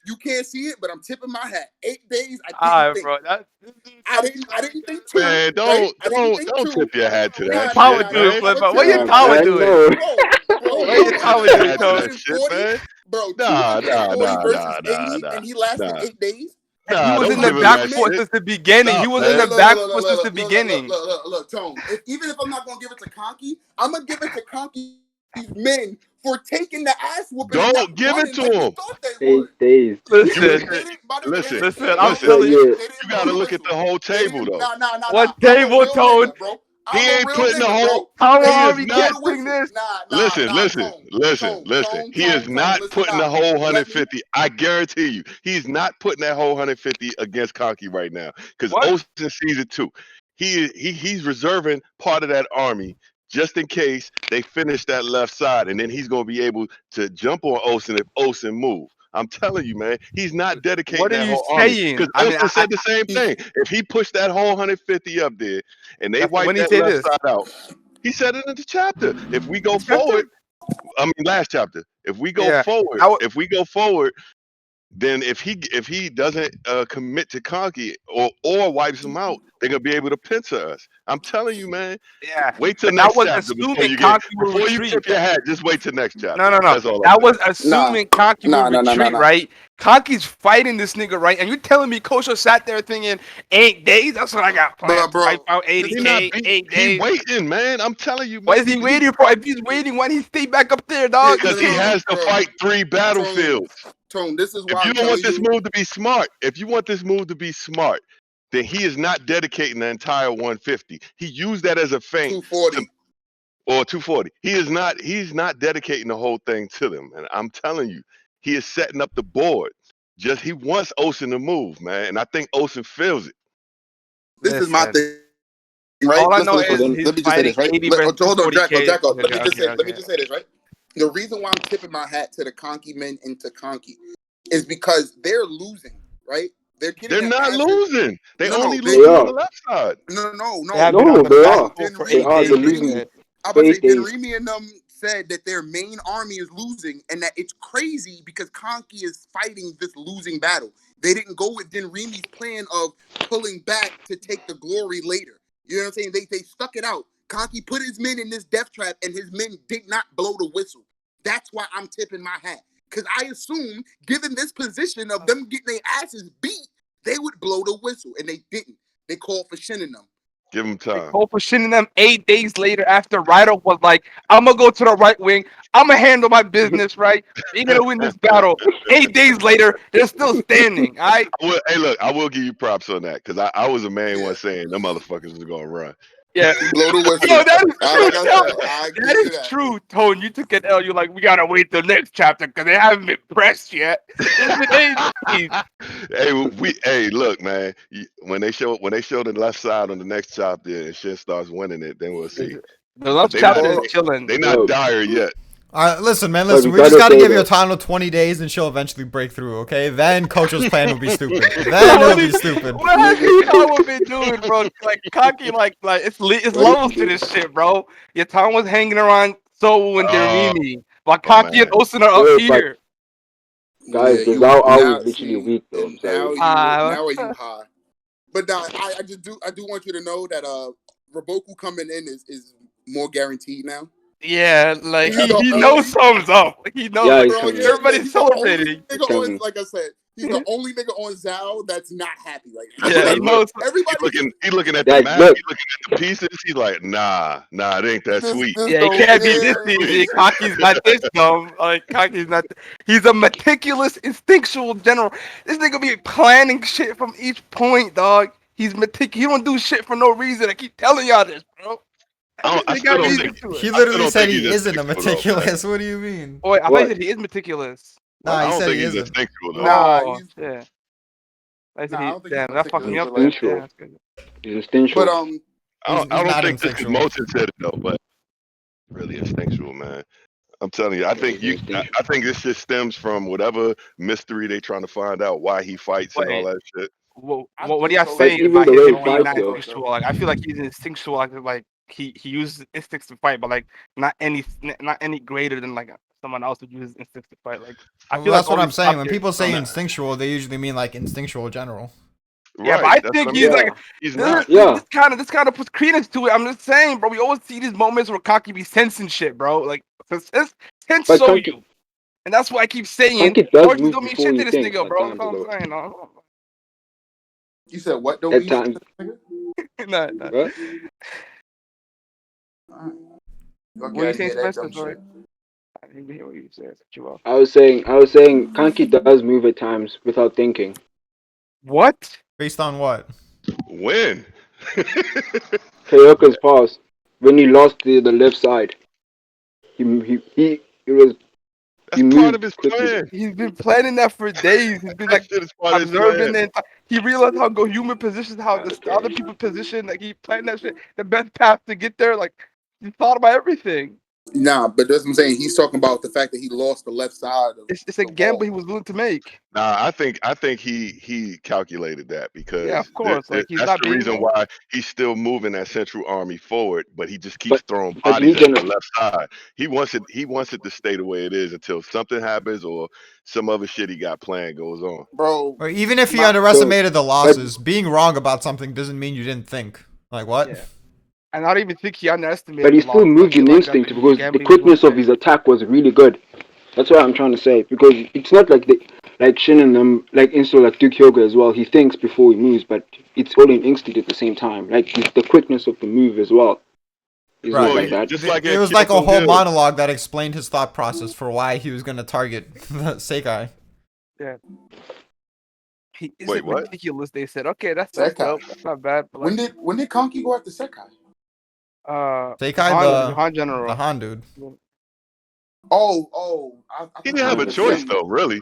You can't see it, but I'm tipping my hat. 8 days. All right, bro. I didn't think 2. Man, Right? I didn't think don't 2. tip your hat to that Power shit, doing, man. Flipper. What your power doing? Bro, What your power doing, Tone? 240, bro, Nah, 240 versus nah, 80, and he lasted 8 days. He was in don't the give him back that foot shit. since the beginning. He Stop, was in man. the back foot since the beginning. Look, Tone. Even if I'm not gonna give it to Kanki, I'm gonna give it to Kanki's men for taking the ass whooping and not Don't give it running to like we him. thought they would. 8 days. Listen, I'm telling you you. gotta look at the whole table though. Nah. What I'm a table, real Tone? nigga, bro. He I'm a ain't real putting the nigga, whole. bro. How He are is we not. guessing this? Listen. He's not Listen, putting the whole let me. 150. I guarantee you, he's not putting that whole 150 against Conky right now because What? Osen sees it too. He's reserving part of that army just in case they finish that left side, and then he's gonna be able to jump on Osen if Osen move. I'm telling you, man, he's not dedicating What are that you whole army saying? because I mean, Osen said the same thing. If he pushed that whole 150 up there and they wipe when he that say left this, side out, he said it in the chapter. If we go this chapter? forward, I mean last chapter. If we go Yeah. forward, then if he doesn't commit to Conky or wipes him out, they're gonna be able to pincer us. I'm telling you, man. Yeah, Wait till but that next was chapter assuming Conky will before you retreat. tip your hat. Just wait till next chapter. No. That's all I'm That was saying. assuming Conky will retreat, right? Conky's fighting this nigga, right? And you telling me Kochou sat there thinking 8 days? That's what I got planned to wipe out 80K, 8 He days. waiting, man. I'm telling you, What man. is he waiting for? If he's waiting, why did he stay back up there, dog? Because he has to fight 3 battlefields. Tone, this is If why you I'm don't want telling this you. move to be smart, then he is not dedicating the entire 150. He used that as a feint 240. or 240. He's not dedicating the whole thing to them. And I'm telling you, he is setting up the board. Just he wants Osen to move, man. And I think Osen feels it. This is my thing, right? All I know Listen, is let me just say this, right? 80 versus Hold on, Jacko. Okay. Let me just say this, right? The reason why I'm tipping my hat to the Conky men and to Conky is because they're losing, right? They're not losing. They only They losing on are. the left side. No. They have been on the They back are. foot for They 8 are. days. They're losing I'm for about to say 8 days. Remy and them said that their main army is losing and that it's crazy because Conky is fighting this losing battle. They didn't go with Din Remi's plan of pulling back to take the glory later. You know what I'm saying? They stuck it out. Conky put his men in this death trap and his men did not blow the whistle. That's why I'm tipping my hat. Because I assume, given this position of them getting their asses beat, they would blow the whistle. And they didn't. They called for shinning them. Give him time. Cole for shitting them 8 days later after Rido was like, I'm going to go to the right wing. I'm going to handle my business, right? You're going to win this battle. 8 days later, they're still standing, all right? Hey, look, I will give you props on that because I was a man once saying them motherfuckers was going to run. Yeah. Blow the whistle. Yo, that is true. Like I said, that is true, Tone. You took an L. You're like, we got to wait till next chapter because they haven't been pressed yet. It's been 8 days. Hey, look, man. When they show the left side on the next chapter and shit starts winning it, then we'll see. The last chapter is chilling. They not dire yet. All right, listen, man. Listen, we just got to give you a time of 20 days, and she'll eventually break through. Okay, then Kochou's plan will be stupid. Then it'll be stupid. What have you been doing, bro? Like Kanki, like it's levels to this shit, bro. Your town was hanging around Soul and Derimi, while Kanki and Osen are up here. Guys, the Zao are literally weak though. Now are you high? But I do want you to know that Raboku coming in is more guaranteed now. Yeah, like he knows something's up. He knows. Yeah, bro, everybody's celebrating. Like I said, he's the only nigga on Zao that's not happy right now. Yeah, he knows. He's looking at the map. He's looking at the pieces. He's like, nah, it ain't that sweet. Yeah, it can't be this easy. Kanki's not this dumb. Like Kanki's not. He's a meticulous, instinctual general. This nigga be planning shit from each point, dog. He's meticulous. He don't do shit for no reason. I keep telling y'all this, bro. He literally said he isn't a meticulous. What do you mean? Oh, wait, I thought he said he is meticulous. Nah, he said he isn't. Nah, yeah. Damn, that fucked me up. He's instinctual. But I don't think this is Moten said it though, but really instinctual, man. I'm telling you, I think this just stems from whatever mystery they trying to find out why he fights and all that shit. What are y'all saying about him being not instinctual? Like, I feel like he's instinctual. Like he uses instincts to fight, but like not any greater than like someone else would use his instincts to fight. Like I Well, feel like that's what all I'm these saying. top When tier. people say Nah. instinctual, they usually mean like instinctual general. Yeah, but Right. I That's think what I he's mean. like He's this, not. Yeah. this kind of puts credence to it. I'm just saying, bro. We always see these moments where Kaki be sensing shit, bro. Like sense But show Kanki, you, and that's why I keep saying Kanki does Torches move don't mean before shit he to this thinks nigga, at bro. That's times, all I'm though. saying. No, You said what? Don't At mean shit, times. nigga? nah. What? Alright. What are Okay, you I saying, hear that Spencer? dumb Sorry, shit. I didn't even hear what you said. Cut you off. I was saying, Kanki does move at times without thinking. What? Based on what? When? Kayoka's past, when he lost the left side, he was That's he part of moved his quickly. plan. He's been planning that for days. He's been That like shit is part of his observing plan. it. He realized how go human positions, how the Okay. other people position. Like he planned that shit. The best path to get there. Like he thought about everything. Nah, but that's what I'm saying. He's talking about the fact that he lost the left side of It's a the gamble wall. he was willing to make. Nah, I think he calculated that Yeah, because of course. Like he's that's not the being. reason why he's still moving that Central Army forward, but he just keeps But throwing but we bodies at can the left side. He wants it to stay the way it is until something happens or some other shit he got planned goes on. Bro, Or even if you my so underestimated the but losses, being wrong about something doesn't mean you didn't think. Like what? Yeah, and I don't even think he but underestimated he the still losses. I moved feel in like that's instinct a because the gamble he was willing quickness to of take. his attack was really good. That's what I'm trying to say because it's not like like Shin and them like insta like Duke Hyoga as well. He thinks before he moves, but it's all in instinct at the same time. Like it's the quickness of the move as well. He's not Well, like Right. that. just like It at was like a Kyoto whole Hill. monologue that explained his thought process for why he was gonna target Sekai. Yeah, he Wait, isn't what? meticulous. They said, okay, that's Sekai. dope. That's not bad. But like, When did Conky go after Sekai? Sekai, The Han the general. Han dude. I He thought didn't you have a said Han, the yeah. choice Shin. though, really.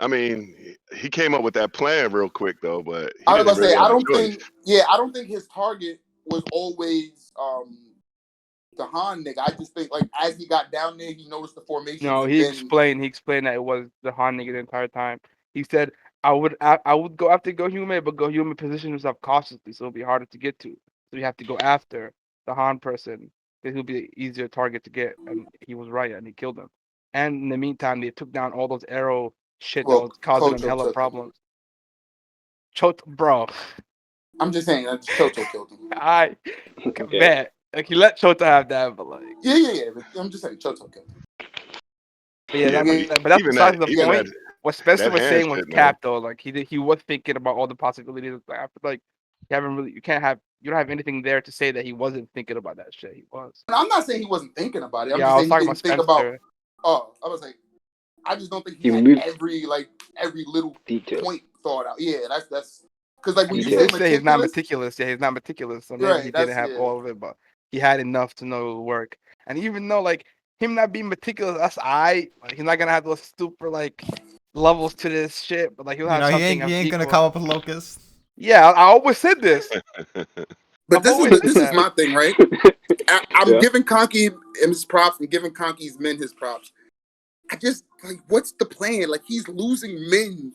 I mean, he came up with that plan real quick though, but he I was didn't about to really say have a choice. I don't think his target was always the Han nigga. I just think like as he got down there, he noticed the formations No, and then he explained that it was the Han nigga the entire time. He said I would go after Go Human, but Go Human positioned himself cautiously, so it'll be harder to get to. So you have to go after the Han person, because he'll be an easier target to get. And he was right, and he killed him. And in the meantime, they took down all those arrow shit that well, was causing them Kocho hella took him. problems. Bro, I'm just saying that Chocho killed him. I Okay. bet. Like he let Chota have that, but like, Yeah. But I'm just saying Chocho killed him. but yeah, Yeah, but Yeah, but that's even besides the yeah. point. What Spencer that was hand saying was shit, man. cap though. Like he was thinking about all the possibilities. Like, I feel like you don't have anything there to say that he wasn't thinking about that shit. He was. I'm not saying he wasn't thinking about it. I'm Yeah, just I was saying he talking about didn't think about. Spencer. Oh, I was like, I just don't think he He had moved every little details. point thought out. Yeah, that's because like And when he you say did say he's not meticulous, meticulous. Yeah, he's not meticulous. So maybe he right? didn't That's have yeah. all of it, but he had enough to know it would work. And even though like him not being meticulous, that's like he's not gonna have those super like levels to this shit, but like he'll You have know, something he of ain't gonna equal. come up with Locust. Yeah, I always said this. But I've always said this is that. my thing, right? I'm Yeah. giving Conky his props and giving Conky's men his props. I just like, what's the plan? Like he's losing men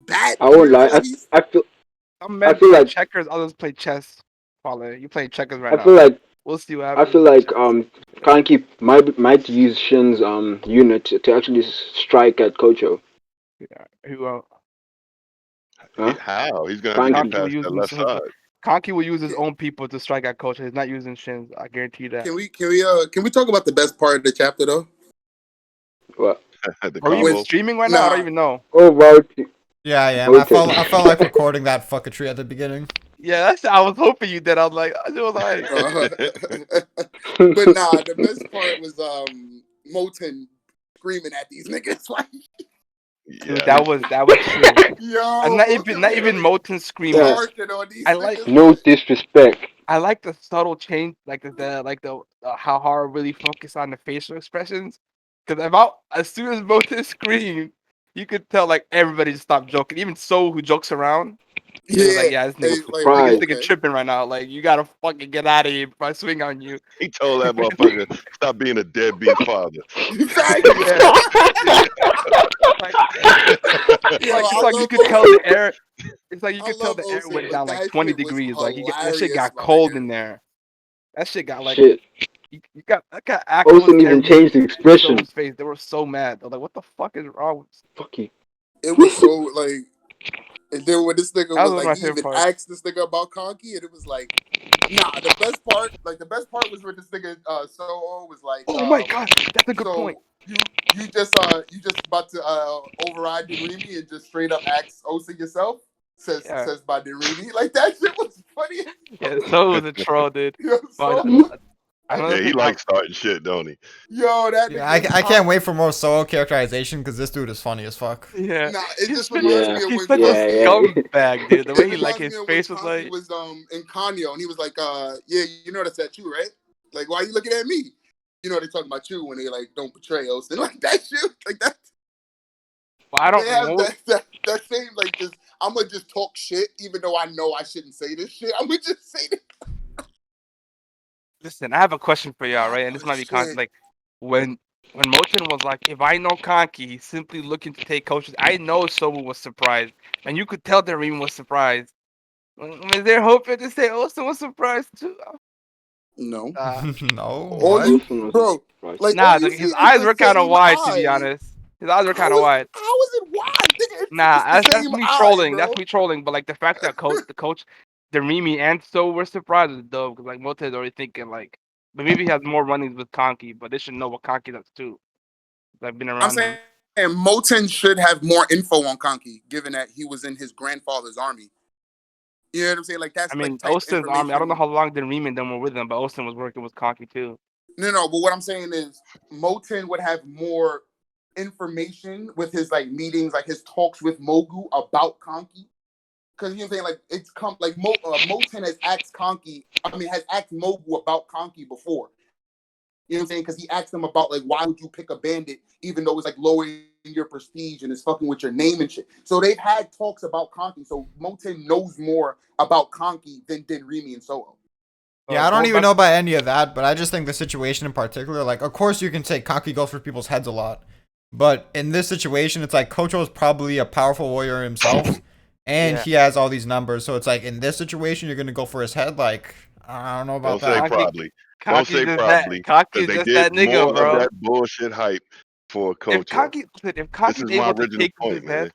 I badly, won't bro. lie. Like he's Some I men feel play like checkers, others play chess. Paula, you playing checkers right I now. feel like We'll see what I happens feel with like chess. Kanki might use Shin's unit to actually strike at Kocho. Yeah, who Huh? How? He's gonna have to get Kanki. Conky will past use that left side. Conky will use his can, own people to strike at Coach. He's not using Shins. I guarantee you that. can we talk about the best part of the chapter though? What? The Are we even When combo. streaming right now? I don't nah, even know. Oh wow. Yeah, I am. Okay. I felt like recording that fuckatry at the beginning. Yeah, I was hoping you did. I was like, uh, but nah, the best part was Moten screaming at these niggas like, dude, Yeah. that was true. And yo, not even Moten not was even really Moten screaming. Yeah. charging on these I like niggas. No Like, disrespect. I like the subtle change, like the how hard really focus on the facial expressions. Because as soon as Moten screamed, you could tell like everybody just stopped joking. Even So, who jokes around, it was yeah, like, yeah, hey, like this Surprise. nigga okay. tripping right now. Like you gotta fucking get out of here before I swing on you. He told that motherfucker, stop being a deadbeat father. Facts. Yeah, like Yo, it's I like you love could tell Osen. the air. It's like you I could tell love the air Osen, went but down like that 20 shit was degrees. Like that shit hilarious, got my cold nigga. in there. That shit got like Shit. You got Axel was Olsen there. even changed the expression. So's face. They were so mad. They're like, "What the fuck is wrong?" Fuck you. It was so like, and then when this nigga That was was like, my he favorite even part. asked this nigga about Conky, and it was like, nah. The best part was when this nigga Soho was like, Oh my god, that's a good so point. you just about to override Dinrimi and just straight up ask Osa yourself. Yeah, Says by Dinrimi. Like that shit was funny. yeah. So was a troll, dude. Yo, But so another Yeah, he thing, likes starting shit, don't he? yo, that Yeah, nigga I can't wait for more Solo characterization because this dude is funny as fuck. yeah, Nah, it he's just such reminds a me of he's when such a Conky. scumbag, dude. The way It he like reminds his me of when face was Conky like, was in Kanyo and he was like, yeah, you know that's that too, right? Like, why are you looking at me? You know they talking about you when they like don't betray us and like that shit, like that. well, I They don't have know. that same like just I'm gonna just talk shit even though I know I shouldn't say this shit. I'm gonna just say this. Listen, I have a question for y'all, right? And this Oh might be shit. like when Moten was like, if I know Kanki, he's simply looking to take coaches. I know Sobu was surprised, and you could tell that Reem was surprised. Was there hope to say Austin was surprised too? No. No, All what? you Olsen wasn't bro, surprised. like Nah, all you see his is eyes the were kind of same wide, to be eye. honest. His eyes were kind of wide. How is it wide? Nigga, Nah, it's the that's same me eye, trolling. That's bro. me trolling. But like the fact that the coach, Remy and So were surprised was dope because like Mote's already thinking like, but maybe he has more runnings with Kanki, but they should know what Kanki does too. I've been I'm around saying him. Moten should have more info on Conky, given that he was in his grandfather's army. You know what I'm saying? Like I that's like mean, type Austin's army. I don't know information. how long the Remy and them were with him, but Austin was working with Kanki too. No, but what I'm saying is Moten would have more information with his like meetings, like his talks with Mogu about Conky. Because you know what I'm saying, like it's come like Moten has asked Conky, has asked Mogu about Conky before. You know what I'm saying? Because he asked him about like why would you pick a bandit even though it's like lowering your prestige and it's fucking with your name and shit. So they've had talks about Conky. So Moten knows more about Conky than Remy and Soho. Yeah, I don't Going even back, know about any of that, but I just think the situation in particular, like, of course you can say Kaki goes for people's heads a lot, but in this situation, it's like Kocho is probably a powerful warrior himself, and yeah, he has all these numbers, so it's like in this situation, you're gonna go for his head, like, I don't know about Don't say that. Kanki, probably. Don't say probably. Because Kanki's they just did that nigga, more of bro. that bullshit hype for If Kocho. Kanki, if This Kanki's is my able to original take point, his head, man.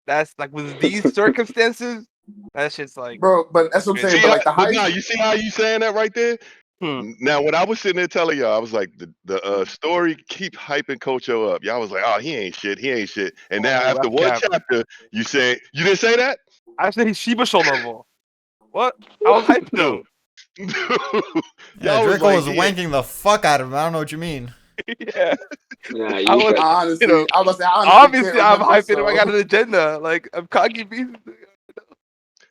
that's like with these circumstances, that shit's like Bro, but that's that's what I'm crazy. saying. See, But like the but now highest you see how you saying that right there? Hmm. Now, when I was sitting there telling y'all, I was like, the story keep hyping Kocho up. Y'all was like, oh, he ain't shit, he ain't shit. And now Oh, after that's one cap. chapter, you say you didn't say that, I said he's Shiba show level. What? I was hyping dude. him. Yeah, Y'all was Draco like, was he ain't. wanking the fuck out of him. I don't know what you mean. Yeah, Nah, I you was, hype. you know, I honestly can't obviously I'm remember. hyping him. I got So an agenda. Like I'm cocky beast.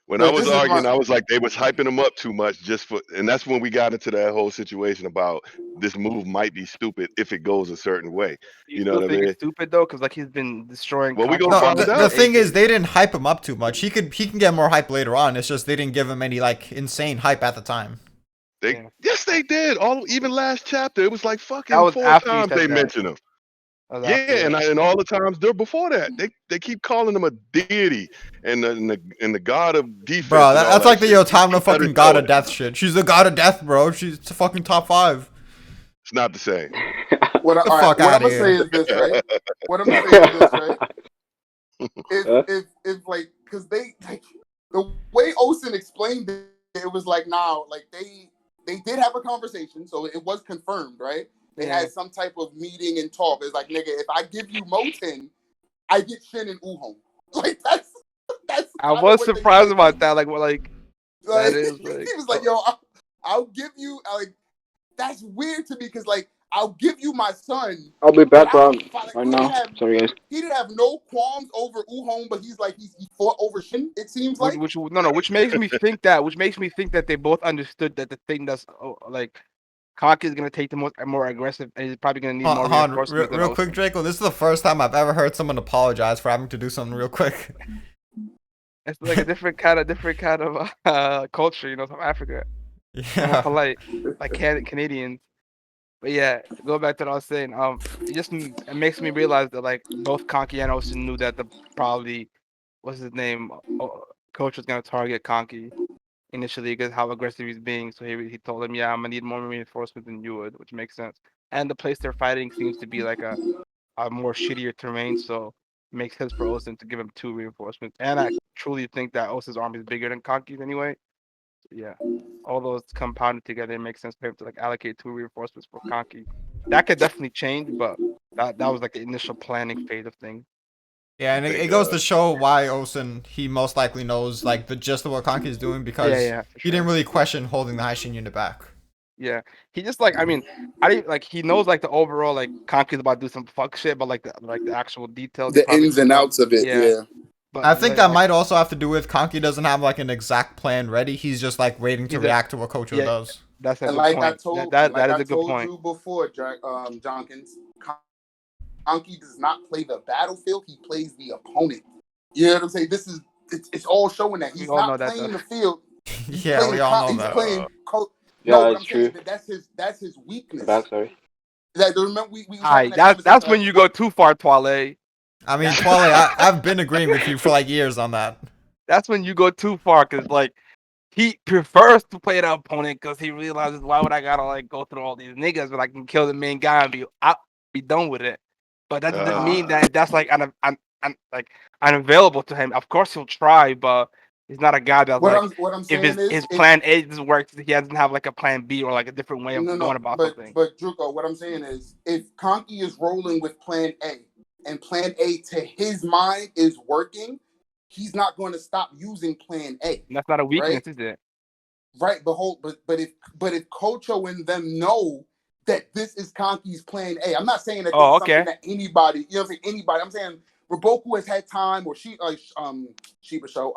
When I but was this is my arguing, I was like, they was hyping him up too much just for, and that's when we got into that whole situation about this move might be stupid if it goes a certain way. You You know still what I think it's mean? stupid though, because like he's been destroying Well, we gonna Kaki's No, find army the for out. thing is ages. they didn't hype him up too much. He can get more hype later on. It's just they didn't give him any like insane hype at the time. They Yeah, yes, they did. All even last chapter, it was like that fucking was four after you times said they that. mentioned him. That was Yeah, after that. and all the times they're before that, they keep calling him a deity and the god of defense Bro, and all that's that like the shit. Yotamna You better fucking god show of it. death shit. She's the god of death, bro. She's fucking top 5. It's not the same. The all right, fuck what I'm out of gonna say here. is this, right? What I'm It's gonna not say the is same. this, right? Huh? If like because they like the way Osen explained it, it was like now like they did have a conversation, so it was confirmed, right? They Yeah, had some type of meeting and talk. It's like nigga, if I give you Moten, I get Shin and Uhong. Like that's I kind of was what they surprised said. about that. Like what? Like that Like is like. he was like, yo, I'll give you like that's weird to me because like I'll give you my son, I'll be but back I don't around fight. Like, right now. Sorry, guys. he didn't have no qualms over Uhong, but he's like he fought over Shin. It seems like Which no, which makes me think that they both understood that the thing that's like Kaki is gonna take the more aggressive and he's probably gonna need more Real, reinforcements than real quick, Ocean. Draco. This is the first time I've ever heard someone apologize for having to do something real quick. It's like a different kind of culture, you know, South Africa. They're more Yeah. polite, like Canadians. But yeah, go back to what I was saying. It makes me realize that like both Conky and Ocean knew that the probably what's his name, coach was gonna target Conky. initially because how aggressive he's being. So he told him, "Yeah, I'm gonna need more reinforcements than you would," which makes sense. And the place they're fighting seems to be like a more shittier terrain, so it makes sense for Osen to give him 2 reinforcements. And I truly think that Osen's army is bigger than Kanki's anyway. So yeah, all those compounded together, it makes sense for him to like allocate 2 reinforcements for Kanki. That could definitely change, but that was like the initial planning phase of things. Yeah, and I it think goes to show why Osen, he most likely knows like the gist of what Kanki is doing Yeah, because yeah, for he didn't sure. really question holding the Haishin unit back. Yeah, he just like I mean, I didn't like he knows like the overall like Kanki's about to do some fuck shit, but like the actual details he The probably ins doesn't and know. outs of it. Yeah, Yeah. but I think that like might also have to do with Kanki doesn't have like an exact plan ready. He's just like waiting to he's a react to what Kocho yeah, does. that's a And good like I point. That told, and that like that is I a good told point. you before, Jonkins, Kanki does not play the battlefield. He plays the opponent. You know what I'm saying? It's all showing that We he's all know not that though. playing the field. He's Yeah, we playing. all know He's that. playing. No, Yeah, but it's I'm saying true. that that's his The weakness. back, sorry. That remember we was having Alright, that conversation that's like when you go what too far, Twale. I mean, That, Twale, I've been agreeing with you for like years on that. that's when you go too far, cause like he prefers to play the opponent because he realizes why would I gotta like go through all these niggas when I can kill the main guy and be done with it. But that doesn't uh, mean that that's like like unavailable to him. Of course he'll try, but he's not a guy that's like what I'm if saying his is if plan A doesn't work, he doesn't have like a plan B or like a different way of going no, about something. but Druko, what I'm saying is if Conky is rolling with Plan A and Plan A to his mind is working, he's not going to stop using Plan A, And that's not a right? weakness, is it? Right, but if Kocho and them know that this is Conky's Plan A, I'm not saying that this Oh, is something okay. that anybody, you know, what I'm saying anybody. I'm saying Roboku has had time, or Shiba Show,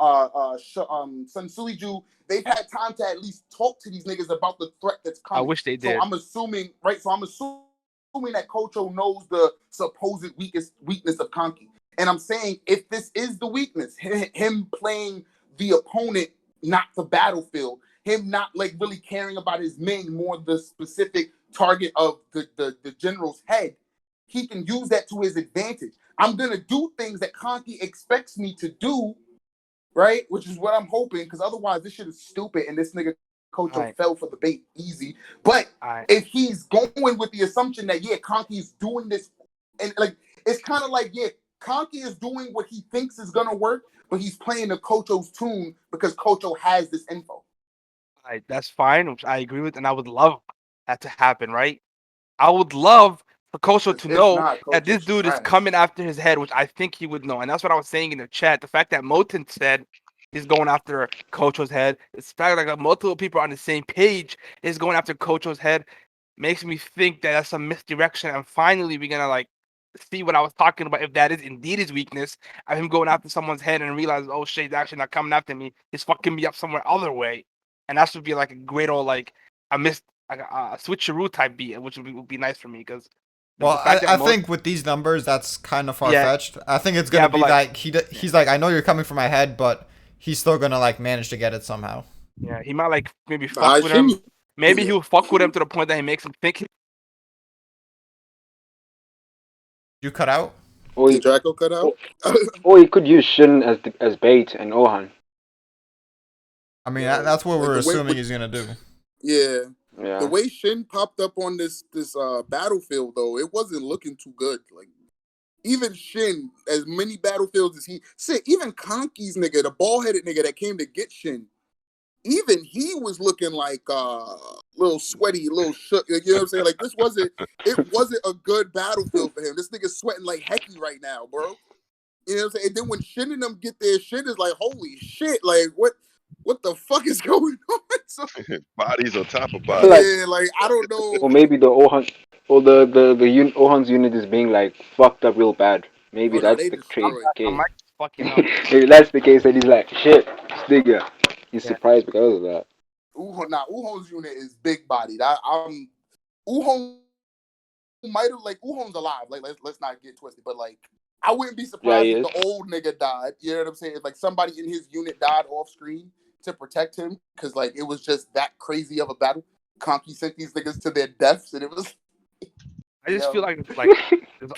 Sun Suiju, they've had time to at least talk to these niggas about the threat that's I coming. wish they So did. I'm assuming, right? So I'm assuming that Kocho knows the supposed weakness of Conky, and I'm saying if this is the weakness, him playing the opponent, not the battlefield, him not like really caring about his men, more the specific target of the general's head, he can use that to his advantage. I'm gonna do things that Conky expects me to do, right? Which is what I'm hoping, because otherwise this shit is stupid and this nigga Kocho Alright, fell for the bait easy. But alright. if he's going with the assumption that Conky's doing this, and like it's kind of like Conky is doing what he thinks is gonna work, but he's playing the Kocho's tune because Kocho has this info. That's fine, which I agree with, and I would love that to happen, right? I would love for Koso to If know not, that this Kocho's dude is trash. coming after his head, which I think he would know. And that's what I was saying in the chat. The fact that Moten said he's going after Kocho's head, the fact that multiple people on the same page is going after Kocho's head makes me think that that's some misdirection. And finally, we're gonna like see what I was talking about. If that is indeed his weakness, of him going after someone's head and realize, oh shit, he's actually not coming after me. He's fucking me up somewhere other way. And that should be like a great old like a miss like a switcheroo type beat, which would be nice for me because the Well, fact that I most think with these numbers, that's kind of far yeah fetched. I think it's yeah gonna but be like like he's like, I know you're coming for my head, but he's still gonna like manage to get it somehow. yeah he might like maybe The fuck with him. Haishin Maybe unit. he'll fuck with him to the point that he makes him think. You cut out? Or Did he, Draco cut or, out? or he could use Shin as bait and Ohan. I mean, Yo, that's what like we're the way, assuming he's gonna do. yeah, the Yeah. way Shin popped up on this battlefield though, it wasn't looking too good. Like even Shin, as many battlefields as he said, even Conky's nigga, the ball headed nigga that came to get Shin, even he was looking like little sweaty, little shook. You know what I'm saying? Like it wasn't a good battlefield for him. This nigga sweating like hecky right now, bro. You know what I'm saying? And then when Shin and them get there, Shin is like, holy shit, like what the fuck is going on? So bodies on top of I feel bodies. like, yeah, like I don't know. or maybe the Ohan, or the Ohan's unit is being like fucked up real bad. Maybe Oh no, that's they the trade destroyed. I case. might fucking up. Maybe that's the case, and he's like, shit, this nigga. He's Yeah, surprised because of that. Uhon's unit is big bodied. I'm Uhon might have like Uhon's alive. Like let's not get twisted, but like I wouldn't be Yeah, he surprised if is. the old nigga died. You know what I'm saying? If like somebody in his unit died off screen to protect him, because like it was just that crazy of a battle. Conky sent these niggas to their deaths, and it was I just feel yo. like this,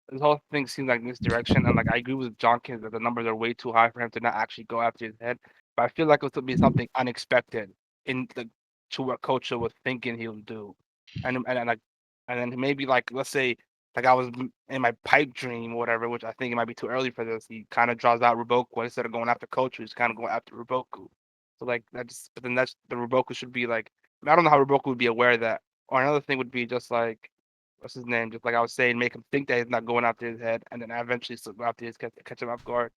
this whole thing seems like misdirection, and like I agree with Johnkins that the numbers are way too high for him to not actually go after his head. but I feel like it would be something unexpected in the to what Kochou was thinking he would do, and like, and then maybe like let's say like I was in my pipe dream or whatever, which I think it might be too early for this. He kind of draws out Ruboku instead of going after Kochou. He's kind of going after Ruboku. So like that's but then that's the Ruboku should be like I don't know how Ruboku would be aware of that. Or another thing would be just like what's his name? Just like I was saying, make him think that he's not going after his head, and then eventually slip after his catch him off guard.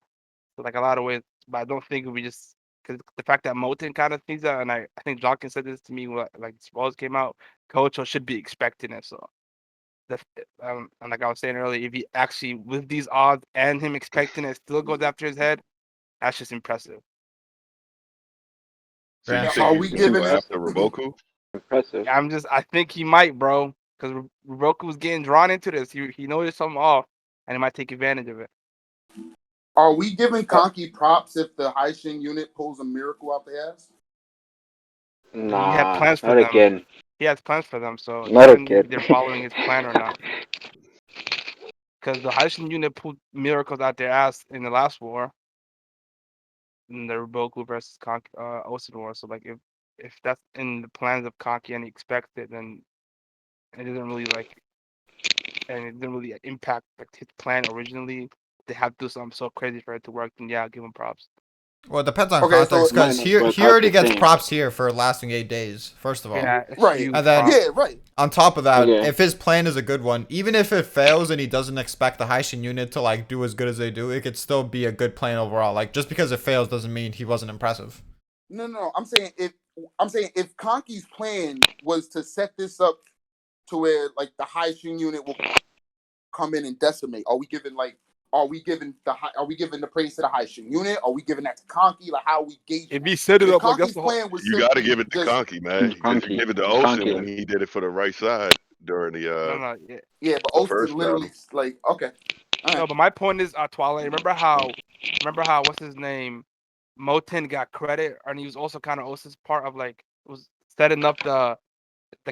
So like a lot of ways, but I don't think we just because the fact that Moten kind of thinks that, and I think Jonkin said this to me when like Spurs came out, Kocho should be expecting it. So the and like I was saying earlier, if he actually with these odds and him expecting it still goes after his head, that's just impressive. So you Grant. think Are he's we gonna giving go it? after Roboku? Impressive. I think he might, bro, because Roku was getting drawn into this. He noticed something off, and he might take advantage of it. Are we giving Kanki props if the Haishin unit pulls a miracle out the ass? He had Nah, plans for not them. again. He has plans for them, so Not depending again. if they're following his plan or not. Because the Haitian unit pulled miracles out their ass in the last war, in the Roboku versus Ocean War. So like if that's in the plans of Kanki and he expects it, then it doesn't really like and it didn't really impact like his plan originally. They have to do something so crazy for it to work. Then yeah, I'll give him props. Well, it depends on Okay, so context Might because not he work he out already the gets same. props here for lasting 8 days. First of all, Yeah, it's right, huge and then props. yeah, right. on top of that, Okay. if his plan is a good one, even if it fails and he doesn't expect the Haishin unit to like do as good as they do, it could still be a good plan overall. Like just because it fails doesn't mean he wasn't impressive. No. I'm saying if Kanki's plan was to set this up to where like the Haishin unit will come in and decimate, are we giving the praise to the Haishin unit? Are we giving that to Kanki? Like how are we gauging If that? he set it If up like that's Kanki's the whole. plan was You got to simply give it to just Conky, man, because you Kanki. give it to Ocean Kanki. when he did it for the right side during the No, yeah. yeah, but the Osten first battle. literally like okay, all No, right. but my point is, Twilight. Remember how what's his name, Moten got credit, and he was also kind of Osa's part of like was setting up the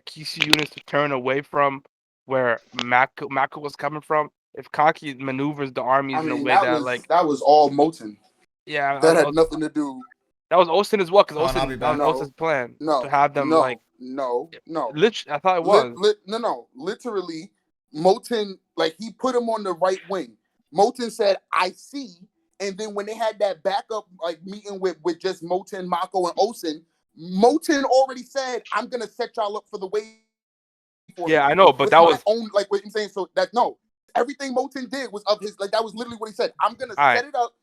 Kishi units to turn away from where Mako was coming from. If Kaki maneuvers the I armies in a mean way that like that was all Moten. yeah, That had nothing to do. that was Osin as well, because Hold on, I'll be Osin that was back. No, Osin's plan to no, have them like no. literally. I thought it was. No. Literally, Moten, like he put him on the right wing. Moten said, "I see," and then when they had that backup like meeting with just Moten, Mako, and Osen, Moten already said, "I'm gonna set y'all up for the wave Yeah, I formation know, but with that my was own like what I'm saying." So that no, everything Moten did was of his like that was literally what he said. I'm gonna all right. set it up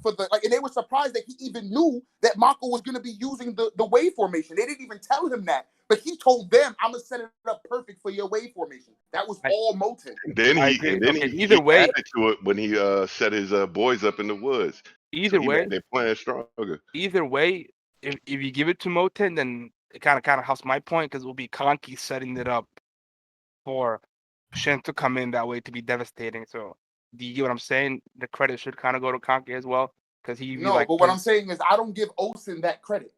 for the like, and they were surprised that he even knew that Mako was going to be using the wave formation. They didn't even tell him that, but he told them, "I'm gonna set it up perfect for your wave formation." That was all Moten. And then I he agree. and then Okay, he either way, added to it when he set his boys up in the woods. So either he made way, their plan stronger. either way, if you give it to Moten, then it kind of helps my point because it will be Kanki setting it up for Shen to come in that way to be devastating. So do you get what I'm saying? The credit should kind of go to Kanki as well because he be No, like, but what I'm saying is I don't give Osen that credit.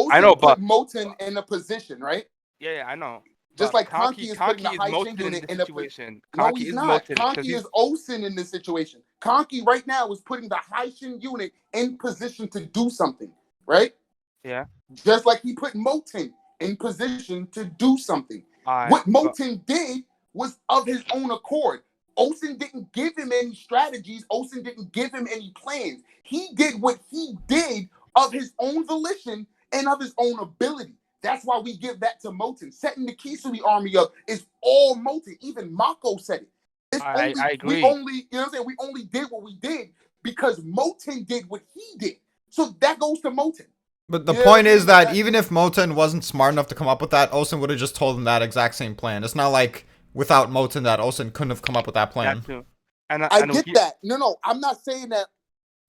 I know, Osen but put Moten in a position, right? yeah, I know. Just But like Kanki is putting the Kanki is Haishin Moten in unit this in a. situation. No, Kanki he's is not. Moten because Kanki he's is Osen in this situation. Kanki right now is putting the Haishin unit in position to do something, right? yeah. Just like he put Moten in position to do something. All right, What but Moten did was of his own accord. Osen didn't give him any strategies. Osen didn't give him any plans. He did what he did of his own volition and of his own ability. That's why we give that to Moten. Setting the Kisui army up is all Moten. Even Mako said it. It's I we agree. only, you know what I'm saying? We only did what we did because Moten did what he did. So that goes to Moten. But the You know what I'm point is saying? Like that that. even if Moten wasn't smart enough to come up with that, Osen would have just told him that exact same plan. It's not like without Moten that Osen couldn't have come up with that plan. That too. And I I know get that. No, I'm not saying that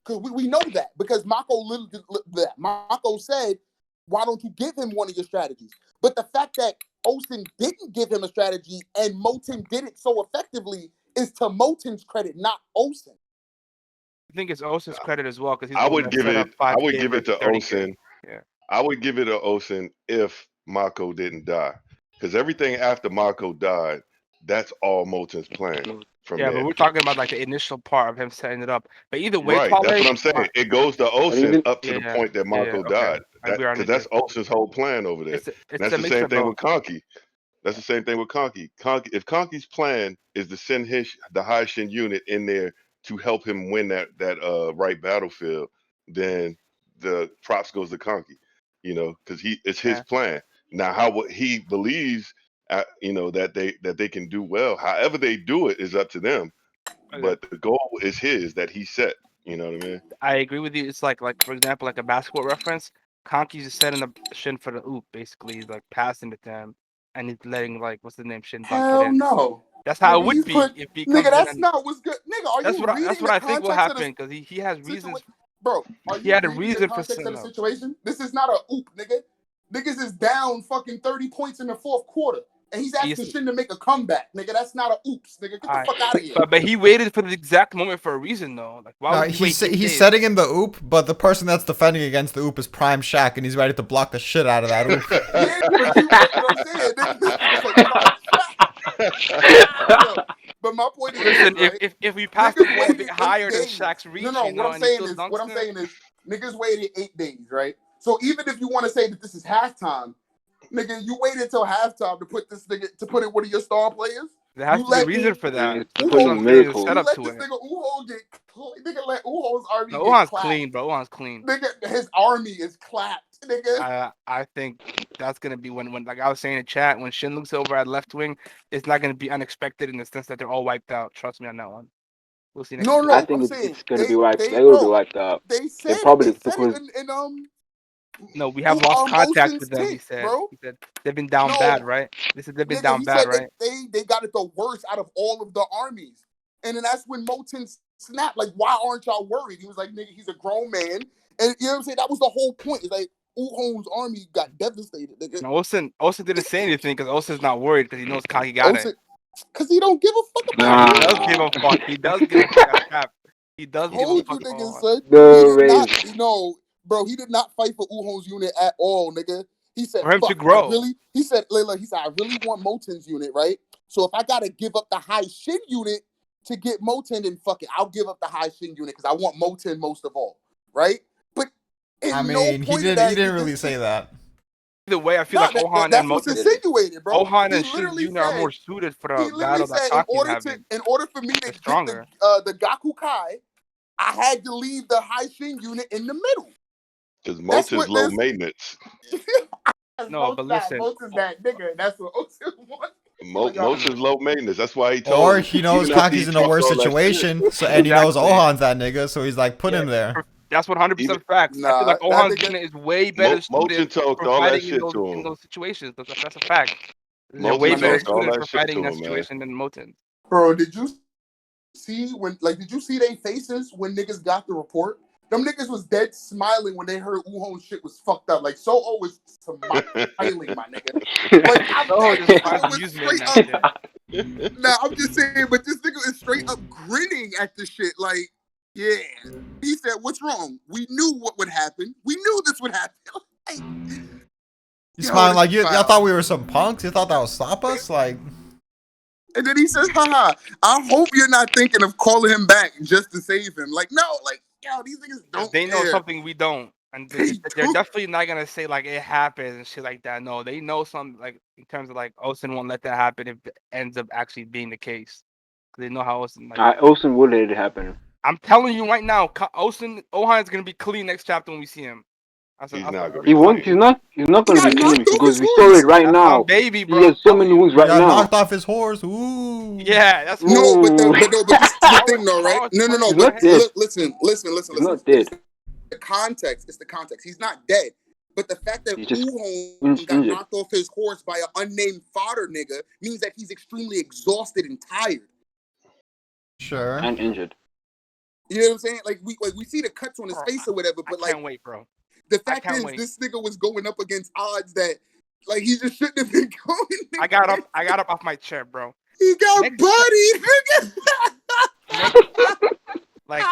because we know that because Mako literally that Mako said, "Why don't you give him one of your strategies?" But the fact that Osen didn't give him a strategy and Moten did it so effectively is to Moten's credit, not Osen. think it's Osin's credit as well because he's I the one would that give set up it. I would 5K give it versus to 30K. Osen. Yeah. I would give it to Osen if Mako didn't die, because everything after Mako died, that's all Moten's plan. from Yeah, but there. we're talking about like the initial part of him setting it up. But either way, Right. That's Twale, what I'm saying. It goes to But Osen even up to yeah, the yeah, point that yeah, yeah. Marco Okay, died. we are Because that's understood. Osen's whole plan over there. And It's that's a the mixture same of thing both. with Conky. That's the same thing with Conky. Conky, if Conky's plan is to send the high shin unit in there to help him win that right battlefield, then the props goes to Conky. Because it's his Yeah. plan. Now, what he believes, that they can do well. However they do it is up to them. Okay. But the goal is his that he set. You know what I mean? I agree with you. It's like for example, like a basketball reference. Conky's just setting the shin for the oop. Basically, he's like passing it to him, and he's letting like what's the name shin dunk it Hell in. no. That's how it Nigga, would he's be put if he nigga, comes in that's and not what's good. Nigga, are you that's reading what the I think will context of the happen because he has reasons. situation? Bro, are He you had a reading the reason for context of setting the up. situation? This is not a oop, nigga. Niggas is down fucking 30 points in the fourth quarter. And he's asking Shin to make a comeback, nigga. That's not a oops, nigga. Get the Alright. fuck out of here. But he waited for the exact moment for a reason though. Like why No, would he wait 8 he's days? setting in the oop, but the person that's defending against the oop is Prime Shaq, and he's ready to block the shit out of that oop. Yeah, but I'm saying, nigga, this nigga say prime shot. Yo, but my point is Listen, this, right? if we pass the Niggas ball a bit waited higher than 8 days. Shaq's reach, No, what I'm and he saying still is, dunks it. niggas waited 8 days, right? So even if you want to say that this is halftime, nigga, you waited until halftime to put in one of your star players. There has You to be a let reason for that. to That's put what in I'm saying. The miracles. setup let to this it. nigga Uho nigga let Uho's army No, get Ohan's clapped. clean, bro. Ohan's clean. Nigga, his army is clapped, nigga. I think that's gonna be when like I was saying in chat, when Shin looks over at left wing, it's not gonna be unexpected in the sense that they're all wiped out. Trust me on that one. We'll see next No, week. I no, I'm think saying it's gonna be wiped. They will be wiped out. they They said probably it because in No, we have lost contact Osin's with them. He take, said. bro. He said they've been down No, bad, right? They said they've been nigga, down he bad, said right? they got it the worst out of all of the armies. And then that's when Moten snapped, like, why aren't y'all worried? He was like, nigga, he's a grown man. And you know what I'm saying? That was the whole point. It's like Uho's army got devastated, nigga. No, Osin didn't say anything because Osin's not worried because he knows Kaki got it. Because he don't give a fuck No, about he does give a fuck. He does give a fuck. That's crap. He does give a told you, fuck. nigga, Oh, son. No He did way. not, no, bro, he did not fight for Uho's unit at all, nigga. He said, for him to fuck, grow. he said, Layla, he said, I really want Moten's unit, right? So if I got to give up the high shin unit to get Moten, then fuck it. I'll give up the high shin unit because I want Moten most of all, right? But in I no mean, he point of didn't. He that didn't did really this say shit. that. Either way, I feel like Ohan That's and what's Moten, insinuated, bro. Ohan He and Shin's literally unit are said, more suited for he the literally battle that said, Kaki's having. in order for me to They're get stronger. the Gaku Kai, I had to leave the high shin unit in the middle. Because That's Moten's what low this. maintenance. No, but listen. Moten's that nigga. That's what Oten wants. Moten's low maintenance. That's why he told Or him. he knows Even after he Kaki's in a talked worse all that shit, situation, so and he knows Exactly. Ohan's that nigga, so he's like, put Yeah, him there. That's 100% even facts. I feel Nah, like that Ohan's nigga. unit is way better suited Moten talked for all that fighting shit to in him. those situations. That's a fact. They're way Moten better talked all suited that for shit fighting to in that him, man. situation than Moten. Bro, did you see did you see their faces when niggas got the report? Them niggas was dead smiling when they heard Uho's shit was fucked up. Like, So was smiling, my nigga. Like, No, this just nigga finds was amusement in straight that up. shit. Nah, I'm just saying, but this nigga is straight up grinning at the shit. Like, yeah. He said, what's wrong? We knew what would happen. We knew this would happen. Like, You yo, smiling this like is y'all foul. thought we were some punks? You thought that would stop us? Like, And then he says, haha, I hope you're not thinking of calling him back just to save him. Like, no, like, yo, these niggas don't They know care. something we don't. And they're definitely not gonna say like it happens and shit like that. No, they know something like in terms of like Osin won't let that happen if it ends up actually being the case. They know how Osin like. Osin will let it happen. I'm telling you right now, Ohan is gonna be clean next chapter when we see him. He's not gonna He be won't. clean. He's not He going to got be clean knocked off because his we saw horse. it right That's now. my baby, He bro. has so many wounds he right got now. knocked off his horse. Ooh. Yeah, that's No, but Ooh. this is the thing, though, right? No. He's But not dead. look, listen. He's not It's dead. the context. It's the context. He's not dead. But the fact that He's just Uho got injured knocked off his horse by an unnamed fodder nigga means that he's extremely exhausted and tired. Sure. and injured. You know what I'm saying? Like we see the cuts on his face or whatever, but I like can't wait, bro. the fact is this nigga was going up against odds that like he just shouldn't have been going. I got up off my chair, bro. He got bodied, nigga. Like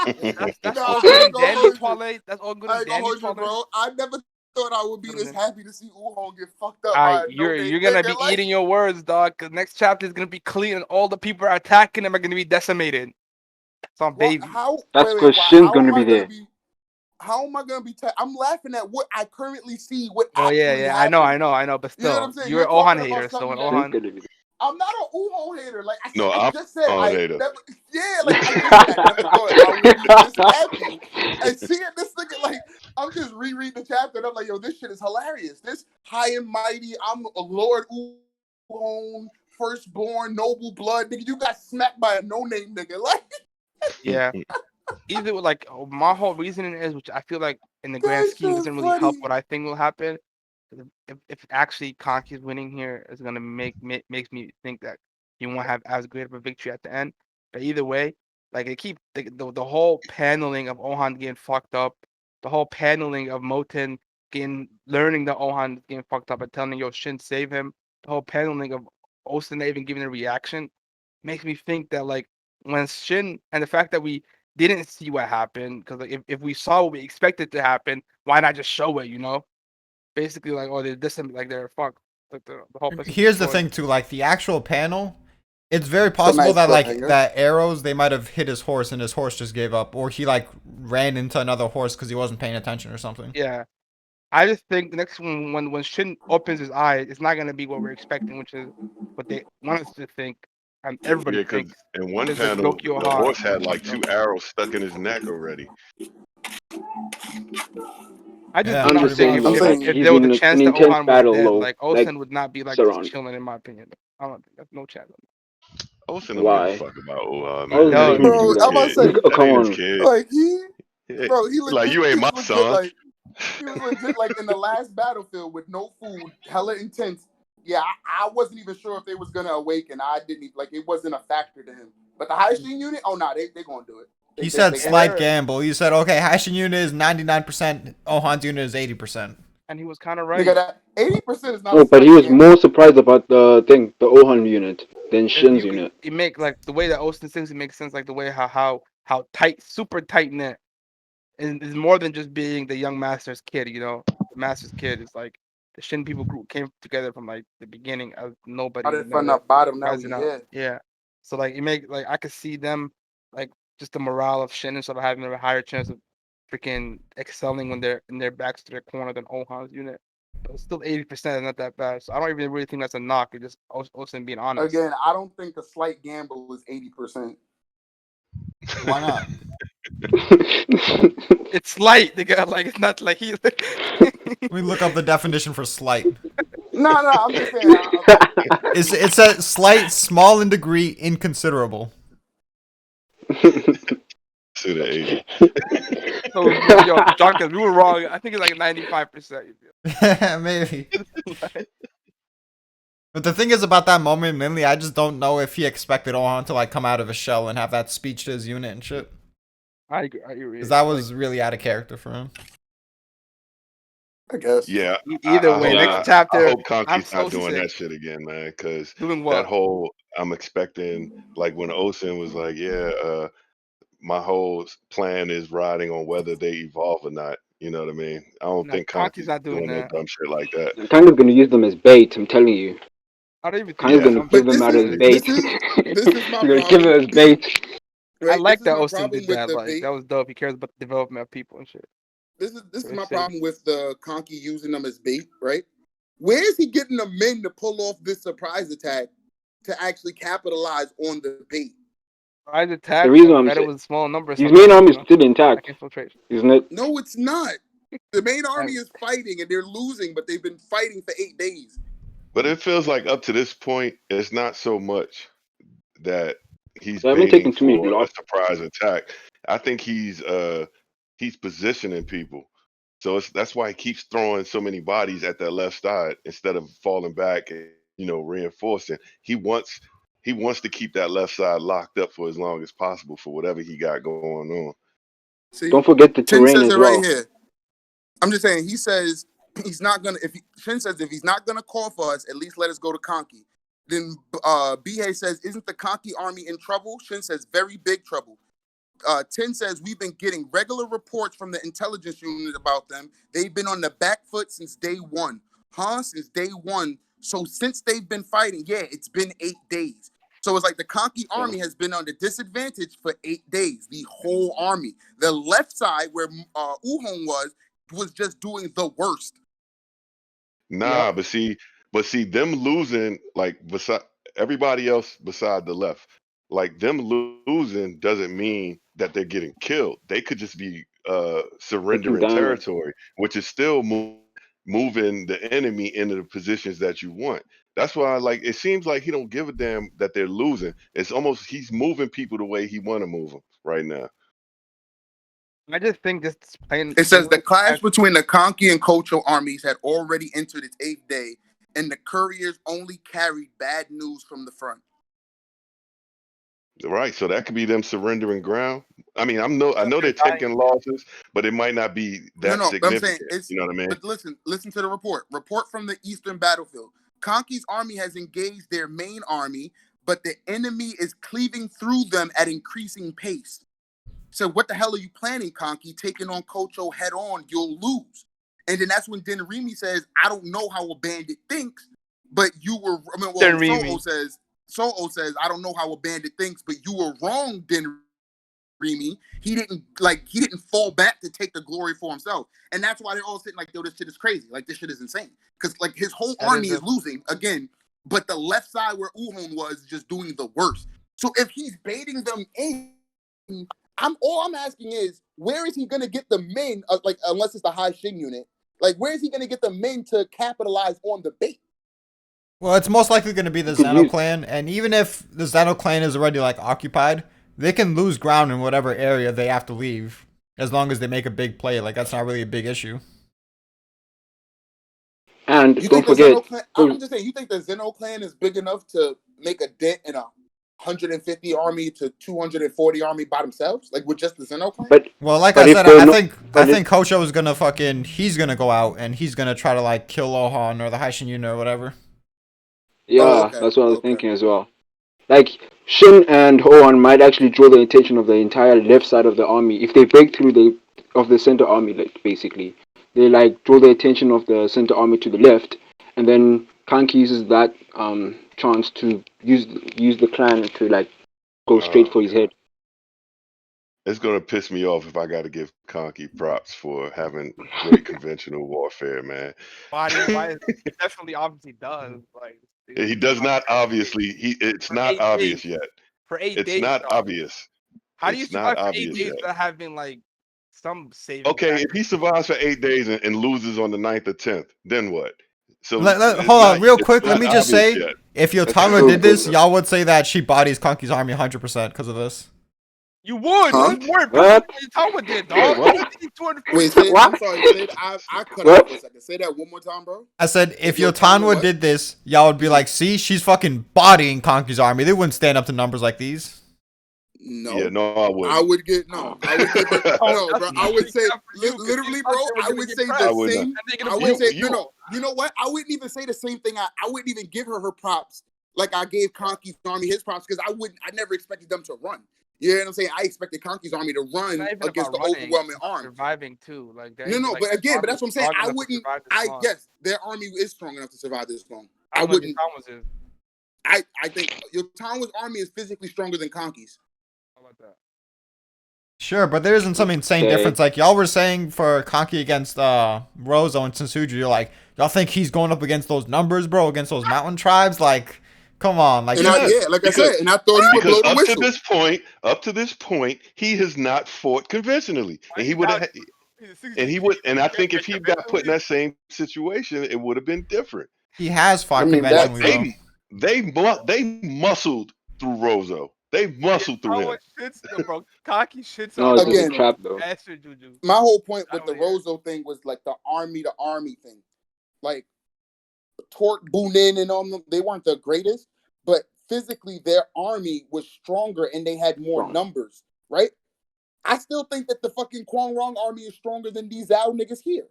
that's Nah, all I good ain't and gonna dandy, hold you. Twale. That's all good I and ain't gonna dandy, hold you, Twale. bro. I never thought I would be this happy to see Uhon get fucked up by a no-name You're gonna nigga. be Like, eating your words, dog. Cause next chapter is gonna be clean, and all the people are attacking him are gonna be decimated. It's on what? baby. How? That's Wait. because Shin's How gonna am be I gonna there. be? How am I gonna be? I'm laughing at what I currently see. What Oh yeah, actually yeah. happened? I know. But You know what I'm still, saying? you're You're an Ohan talking about hater, so an something that Shin's Ohan. gonna be I'm not an Uho hater. Like No, I I'm just said, on I hater. never. Yeah, like I just said, I never thought I would be this happy and seeing this nigga. Like I'm just rereading the chapter and I'm like, yo, this shit is hilarious. This high and mighty. I'm a Lord Uhon, firstborn, noble blood, nigga. You got smacked by a no-name nigga. Like Yeah. Either like my whole reasoning is, which I feel like in the grand that scheme shit's doesn't really help funny. what I think will happen. If actually Kanki's winning here is gonna makes me think that he won't have as great of a victory at the end. But either way, like they keep the whole paneling of Ohan getting fucked up, the whole paneling of Moten learning that Ohan is getting fucked up and telling yo Shin save him, the whole paneling of Osuna even giving a reaction makes me think that like when Shin and the fact that we didn't see what happened because like if we saw what we expected to happen, why not just show it? You know, basically like oh they're distant, like they're fucked, like the whole place is Here's the destroyed. thing too, like the actual panel, it's very It's a possible nice that like cliffhanger. that arrows they might have hit his horse and his horse just gave up, or he like ran into another horse because he wasn't paying attention or something. Yeah, I just think the next one when Shin opens his eyes, it's not gonna be what we're expecting, which is what they want us to think, and everybody Yeah, because thinks. in Which one is the panel, Gokyo the Ha horse had like stuff. 2 arrows stuck in his neck already. I just do Yeah, I'm not just pretty think saying, I'm much. like saying if he's there was a in chance an that intense Ohan was battle, dead, low, like like Osen would not be like just surrounded. chilling, in my opinion. I don't think that's no chance. Osen don't give a Why? fuck about Oha, How He man. does That he does. ain't need to even bro, do his I'm that? about to kid. say, That Come ain't his on. kid. like Yeah, he he like, legit, you he ain't my was legit son. like. He was legit like in the last battlefield with no food, hella intense. Yeah, I wasn't even sure if they was gonna awaken. I didn't even, like it wasn't a factor to him. But the high sheen unit, oh no, they gonna do it. He said They And gonna slight do they're it. gamble. You said okay, Hashin unit is 99%, Ohan's unit is 80%. and he was kind of Nigga, right. that 80% is not a Oh, but he slight was more gamble. surprised about the thing, the Ohan unit, than If Shin's you unit. it make like the way that Austin sings, it makes sense. Like the way how tight, super tight knit, and is more than just being the young master's kid. You know, the master's kid is like the Shin people group came together from like the beginning of nobody, Started and now from the they're bottom, now we rising up. here. Yeah, so like it make like I could see them like just the morale of Shin and sort of having a higher chance of freaking excelling when they're in their backs to their corner than Ohan's unit. But it's still 80% is not that bad. So I don't even really think that's a knock. It's just Austin being honest. Again, I don't think a slight gamble is 80%. Why not? It's light, nigga. Like it's not like he. Let me look up the definition for slight. No, I'm just saying, like It says slight, small in degree, inconsiderable. To the 80. So yo, Jonathan, we were wrong. I think it's like 95%. Maybe. But the thing is about that moment in Lindley, I just don't know if he expected Ohan to like come out of his shell and have that speech to his unit and shit. I agree. I agree. Because that was really out of character for him. I guess. Yeah, Either I way, hope next not. I chapter, hope I'm Conky's so not doing sick. that shit again, man. Because Doing that what? whole, I'm expecting, like when Osen was like, yeah, my whole plan is riding on whether they evolve or not. You know what I mean? I don't No, think Conky's Conky's not doing doing no that. dumb shit like that. Kind of gonna use them as bait, I'm telling you. I don't even think Kind of it's Yeah, gonna dumb give But shit them like out as that. bait. this is my You're gonna give problem. it as bait. I Right? This like is that my Austin problem did with that. the Like bait. that was dope. He cares about the development of people and shit. This is Very my safe. problem with the Conky using them as bait, right? Where is he getting the men to pull off this surprise attack to actually capitalize on the bait? Rise The attack reason and I'm better saying with small numbers his main sometimes, army you is know, still like intact, infiltration. isn't it? No, it's not. The main army And is fighting and they're losing, but they've been fighting for 8 days. but it feels like up to this point, it's not so much that he's They haven't baiting taken too many for a losses. surprise attack. I think he's positioning people. So that's why he keeps throwing so many bodies at that left side instead of falling back and reinforcing. He wants to keep that left side locked up for as long as possible for whatever he got going on. See, Don't forget the Shin terrain says as it right well. here. I'm just saying. He says he's not gonna. Shin says if he's not gonna call for us, at least let us go to Konki. Then Bihei says, "Isn't the Konki army in trouble?" Shin says, "Very big trouble." Tin says we've been getting regular reports from the intelligence unit about them. They've been on the back foot since day one. Huh? Since day one. So since they've been fighting, yeah, it's been 8 days. So it's like the Kanki army has been under disadvantage for 8 days. The whole army. The left side where Uhong was just doing the worst. Nah, but see them losing like beside everybody else beside the left, like them losing doesn't mean that they're getting killed. They could just be Taken surrendering down. territory, which is still moving the enemy into the positions that you want. That's why like it seems like he don't give a damn that they're losing. It's almost he's moving people the way he want to move them right now. I just think this plain It says the clash as between the Kanki and kochou armies had already entered its 8th day, and the couriers only carried bad news from the front. Right, so that could be them surrendering ground. I mean, I know they're dying. taking losses, but it might not be No, that no, but I'm saying significant. it's. You know what I mean? But listen to the report. Report from the Eastern battlefield. Kanki's army has engaged their main army, but the enemy is cleaving through them at increasing pace. So what the hell are you planning, Kanki? Taking on kochou head on, you'll lose. And then that's when Denrimi says, "I don't know how a bandit thinks, but you were." I mean, well, Denrimi. Soho says, "I don't know how a bandit thinks, but you were wrong, Denrimi. He didn't fall back to take the glory for himself." And that's why they're all sitting like, "Yo, this shit is crazy. Like, this shit is insane." Because like his whole That army is is losing again, but the left side where Uhon was just doing the worst. So if he's baiting them in, I'm asking is where is he gonna get the men? Like unless it's the high Shin unit, like where is he gonna get the men to capitalize on the bait? Well, it's most likely going to be the You could Zeno use clan, and even if the Zeno clan is already like occupied, they can lose ground in whatever area they have to leave, as long as they make a big play. Like that's not really a big issue. and You don't think the forget. Zeno clan? I'm just saying. You think the Zeno clan is big enough to make a dent in a 150 army to 240 army by themselves, like with just the Zeno clan? But Well, like but I if said, they're I not, think I but it, think Kocho is gonna fucking he's gonna go out and he's gonna try to like kill Lohan or the Haishin unit or whatever. Oh, yeah, okay, that's what I was okay. thinking as well. Like Shin and Hoan might actually draw the attention of the entire left side of the army if they break through the center army. Like basically, they like draw the attention of the center army to the left, and then Kanki uses that chance to use the clan to like go straight Oh for his god, head. it's gonna piss me off if I got to give Conky props for having great conventional warfare, man. why he definitely obviously does. Like He dude, does not obviously. It's for not 8 days. obvious yet. For eight It's days not though. obvious. How do you It's not survive for eight obvious days yet. without having like some saving Okay, if factor? he survives for 8 days and loses on the 9th or 10th, then what? So Hold on, real it's quick. Let not me just obvious say, yet. if That's Yotama true did because this, y'all would say that she bodies Kanki's army 100% because of this. You would. This Huh? is more impressive what? than Tama did, Wait, dog. what? 240. Wait, say it. I'm What? sorry. Say it. I cut out for a What? second. Say that one more time, bro. I said If if Yotama Yotanwa what? did this, y'all would be Mhm. like, see, she's fucking bodying Kanki's army. They wouldn't stand up to numbers like these. Yeah, No. no, I I wouldn't. would get no. I would give her Oh, no, that's bro. a I No, would big say step for you because you literally, bro. thought they were I gonna would get say the I pressed would not. same. and they're gonna I blow would say no, You no. You know what? I wouldn't even say the same thing. I wouldn't even give her props like I gave Conky's army his props because I never expected them to run. You know what I'm saying? I expected Conky's army to It's run not even against about the running, overwhelming it's army. surviving too. Like No, they no, like but this again, but army that's is what I'm saying. strong I enough to wouldn't. survive this I long. yes, their army is strong enough to survive this long. I I don't know if wouldn't. Thomas is. I think Yotanwa's army is physically stronger than Conky's. How about that? Sure, but there isn't some insane Okay. difference. Like y'all were saying for Kanki against Rozo and Sensuju, you're like, y'all think he's going up against those numbers, bro, against those mountain tribes? Like, come on, like And I yes, yeah, like I because said, and I thought he would blow the whistle. up to this point, he has not fought conventionally, Why and he you would doubt? have, He's a and 60 he G. would, and I You think if like he got put in conventionally? that same situation, it would have been different. he has I fought mean, Like conventionally that's though. they muscled through Rozo. They Yeah, muscled through how him. much shits though, bro? Cocky shits No, on it's just a Rozo again. trap with though. Esther Juju My whole point with out the here. Rozo thing was like the army to army thing. Like Torque, Bunin, and all them, they weren't the greatest, but physically their army was stronger and they had more Strong. numbers, right? I still think that the fucking Kwang Rong army is stronger than these Zao niggas here.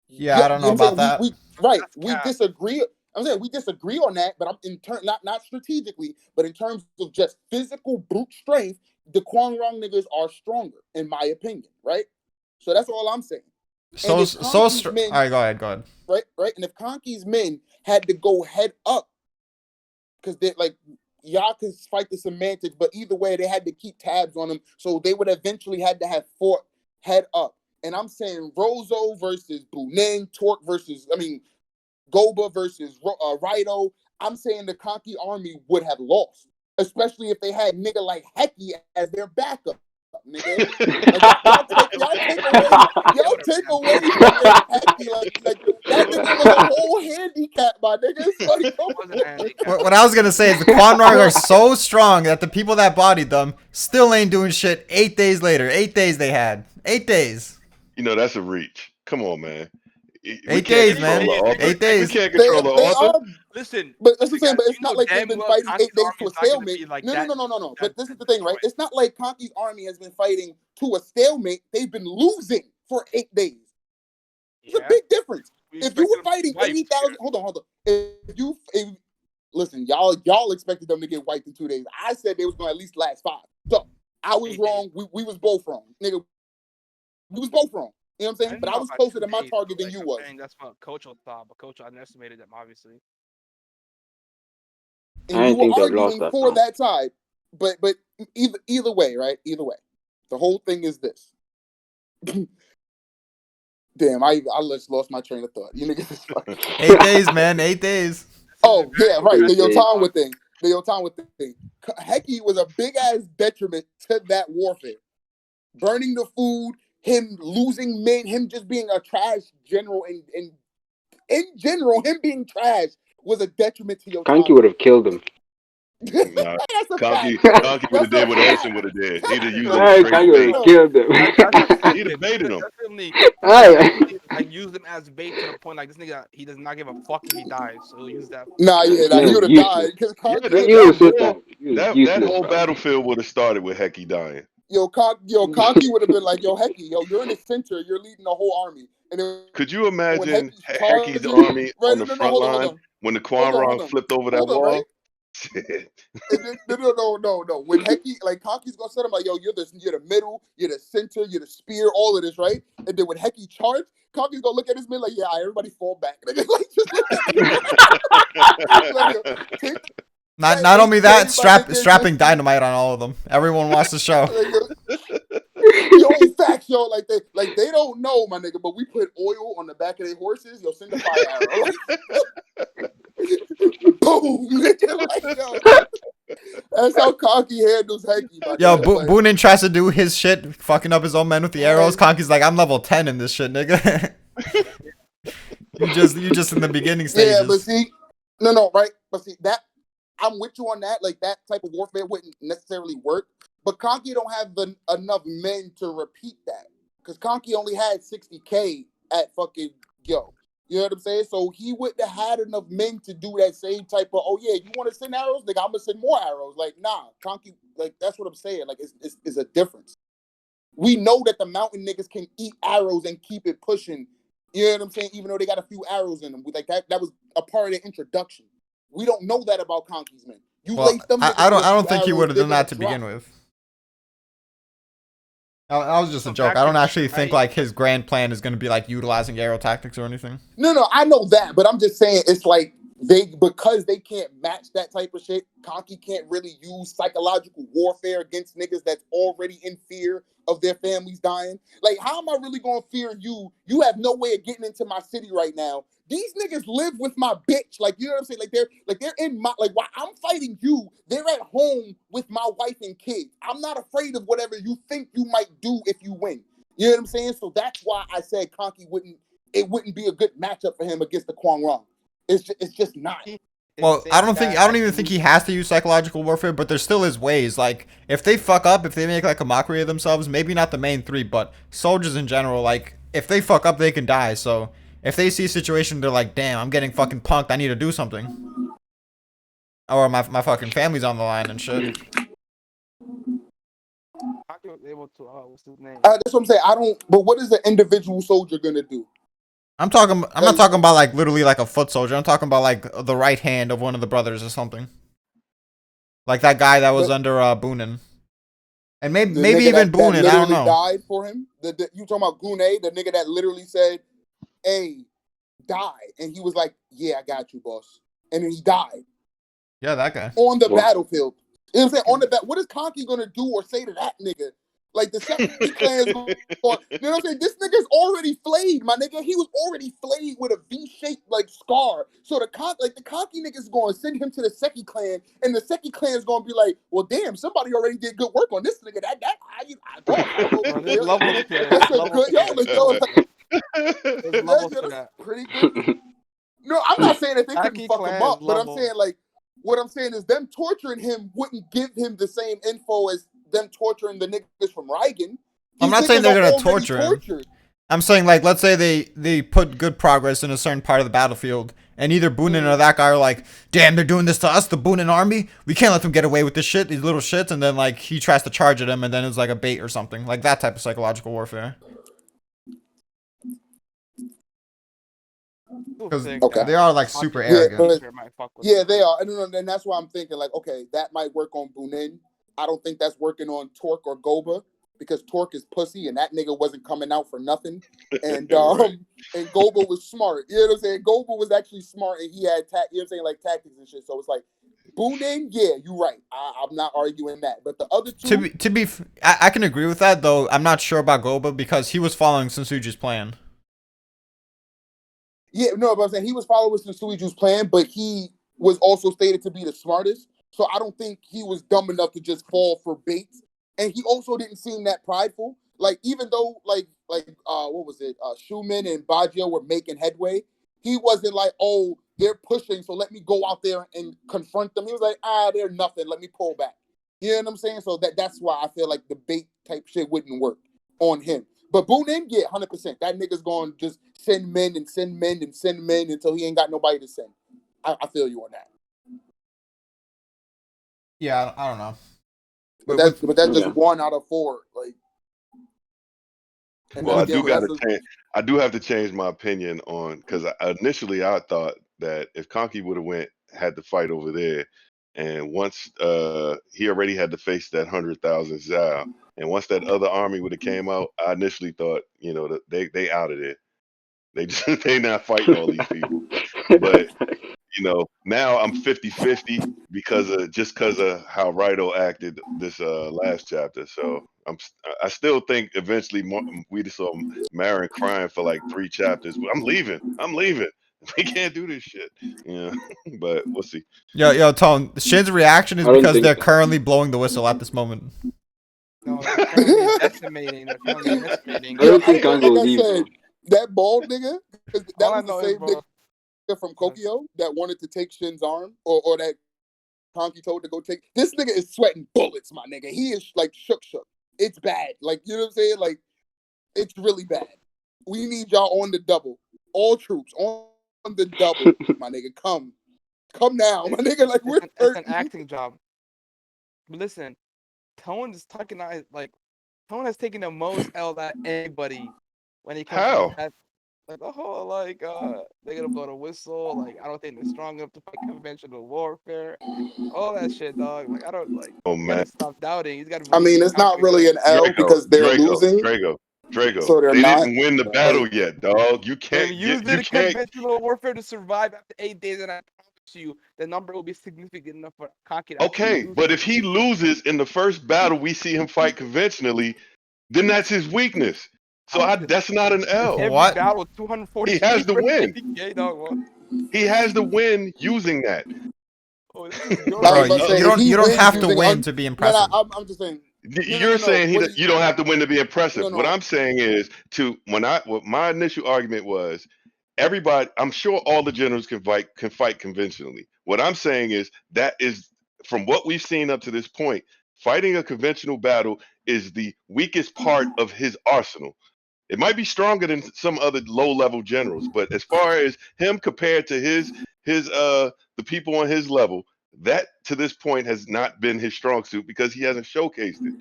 Yeah, Yeah, I don't you know know what I'm about saying? that. We right, That's we cap. disagree. I'm saying we disagree on that, but I'm in turn not strategically, but in terms of just physical brute strength, the Kwang Rong niggas are stronger, in my opinion, right? So that's all I'm saying. And if Conky's All men, right, go ahead. right, and if Conky's men had to go head up, because they're like y'all can fight the semantics, but either way, they had to keep tabs on them, so they would eventually had to have fought head up. And I'm saying Rozo versus Bunin, Torque versus, Goba versus Raido. I'm saying the Conky army would have lost, especially if they had nigga like Heki as their backup. Nigga, like y'all take away fucking Heki, like that nigga was a whole handicap, my nigga. It's like, come on. What I was gonna say is the Quan Rong are so strong that the people that bodied them still ain't doing shit 8 days later. 8 days they had. 8 days. You know, that's a reach. Come on, man. We 8 can't days, control man. the author. 8 We days. can't control the They author. are, Listen, but that's what I'm saying. guys, But it's you know not like they've damn been well fighting 8 Conky's days army to a is not gonna stalemate. be like No. that But this is the thing, right? It's not like Conky's army has been fighting to a stalemate. They've been losing for 8 days. It's a big difference. If you were fighting 80,000, hold on. Listen, y'all expected them to get wiped in 2 days. I said they was gonna at least last 5. So I was wrong. We was both wrong, nigga. We was both wrong. You know what I'm saying? But I was closer to my target than you was. That's what Kochou thought, but Kochou underestimated them, obviously. And I you didn't were think they'd lost arguing that for round. that side. But either way, right? Either way. The whole thing is this. Damn, I just lost my train of thought. You niggas is fucking 8 days, man. 8 days. Oh, yeah, right. The Okay. Yotawa thing. Heki was a big ass detriment to that warfare. Burning the food, him losing men, him just being a trash general, and in general, him being trash was a detriment to Yotawa. Kanki would have killed him. Nah, That's a Conky fact. would have That's did a what fact. Ocean would have did. He'd have used him Alright, straight Kanki would bait. have killed him. He'd have baited him. Definitely, Alright. like use them as bait to the point like this nigga, he does not give a fuck if he dies, so he'll use that. Nah, This he man's would have useless. died because Yeah, Conky. You would have said that. He was that useless, whole bro. battlefield would have started with Heki dying. Conky would have been like, yo, Heki, you're in the center, you're leading the whole army, and then Could you when imagine Heki's Heki's charging, army right? on the No, front hold line on, when the Quan flipped over that right? wall? Shit. And then, no. When Heki, like Conky's gonna set him like, yo, you're the middle, you're the center, you're the spear, all of this, right? And then when Heki charged, Conky's gonna look at his men like, yeah, everybody fall back. Like, just look at him. Like, yo, take Not only that, everybody nigga, strapping dynamite on all of them. Everyone wants to show. yo, facts, yo, like they don't know, my nigga, but we put oil on the back of their horses. Yo, send a fire arrow. Like, boom, nigga, like, yo. That's how Conky handles Heki, my Yo, nigga. Like, Boonin tries to do his shit, fucking up his own men with the arrows. Right. Conky's like, I'm level 10 in this shit, nigga. you just in the beginning stages. Yeah, but see, no, right? But see, that I'm with you on that. Like that type of warfare wouldn't necessarily work. But Conky don't have enough men to repeat that because Conky only had 60K at fucking yo. You know what I'm saying? So he wouldn't have had enough men to do that same type of. Oh yeah, you want to send arrows? Like I'm gonna send more arrows. Like nah, Conky. Like that's what I'm saying. Like it's a difference. We know that the mountain niggas can eat arrows and keep it pushing. You know what I'm saying? Even though they got a few arrows in them, like that was a part of the introduction. We don't know that about Conky's men. You Well, lace them. I don't arrows, think he would have they're done that to gonna begin drop. with. That was just a So joke. back I don't to- actually think like his grand plan is gonna be like utilizing arrow tactics or anything. No, I know that, but I'm just saying it's like because they can't match that type of shit. Conky can't really use psychological warfare against niggas that's already in fear of their families dying. Like, how am I really gonna fear you? You have no way of getting into my city right now. These niggas live with my bitch. Like, you know what I'm saying? Like they're in my while I'm fighting you, they're at home with my wife and kids. I'm not afraid of whatever you think you might do if you win. You know what I'm saying? So that's why I said Conky wouldn't be a good matchup for him against the Kwang Rong. It's just not. Well, I don't even think he has to use psychological warfare, but there still is ways. Like, if they fuck up, if they make like a mockery of themselves, maybe not the main three, but soldiers in general, like, if they fuck up, they can die. So, if they see a situation, they're like, damn, I'm getting fucking punked, I need to do something. Or my fucking family's on the line and shit. Able to, what's his name? That's what I'm saying. But what is the individual soldier gonna do? I'm not talking about like literally like a foot soldier. I'm talking about like the right hand of one of the brothers or something. Like that guy that was The, under Boonin. And the maybe nigga even that Boonin. I don't literally know. died for him. You talking about Gune, the nigga that literally said, "Hey, die," and he was like, "Yeah, I got you, boss," and then he died Yeah, that guy. on the Well, battlefield. You know what I'm saying? On the what is Conky gonna do or say to that nigga? Like the Seki clan is going. You know what I'm saying? This nigga's already flayed, my nigga. He was already flayed with a V-shaped like scar. So the Conky niggas going to send him to the Seki clan, and the Seki clan is going to be like, well, damn, somebody already did good work on this nigga. Boss, I don't know. Bro, there's levels to this. That's There's a levels good to yo, that, like yo, bro. like, There's levels to that's that. pretty good. No, I'm not saying that they couldn't Taki fuck him clan is up, but I'm levels. saying like what I'm saying is them torturing him wouldn't give him the same info as them torturing the niggas from Reigen. I'm These not saying niggas they're are gonna already torture him. tortured. I'm saying like let's say they put good progress in a certain part of the battlefield, and either Boonin or that guy are like, damn, they're doing this to us, the Boonin army. We can't let them get away with this shit, these little shits. And then like he tries to charge at him, and then it's like a bait or something, like that type of psychological warfare. People Because think Okay. they that are like Taki super Yeah, arrogant. but might fuck with yeah, them. they are. And that's why I'm thinking like, okay, that might work on Bunin. I don't think that's working on Torque or Goba because Torque is pussy and that nigga wasn't coming out for nothing. And Right. and Goba was smart. You know what I'm saying? Goba was actually smart and he had you know what I'm saying, like tactics and shit. So it's like Bunin, yeah, you're right. I'm not arguing that. But the other two, I can agree with that though. I'm not sure about Goba because he was following Sensuji's plan. yeah, no, but I'm saying he was following Suiju's plan, but he was also stated to be the smartest. So I don't think he was dumb enough to just fall for baits. And he also didn't seem that prideful. Like even though what was it? Schumann and Baggio were making headway. He wasn't like, oh, they're pushing, so let me go out there and confront them. He was like, they're nothing. Let me pull back. You know what I'm saying? So that's why I feel like the bait type shit wouldn't work on him. But Boonin, yeah, 100%. That nigga's going to just send men and send men and send men until he ain't got nobody to send. I feel you on that. Yeah, I don't know. But that's just yeah. 1 out of 4. Like, and Well, then I again, do got that's to change. I do have to change my opinion on because initially I thought that if Conky would have went had to fight over there, and once he already had to face that 100,000 Zhao, and once that other army would have came out, I initially thought that they out of there. They just they not fighting all these people. But now I'm 50-50 because of how Rido acted this last chapter. So I still think eventually we just saw Marin crying for like 3 chapters. I'm leaving. I'm leaving. We can't do this shit. Yeah, but we'll see. Yo, Tone. Shin's reaction is I don't because they're think. currently blowing the whistle at this moment. No, they're currently decimating. They're currently decimating. I yo, don't think Kang like will I leave said, though. that bald nigga, All that I was the know is, same bro. nigga from Kokyo that wanted to take Shin's arm, or that Conky told to go take. This nigga is sweating bullets, my nigga. He is like shook. It's bad. Like, you know what I'm saying? Like, it's really bad. We need y'all on the double. All troops on the double, my nigga. Come now, my nigga. Like, we're It's an hurting. acting job. But listen, Tone is talking like Tone has taken the most L that anybody when it comes to How? that. Like the whole they're gonna blow the whistle. Like I don't think they're strong enough to fight conventional warfare. All that shit, dog. Like I don't like. Oh You man, gotta stop doubting. He's gotta I believe mean, in it's not really Conqueror. an L because they're losing, Drago. so they're They not. didn't win the battle Like, yet, dog. They've used it in conventional warfare to survive after 8 days, and I promise you, the number will be significant enough for Conquer to actually Okay, lose but to if he loses in the first battle, we see him fight conventionally, then that's his weakness. So that's not an L. every What? battle 240 He has to for win. 50K, dog. What? He has to win using that. Oh, this is your I Bro, was right. about to say, you if don't he you don't wins have to using win to be no, no, impressive. I'm just saying, You're no. saying What is you don't have to win to be impressive. What no? I'm saying is what my initial argument was, everybody, I'm sure all the generals can fight conventionally. What I'm saying is that is from what we've seen up to this point, fighting a conventional battle is the weakest part of his arsenal. It might be stronger than some other low level generals, but as far as him compared to his the people on his level, that to this point has not been his strong suit because he hasn't showcased it.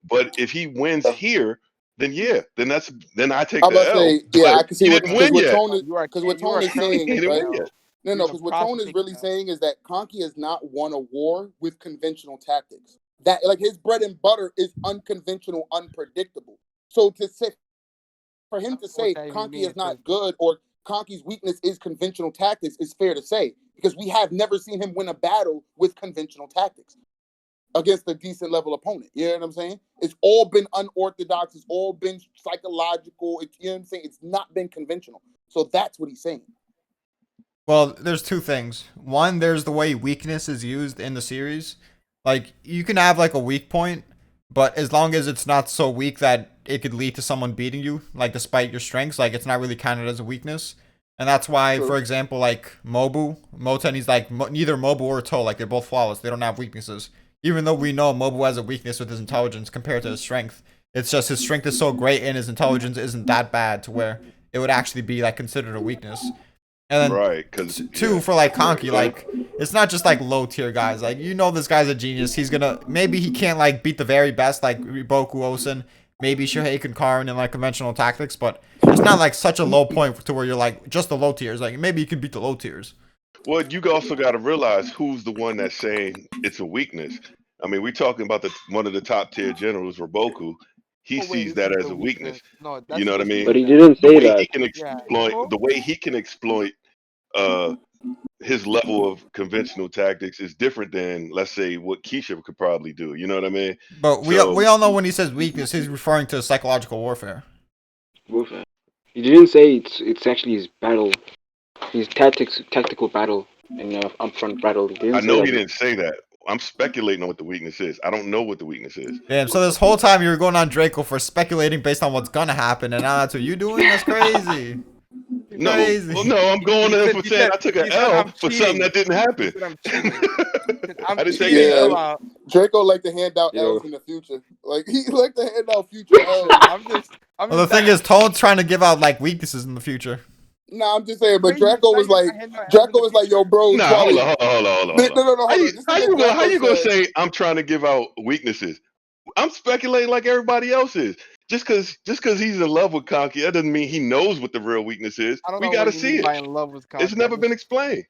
But if he wins here, then yeah, then I take I'm the about to L. say, yeah, But I can see he what didn't because win what yet. Tone is You are because what you are Tone is currently saying, He didn't right? win yet. No, you're no, in the because what Tone process is of really taking saying is that Conky has not won a war with conventional tactics. That like his bread and butter is unconventional, unpredictable. So to say for him to what say that even Conky is means. 'Cause not good or Conky's weakness is conventional tactics is fair to say because we have never seen him win a battle with conventional tactics against a decent level opponent. You know what I'm saying? It's all been unorthodox. It's all been psychological. You know what I'm saying? It's not been conventional. So that's what he's saying. Well, there's two things. One, there's the way weakness is used in the series. Like you can have like a weak point, but as long as it's not so weak that it could lead to someone beating you, like despite your strengths, like it's not really counted as a weakness. And that's why, True. for example, like Moten, he's like neither Mobu or Toe, like they're both flawless. They don't have weaknesses. Even though we know Mobu has a weakness with his intelligence compared to his strength, it's just his strength is so great and his intelligence isn't that bad to where it would actually be like considered a weakness. And then Right, because two for like Conky, like it's not just like low tier guys. Like you know this guy's a genius. He's gonna maybe he can't like beat the very best like Riboku Osen, maybe Shohei and Karin in like conventional tactics, but it's not like such a low point to where you're like just the low tiers. Like maybe you can beat the low tiers. well, you also got to realize who's the one that's saying it's a weakness. I mean, we're talking about the one of the top tier generals, Roboku. He oh wait, sees this that is as the a weakness. weakness. No, You that's know what I supposed to mean? be But he the didn't The say way he that. can yeah. exploit, the way he can exploit uh, his level of conventional tactics is different than, let's say, what Keisha could probably do. You know what I mean? But So we all know when he says weakness, he's referring to psychological warfare. Warfare. He didn't say it's actually his battle, his tactical battle, and upfront battle. He I didn't say know that. he didn't say that. I'm speculating on what the weakness is. I don't know what the weakness is. Damn, so this whole time you were going on Draco for speculating based on what's gonna happen, and now that's what you doing? That's crazy. You're No, well, crazy. no, I'm going to him for He saying said I took an he said L I'm for something cheating. that didn't He happen. said I'm cheating. He said I'm I didn't take cheating. an Yeah, L. Draco like to hand out Yo, L's in the future. Like he like to hand out future L's. I'm Well, the just thing that is, Tone's trying to give out like weaknesses in the future. Nah, I'm just saying. But crazy. Draco Now was you're like, gonna hand out L's in Draco the was like, yo, future. bro, Nah, hold Charlie. on, No, hold on. no, no, hold on. This is what How Draco you gonna said. say I'm trying to give out weaknesses? I'm speculating like everybody else is. Just cause he's in love with Conky, that doesn't mean he knows what the real weakness is. I don't We know gotta what you see mean it. by in love with It's Conky. never been explained.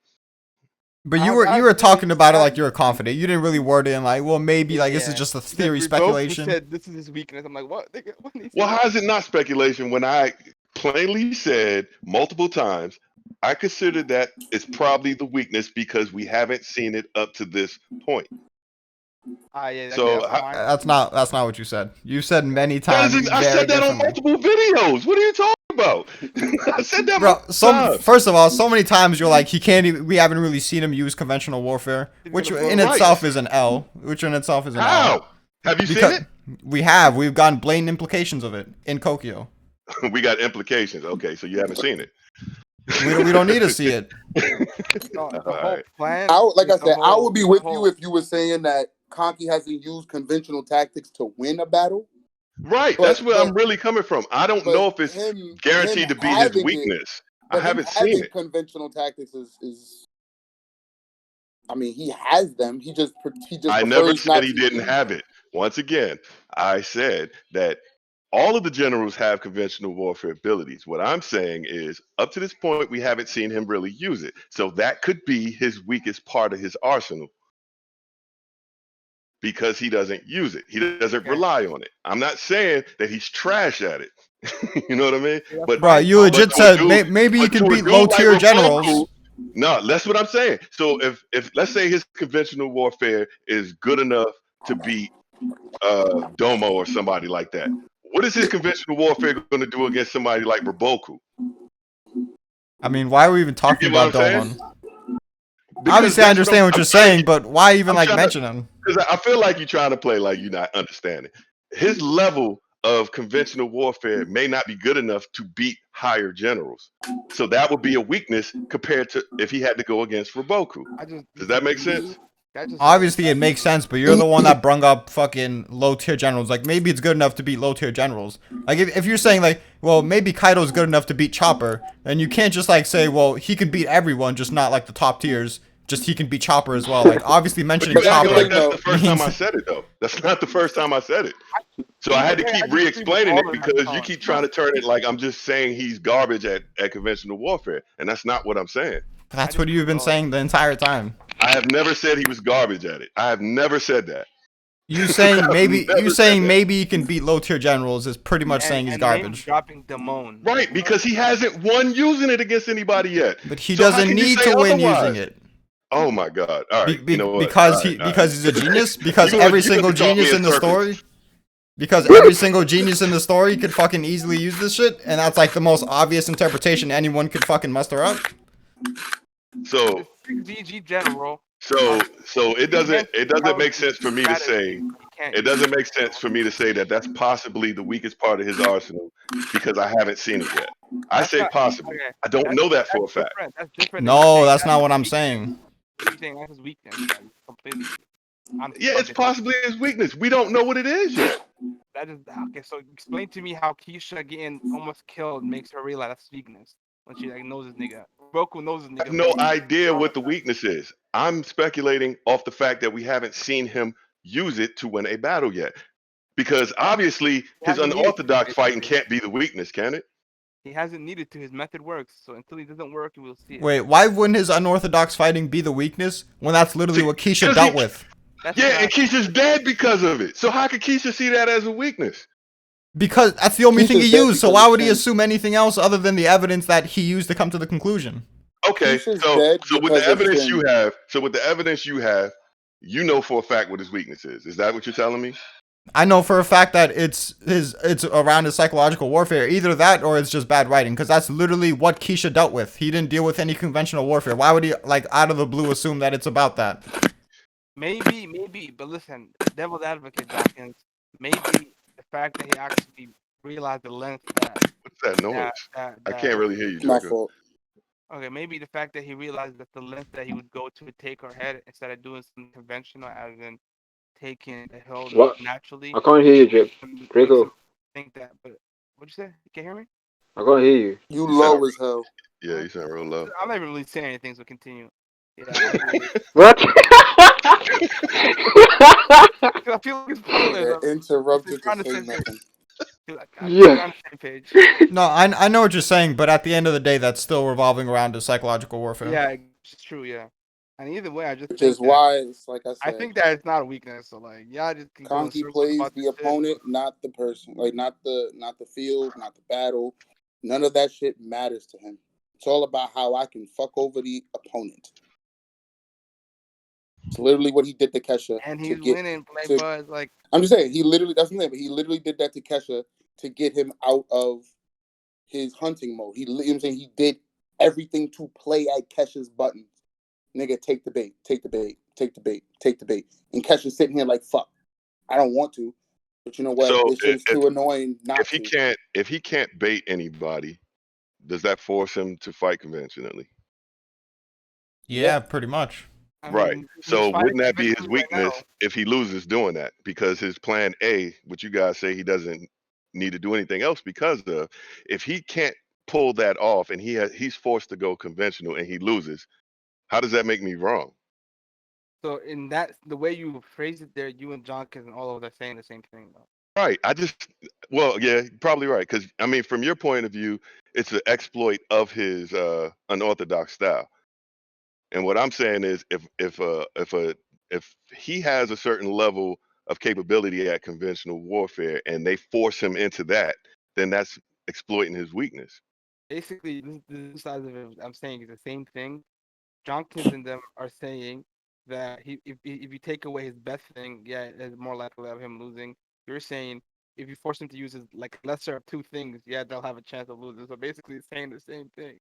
But I you have were to say, talking about it I have like you were confident. You didn't really word it in like, well, maybe like this is yeah. just a He said theory Revoke speculation. said this is his weakness. I'm like, what? Nigga, what did he say Well, that? how is it not speculation when I plainly said multiple times I consider that it's probably the weakness because we haven't seen it up to this point. Ah, yeah, okay, So that's fine. That's not what you said. You said many that times is, I very said that on differently. multiple videos. What are you talking about? I said that Bro, multiple so times. first of all, so many times you're like he can't even, we haven't really seen him use conventional warfare, He's which gonna blow in up. Right. itself is an L, which in itself is an L. How? Have you seen Because it? we've gotten blatant implications of it in Kokyo. We got implications. Okay, so you haven't seen it. We don't need to see it. No, All the whole right. plan Like is I the said, I whole would be is the with you whole. if you were saying that Conky hasn't used conventional tactics to win a battle. Right. But That's where but I'm really coming from. I don't but know if it's him guaranteed to be his having it, weakness. I but him haven't seen having it. conventional tactics is I mean, he has them. He just I never prefers said not he to didn't use have them. it. Once again, I said that all of the generals have conventional warfare abilities. What I'm saying is, up to this point, we haven't seen him really use it. So that could be his weakest part of his arsenal because he doesn't use it. He doesn't Okay, rely on it. I'm not saying that he's trash at it. You know what I mean? yeah, that's But Bro, fine. you but legit to a said dude, maybe he but to can a beat dude low like tier generals. Roboku, no, that's what I'm saying. So if let's say his conventional warfare is good enough to beat Domo or somebody like that, what is his conventional warfare going to do against somebody like Roboku? I mean, why are we even You talking get what about I'm saying? Domon? Because Obviously, I that's what understand what I'm you're trying to. saying, but why even I'm like trying to mention him? because I feel like you're trying to play like you're not understanding. His level of conventional warfare may not be good enough to beat higher generals. So that would be a weakness compared to if he had to go against Roboku. I just Does this that is make to me. sense? That just don't. Obviously, it makes sense, but you're the one that brung up fucking low tier generals. Like, maybe it's good enough to beat low tier generals. Like, if you're saying, like, well, maybe Kaido's good enough to beat Chopper, then you can't just, like, say, well, he could beat everyone, just not, like, the top tiers. just he can be Chopper as well. Like obviously But mentioning you acting Chopper like that's the first time I means said it though. That's not the first time I said it. So I had to keep re-explaining it because you keep trying to turn it like I'm just saying he's garbage at conventional warfare, and that's not what I'm saying. that's what you've been saying the entire time. I have never said he was garbage at it. I have never said that. You saying maybe That. he can beat low tier generals is pretty much saying he's garbage. Dropping Damone. Right, because he hasn't won using it against anybody yet. But he So how doesn't can you need say to win otherwise? using it. Oh my God! All right, you know what? Because All right. because he's a genius. Because You every gonna single talk me genius in in the circles. story. Because every single genius in the story could fucking easily use this shit, and that's like the most obvious interpretation anyone could fucking muster up. So VG general. so it doesn't make sense for me to say it doesn't make sense for me to say that that's possibly the weakest part of his arsenal because I haven't seen it yet. I say possibly. I don't know that for a fact. That's different. No, that's not what I'm saying. You're saying that's his weakness. Completely. Yeah, it's possibly his weakness. We don't know what it is yet. That is okay. So explain to me how Keisha getting almost killed makes her realize that's weakness when she like knows this nigga. Roku knows this nigga. I have no idea what the weakness is. I'm speculating off the fact that we haven't seen him use it to win a battle yet. Because obviously his unorthodox fighting can't be the weakness, can it? He hasn't needed to. His method works. So until he doesn't work, you will see it. Wait, why wouldn't his unorthodox fighting be the weakness when that's literally what Keisha dealt with? Yeah, and Keisha's dead because of it. So how could Keisha see that as a weakness? Because that's the only thing he used. So why would he assume anything else other than the evidence that he used to come to the conclusion? Okay, so with the evidence you have, you know for a fact what his weakness is. Is that what you're telling me? I know for a fact that it's around his psychological warfare. Either that or it's just bad writing, because that's literally what Keisha dealt with. He didn't deal with any conventional warfare. Why would he, like, out of the blue assume that it's about that? Maybe, but listen, devil's advocate, Dawkins. Maybe the fact that he actually realized the length that. What's that noise? I can't really hear you, Draco. Okay, maybe the fact that he realized that the length that he would go to take her head instead of doing something conventional, as in taking the hill naturally. I can't hear you, Draco. Think that, but what'd you say? You can't hear me? I can't hear you. You low as hell. Yeah, you sound real low. I'm not even really saying anything, so continue. Yeah. What? I feel like it's pointless. Interrupted to say nothing. Yeah. No, I know what you're saying, but at the end of the day, that's still revolving around his psychological warfare. Yeah, it's true. Yeah, and either way, I just which is why it's like I said. I think that it's not a weakness. So like, yeah, just Kanki plays the opponent, not the person. Like not the field, not the battle. None of that shit matters to him. It's all about how I can fuck over the opponent. It's literally what he did to Kesha. And he's winning, Buzz. Like I'm just saying, he literally but he literally did that to Kesha to get him out of his hunting mode. You know what I'm saying? He did everything to play at Kesha's buttons. Nigga, take the bait, take the bait, take the bait, take the bait. And Kesha's sitting here like, fuck, I don't want to. But you know what? So this shit's too annoying not to. If he can't bait anybody, does that force him to fight conventionally? Yeah, pretty much. Right. So wouldn't that be his weakness if he loses doing that? Because his plan A, which you guys say he doesn't need to do anything else because of, if he can't pull that off and he's forced to go conventional and he loses, how does that make me wrong? So in that, the way you phrase it there, you and Jonkins and all of us are saying the same thing though. Right. Well, yeah, probably right. Because I mean, from your point of view, it's an exploit of his unorthodox style. And what I'm saying is, if he has a certain level of capability at conventional warfare, and they force him into that, then that's exploiting his weakness. Basically, this side of it, I'm saying is the same thing. Jonkins and them are saying that if you take away his best thing, yeah, it's more likely of him losing. You're saying if you force him to use his like lesser of two things, yeah, they'll have a chance of losing. So basically, it's saying the same thing.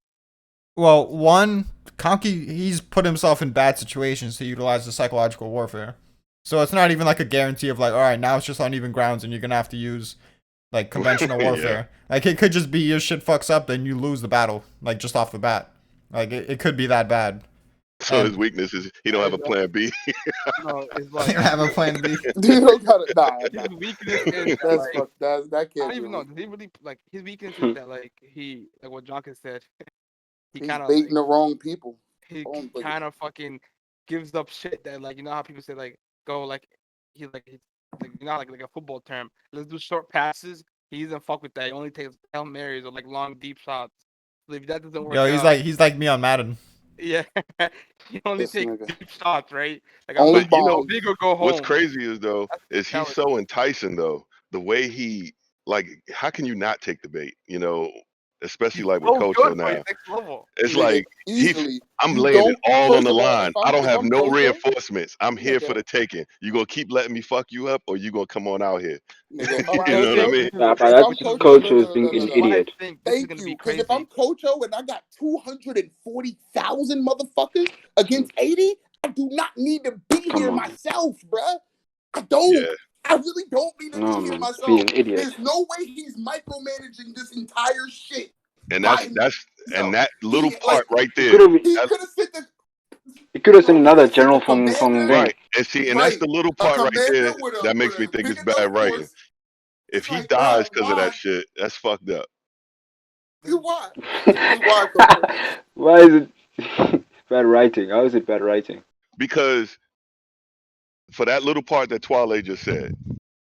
Well, one, Kanki, he's put himself in bad situations to utilize the psychological warfare. So it's not even like a guarantee of like, all right, now it's just on even grounds and you're going to have to use like conventional warfare. Yeah. Like it could just be your shit fucks up, then you lose the battle, like just off the bat. Like it could be that bad. So his weakness is he don't have a plan B. No, it's like I don't have a plan B. You don't got it. Nah. His weakness is that can't. I don't even know. Does he really like his weakness is that like what Jonkins said. He's baiting the wrong people. He kind of fucking gives up shit that like how people say like go like he's like like a football term. Let's do short passes. He doesn't fuck with that. He only takes Hail Marys or like long deep shots. So if that doesn't Yo, work out, he's like me on Madden. yeah, he only This takes nigga. deep shots, right? Like I'm Only gonna But go bombs. big or go what's home. crazy is though That's is he's mentality. so enticing though. The way he like, how can you not take the bait? Especially He's like with so good, Kocho bro. He's now. next level. It's Nigga, like easily. I'm You laying it don't. all on First the of all, line. I don't if have I'm no Kocho, reinforcements. I'm here for nigga, the taking. You gonna keep letting me fuck you up, or you gonna come on out here? nigga, if I'm Why I You know what I think Kocho, mean? this is Nah, but if I'm that's gonna Kocho, be. look, Kocho is look, being look, an look, look. Why I idiot. think this is Thank gonna be you. Because if crazy. I'm Kocho and I got 240,000 motherfuckers against 80, I do not need to be Come here on. myself, bruh. I don't. Yeah. I really don't need to No, be here man. Be myself. an idiot. There's no way he's micromanaging this entire shit And by and himself. that little He part like right He there. could have he That's could have sent the he could have sent bro. He another could have sent general the from commander. thing. right. And see, and that's Right, the little a part right commander there that with makes me a think big it's enough bad writing. force. If It's he like, dies bruh, because of that why? shit, that's fucked up. You why? Just why, Kocho? Why is it bad writing? How is it bad writing? Because for that little part that Twale just said,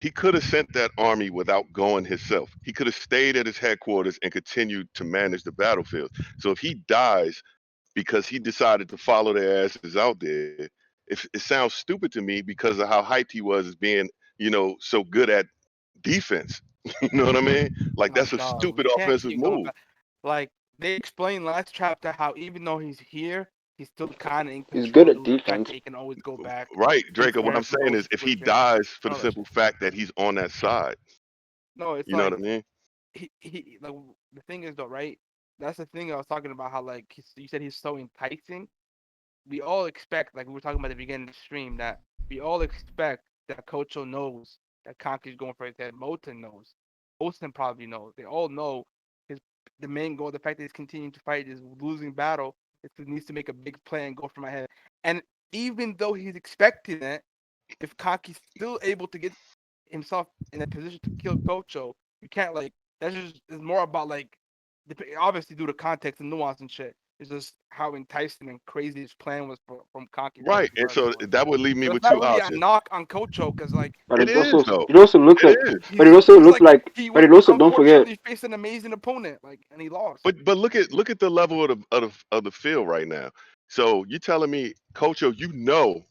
he could have sent that army without going himself. He could have stayed at his headquarters and continued to manage the battlefield. So if he dies because he decided to follow their asses out there, it sounds stupid to me because of how hyped he was as being, so good at defense. You know what I mean? Like Like, that's a dog, we stupid can't offensive keep going move. back. Like they explained last chapter how even though he's here, he's still kind of in He's good control at due to the fact defense. that he can always go back Right, to his Draco. What I'm parents' saying is house if he with him. dies for the All that simple shit. fact that he's on that side, No, it's you know what like I mean? he like the thing is though, right? That's the thing I was talking about. How like you said he's so enticing. We all expect, like we were talking about at the beginning of the stream, that we all expect that Kocho knows that Kanki's going for his head. Moten knows. Osten probably knows. They all know his the main goal, the fact that he's continuing to fight is losing battle. He needs to make a big play and go for my head. And even though he's expecting it, if Kanki's still able to get himself in a position to kill Kocho, you can't like that's just it's more about like obviously due to context and nuance and shit. It's just how enticing and crazy his plan was from Conky part Right. as And far as it so was. that would leave me So it's with not two really a options. knock on Kocho because like But It is though. it also looked It like is. but it also looked like he but was it also don't forget unfortunately faced an amazing opponent like and he lost. But look at the level of the field right now. So you telling me, Cocho, you know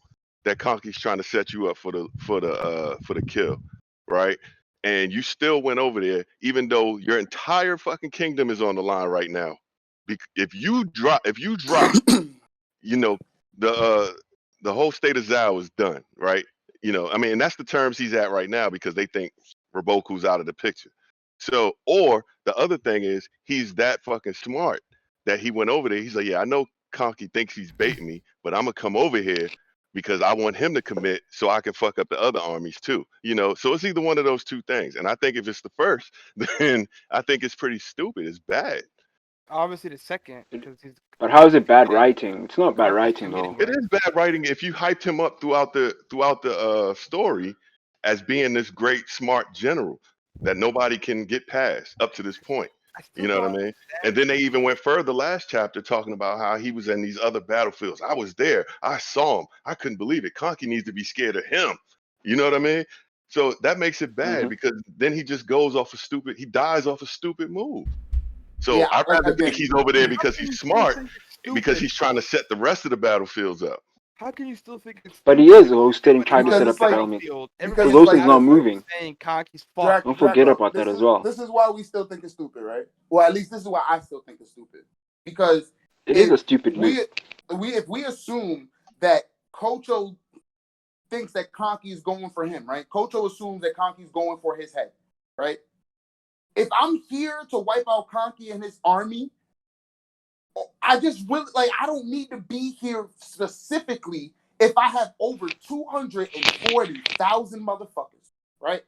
that Conky's trying to set you up for the kill, right? And you still went over there, even though your entire fucking kingdom is on the line right now. If you drop, you know, the whole state of Zao is done, right? I mean, and that's the terms he's at right now because they think Raboku's out of the picture. So, or the other thing is he's that fucking smart that he went over there. He's like, yeah, I know Conky thinks he's baiting me, but I'm gonna come over here because I want him to commit so I can fuck up the other armies too. So it's either one of those two things. And I think if it's the first, then I think it's pretty stupid. It's bad. Obviously the second because he's but how is it bad committed. writing? It's not bad Conky's writing committing, though. It right? is bad writing if you hyped him up throughout the story as being this great smart general that nobody can get past up to this point. I You still know don't what I mean? And understand. then they even went further last chapter talking about how he was in these other battlefields. I was there. I saw him. I couldn't believe it. Conky needs to be scared of him. You know what I mean? So that makes it bad Hmm. because then he just goes off a stupid, he dies off a stupid move. So Yeah, I'd like rather think again, he's over there How because can he's you still smart think it's because stupid? he's trying to set the rest of the battlefields up. How can you still think it's But he stupid is if though still everybody trying to on because set the up it's the like battlement. battlefield, because everybody it's on the Because like not battlefield this. is moving. saying Conky's fucked. Don't forget Draco, about that as well. this is why we still think it's stupid, right? Well, at least this is why I still think it's stupid. Because It is if a stupid move. if we assume that Kocho thinks that Conky is going for him, right? Kocho assumes that Conky's going for his head, right? If I'm here to wipe out Conky and his army, I just really like I don't need to be here specifically if I have over 240,000 motherfuckers, right?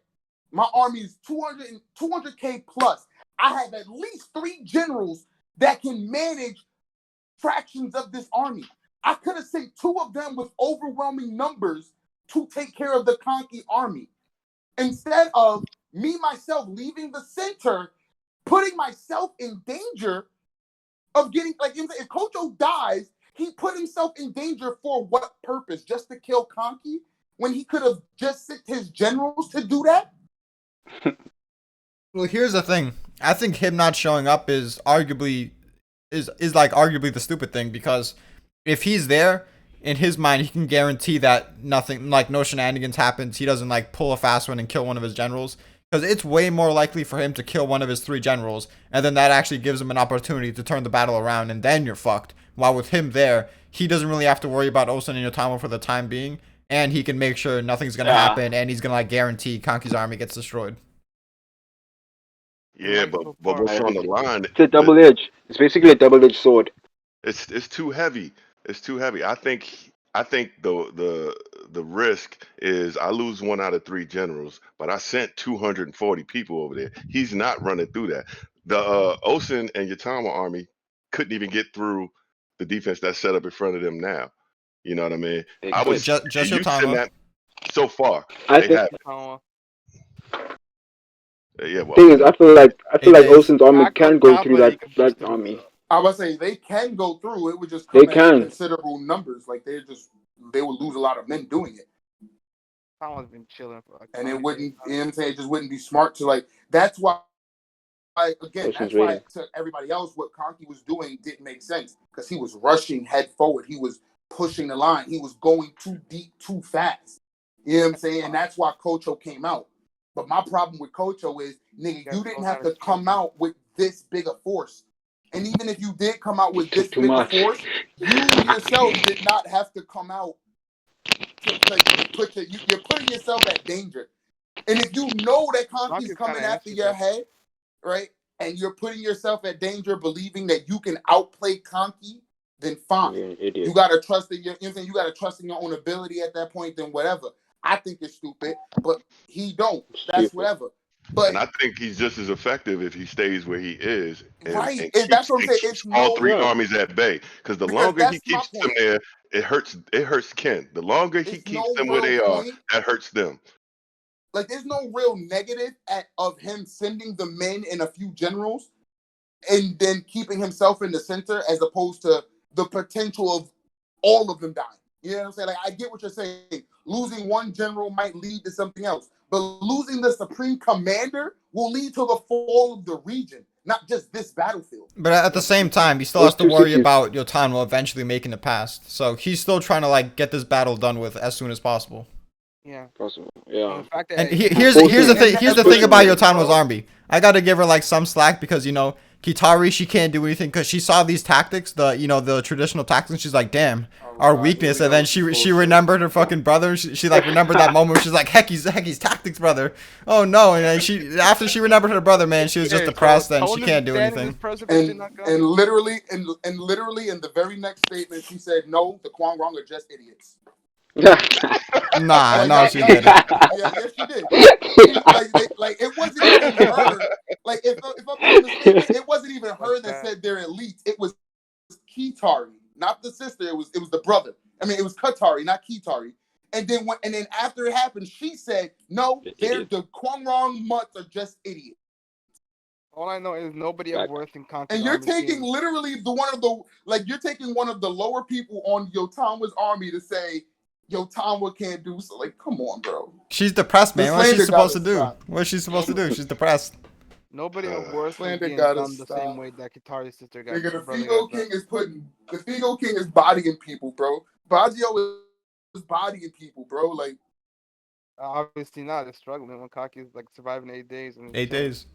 My army is 200K plus. I have at least 3 generals that can manage fractions of this army. I could have sent 2 of them with overwhelming numbers to take care of the Conky army. Instead of me myself leaving the center, putting myself in danger of getting like if Kocho dies, he put himself in danger for what purpose? Just to kill Kanki? When he could have just sent his generals to do that? Well, here's the thing. I think him not showing up is arguably the stupid thing, because if he's there, in his mind he can guarantee that nothing, like no shenanigans happens. He doesn't like pull a fast one and kill one of his generals, because it's way more likely for him to kill one of his 3 generals, and then that actually gives him an opportunity to turn the battle around, and then you're fucked. While with him there, he doesn't really have to worry about Osen and Yotamo for the time being, and he can make sure nothing's gonna happen, and he's gonna like guarantee Kanki's army gets destroyed. Yeah, but what's on the line? It's a double edge. It's basically a double-edged sword. It's too heavy. It's too heavy. I think the risk is I lose 1 out of 3 generals, but I sent 240 people over there. He's not running through that. The Osen and Yatama army couldn't even get through the defense that's set up in front of them now. You know what I mean? I Wait, was just you send Yotama? that so far. I They think have Oh, yeah. Well, thing is, I feel like 8 days. Osen's army Back can on go top, through but he that can push that through. army. I would say they can go through. It would just They come at can. considerable numbers. Like they would lose a lot of men doing it. Someone's been chilling for like And it 100 wouldn't, days. you know what I'm saying? It just wouldn't be smart to like. That's why, again, Ocean's that's why rating. to everybody else, what Kanki was doing didn't make sense, because he was rushing head forward. He was pushing the line. He was going too deep, too fast. You know what I'm saying? And that's why Kochou came out. But my problem with Kochou is, nigga, you didn't have to come out with this big a force. And even if you did come out with this Too big a much. force, you yourself did not have to come out to like you're putting yourself at danger. And if you know that Kanki's Kanki's coming kinda after antsy, your though. head, right, and you're putting yourself at danger, believing that you can outplay Kanki, then fine. You're an idiot. You gotta trust in your, you know what I'm saying? You gotta trust in your own ability at that point. Then whatever. I think it's stupid, but he don't. That's Stupid. whatever. and But I think he's just as effective if he stays where he is right, and and that's what I'm saying. keeps It's all no, 3 Yeah. armies at bay. Because the because longer he that's my keeps them point. there, it hurts Ken. The longer he It's keeps no them where real they are, point. that hurts them. Like, there's no real negative of him sending the men and a few generals and then keeping himself in the center, as opposed to the potential of all of them dying. You know what I'm saying? Like, I get what you're saying. Losing one general might lead to something else, but losing the supreme commander will lead to the fall of the region, not just this battlefield. But at the same time, he still Those has to worry 260s. about Yotano eventually making it past. So he's still trying to like get this battle done with as soon as possible. Yeah. Possible. And Yeah. the fact that And he- here's the thing. Here's the thing about Bro. Yotano's army. I gotta give her like some slack, because Kitari, she can't do anything because she saw these tactics, the traditional tactics, and she's like, damn, our weakness. And then she remembered her fucking brother. She like remembered that moment where she's like, Hecky's tactics, brother. Oh no! And then after she remembered her brother, man, she was just Yeah, depressed so and she Tony's can't do standing anything. this precipice And not and going. literally and literally in the very next statement, she said, "No, the Kwang Rong are just idiots." Nah, Like, no, she didn't. Yeah, yes, she did. Like it wasn't even her. Like, if I'm not mistaken, it wasn't even her that said they're elite. It was Kitari, not the sister. It was the brother. I mean, it was Katari, not Kitari. And then after it happened, she said, "No, the Kwang Rong mutts are just idiots." All I know is nobody of worth in Kanki's And you're army taking team. literally you're taking one of the lower people on Yotama's army to say Yotama can't do so. Like, come on, bro. She's depressed, man. The What's she slander supposed to gotta do? stop. What's she supposed to do? She's depressed. Nobody of worth is slander being gotta done the stop. same way that Kitari's sister got. Nigga, the brother Figo got done. King the Figo King is bodying people, bro. Baggio is bodying people, bro. Like, Obviously not. They're struggling when Kanki's like surviving 8 days. And 8 days.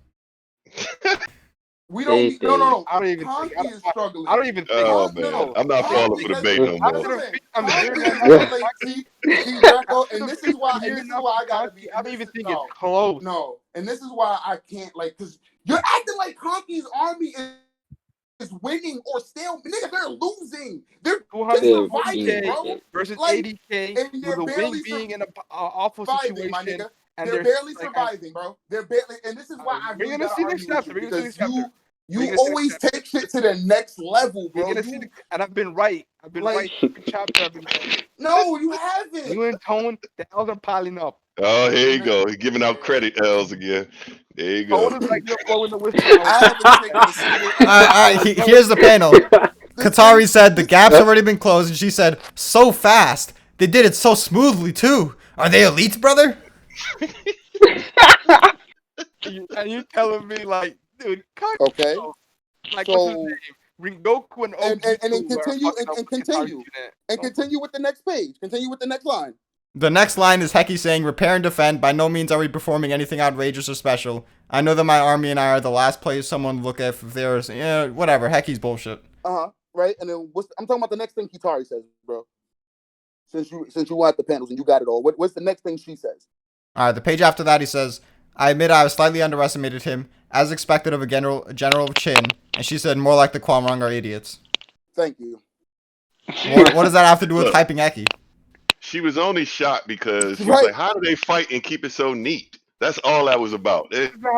we don't need, no. I don't even think. Kanki is struggling. I don't even think. Oh Kanki- man, no. I'm not Kanki- falling for the bait no I more. don't Listen, think I'm Kanki hearing is that. like, see, Draco, and this is why I gotta be. I don't even think no, it's close. No, and this is why I can't, like, because you're acting like Kanki's army is winning or still, nigga, they're losing. They're 240K bro. versus Like, 80K and with they're a barely wing being in an awful surviving, my situation. nigga. And They're barely surviving, bro. They're barely, and this is why I We're really gonna gotta see argue next with chapter. you, We're gonna see because next chapter. you always take shit to the next level, bro. You're gonna see and I've been right. I've been right. Every chapter I've been right. No, you haven't. You and Tone, the L's are piling up. Oh, here you go. He's giving out credit L's again. There you go. Tone is like you're blowing the whistle. I haven't taken a single. All right. Here's the panel. Katari said the gap's already been closed, and she said, so fast. They did it so smoothly, too. Are they elites, brother? And you telling me, like, dude, Okay. like, what's his So name? Goku and and OG then were continue fucking up and with Katari's continue unit. and continue with the next page. Continue with the next line. The next line is Heki saying, repair and defend. By no means are we performing anything outrageous or special. I know that my army and I are the last place someone would look at if there's, whatever. Heki's bullshit. Right. And then I'm talking about the next thing Kitari says, bro. Since you want the panels and you got it all, what's the next thing she says? All right, the page after that, he says, I admit I slightly underestimated him, as expected of a general of Chin. And she said, more like the Kwamrung are idiots. Thank you. What does that have to do with Look. hyping Eki? She was only shocked because she was Right. like, "How do they fight and keep it so neat?" That's all that was about.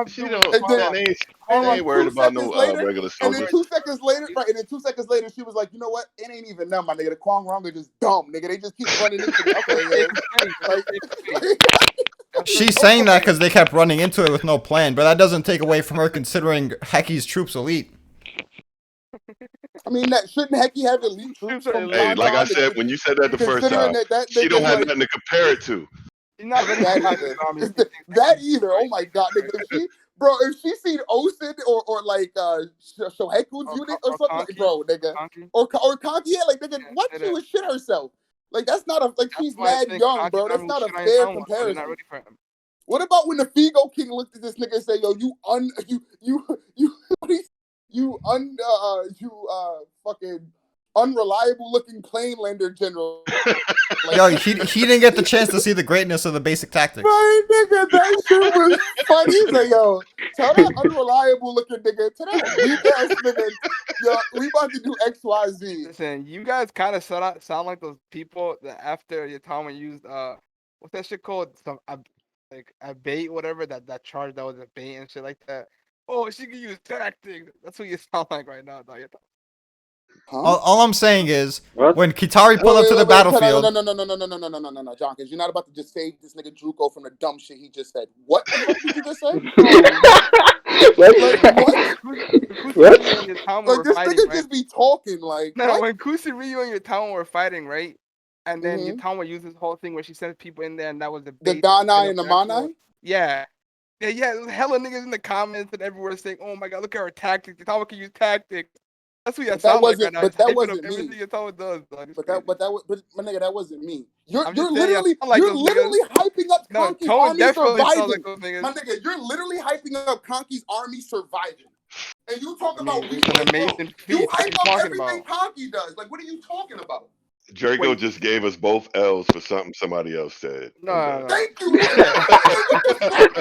She don't. And then- They ain't worried about no later, regular And soldiers. then 2 seconds later, right? And then 2 seconds later, she was like, "You know what? It ain't even them, my nigga. The Kwang are just dumb, nigga. They just keep running into me." Okay, yeah. She's saying that because they kept running into it with no plan, but that doesn't take away from her considering Heki's troops elite. I mean, that shouldn't Heki have elite troops from Hey, time like to I time? said, when you said that the first Considering time, that she nigga, don't have like, nothing to compare it to. He's not ready that for either. army. That either. Oh my god, nigga. If she seen Osen or like Shoheku's unit or something, Kanki. bro, nigga, Kanki. or Kanki, yeah, like nigga, Yeah, what say she that. would shit herself. Like that's not a like That's she's why I mad think young, Kanki's bro. That's army not a shit on fair his own, so they're not comparison. ready for him. What about when the Figo King looked at this nigga and said, "Yo, fucking unreliable looking planelander general." Like, Yo, he didn't get the chance to see the greatness of the basic tactics. right, nigga, that shit was funny. He's like, yo, tell that unreliable looking nigga, to that weak ass nigga, yo, we about to do XYZ. Listen, you guys kind of sound like those people that after your time when you used what's that shit called? Like a bait, whatever that charge that was a bait and shit like that. Oh, she can use tactics. That's what you sound like right now, dog. Huh? All I'm saying is, What? when Kitari pulled up to the battlefield, No, John, because you're not about to just save this nigga Druko from the dumb shit he just said. What the fuck did you just say? Like, what? What? When your town Like, were this fighting, nigga right? just be talking, like, No, what? when Kusiri and your town were fighting, right? And then your Mhm. town would use this whole thing where she sends people in there, and that was the The bait. Ganai and the Manai? Yeah. Yeah, there's hella niggas in the comments and everywhere saying, "Oh my god, look at her tactics. The town can use tactics." That's what you But that sound like right wasn't- now. but It's that hyping up wasn't everything me. your town does, dog. It's But crazy. my nigga, that wasn't me. You're I'm just saying, y'all literally sound like those niggas. hyping up No, Conky's Tone army definitely sounds surviving. like those niggas. My nigga, you're literally hyping up Conky's army surviving. And you talk I about mean, weak it's an bro. amazing You feat. What are hype you up talking everything about? Conky does. Like, what are you talking about? Draco Wait. just gave us both L's for something somebody else said. No. Thank you. Nigga.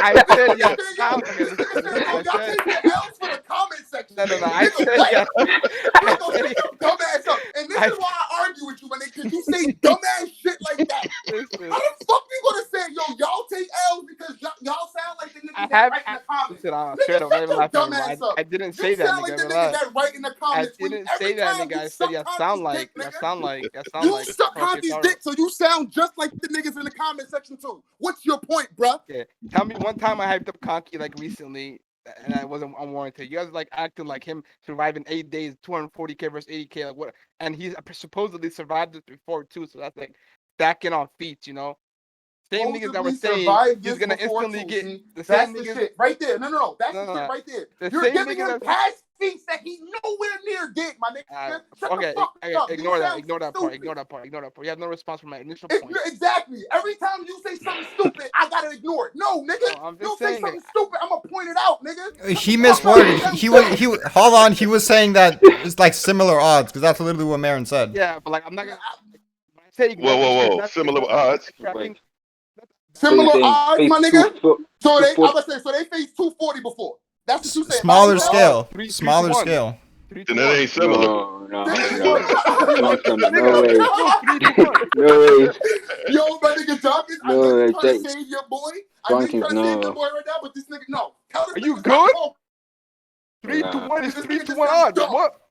I said yes. Nigga, Sound this like nigga said, it. yo, I y'all said take the L's for the comment section. no. I Nigga, said what? yes. I Nigga, said shut your dumb ass up. And this is why I argue with you, my nigga, because you say dumbass shit like that. listen. How the fuck you gonna say, yo, y'all take L's because y'all sound like the I niggas that have. write in the comments? Listen, I'm Nigga, straight up. shut I'm your laughing dumb anymore. ass up. I didn't You say that, sound like nigga. the niggas Relax. that write in the I comments when didn't every say that, time nigga. you I said suck you Conky's sound like. dick, nigga. You sound like. You suck fucking Conky's thorough. dick, so you sound just like the niggas in the comment section too. What's your point, bruh? Okay. Tell me one time I hyped up Conky like recently, and I wasn't unwarranted. You guys like acting like him surviving 8 days, 240k versus 80k, like what? And he's supposedly survived it before too. So that's like stacking on feats, you know. Same niggas that were saying survived he's this gonna before instantly too. get See, the that's same the niggas. shit right there. No, that's No, the shit right there. the You're same giving niggas him that- past feats that he nowhere near did, my nigga. Shut Okay, the fuck up. ignore You that. sound Ignore that part. stupid. Ignore that part. Ignore that part. You have no response from my initial If point. you're exactly every time you say something stupid, I gotta ignore it. No, nigga, No, I'm you just say saying something it. stupid, I'm gonna point it out, nigga. he misworded. He hold on. He was saying that it's like similar odds because that's literally what Marin said. Yeah, but like I'm not gonna. When I say Whoa, ignore, whoa, whoa! that's Similar odds. extracting. Similar saying odds, face my nigga. So they, I 240. was saying, so they faced 240 before. That's what you said. Smaller Bobby, scale. Three to Smaller one. scale. 3 to Then that 1. ain't similar. No. Nigga, No way. go 3 to 1. No way. Yo, my nigga Jonkins, I know No, you're it's trying to that- save your boy. I know you're Jenkins, trying to save your no. boy right now, but this nigga, no. Tell this Are nigga you to stop good? talking. 3 to Nah. 1 is This 3 nigga to just 1 sounds odds. dumb. What?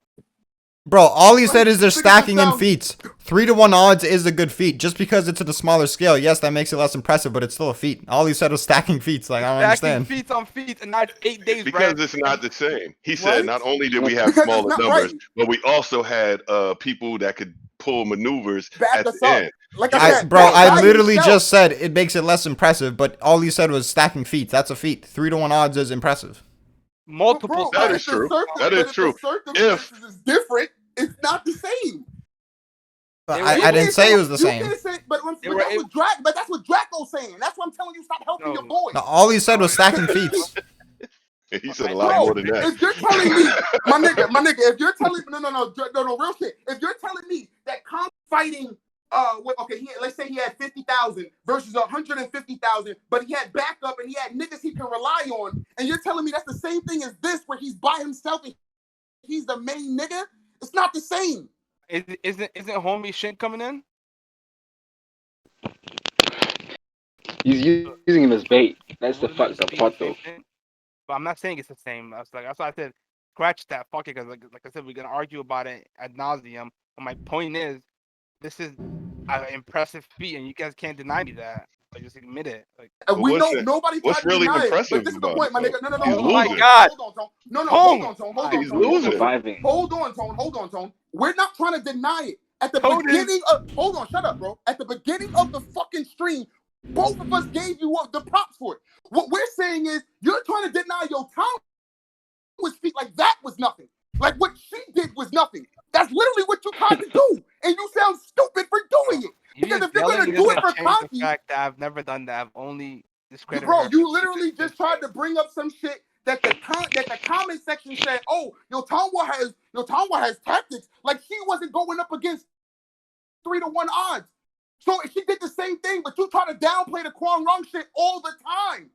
Bro, all he said is they're Figure this stacking in out. feats. 3-to-1 odds is a good feat. Just because it's at a smaller scale, yes, that makes it less impressive, but it's still a feat. All he said was stacking feats. Like, I don't Stacking understand. feats on feats and not 8 days, Because right? it's not the same. He said Right? not only did we have Because it's smaller not numbers, right. but we also had people that could pull maneuvers Back at us the up. end. Like Yo, I said, Bro, that I by literally himself- just said it makes it less impressive, but all he said was stacking feats. That's a feat. 3-to-1 odds is impressive. Multiple. That Bro, is true. but That is true. If the circumstances is different, it's not the same. But They were I able- didn't say it was the You same. can't say, but They were that's able- what that's what Draco's saying. That's what I'm telling you. Stop helping No. your boy. No, all he said was stacking feats. he said a Bro, lot more than that. If you're telling me, my nigga, if you're telling me, no, real shit. If you're telling me that Kong fighting, let's say he had 50,000 versus 150,000, but he had backup and he had niggas he can rely on, and you're telling me that's the same thing as this, where he's by himself and he's the main nigga? It's not the same. Isn't homie Shin coming in? He's using him as bait. That's the Wouldn't fucked it up be part, the same though. thing? But I'm not saying it's the same. That's why I said scratch that. Fuck it, because like I said, we're gonna argue about it ad nauseum. But my point is, this is an impressive feat, and you guys can't deny me that. Like, just admit it. Like, And But we what's know it- nobody tried what's to really deny it. impressive But this is the about point, it, my though? nigga. No, He's oh my losing. God. Hold on, Tone. No, Tone. hold on, Tone. Hold on, He's Tone. Hold losing. on. Surviving. Hold on, Tone. We're not trying to deny it. At the Tone is- beginning of, hold on, shut up, bro. At the beginning of the fucking stream, both of us gave you the props for it. What we're saying is, you're trying to deny your time was feet like that was nothing. Like what she did was nothing. That's literally what you tried to do, and you sound stupid for doing it. You Because just if you're yelling, gonna it do it doesn't for change the Conky, fact that I've never done that. I've only discredited bro, her. you literally just tried to bring up some shit that the comment section said, "Oh, your Tonwa has tactics." Like she wasn't going up against 3-to-1 odds. So she did the same thing, but you try to downplay the Kwang Rong shit all the time.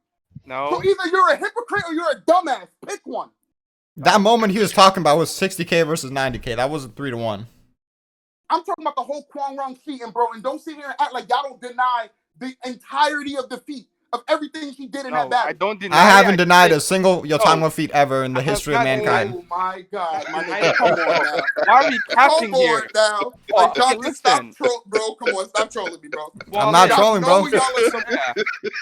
No. So either you're a hypocrite or you're a dumbass. Pick one. That moment he was talking about was 60K versus 90K. That wasn't 3-to-1. I'm talking about the whole Kwang Rong feat, and bro, and don't sit here and act like y'all don't deny the entirety of the feat of everything she did in that No, battle. I don't deny. I haven't it. denied I a single Yotanwa feat ever in the I have history of not- mankind. Oh my God, my I- nigga, come on now. Why are we capping Come here? on now. Well, Like, y'all okay, can listen. stop trolling, bro. Come on, stop trolling me, bro. Well, I'm not yeah, trolling, bro. No, y'all are some. Yeah.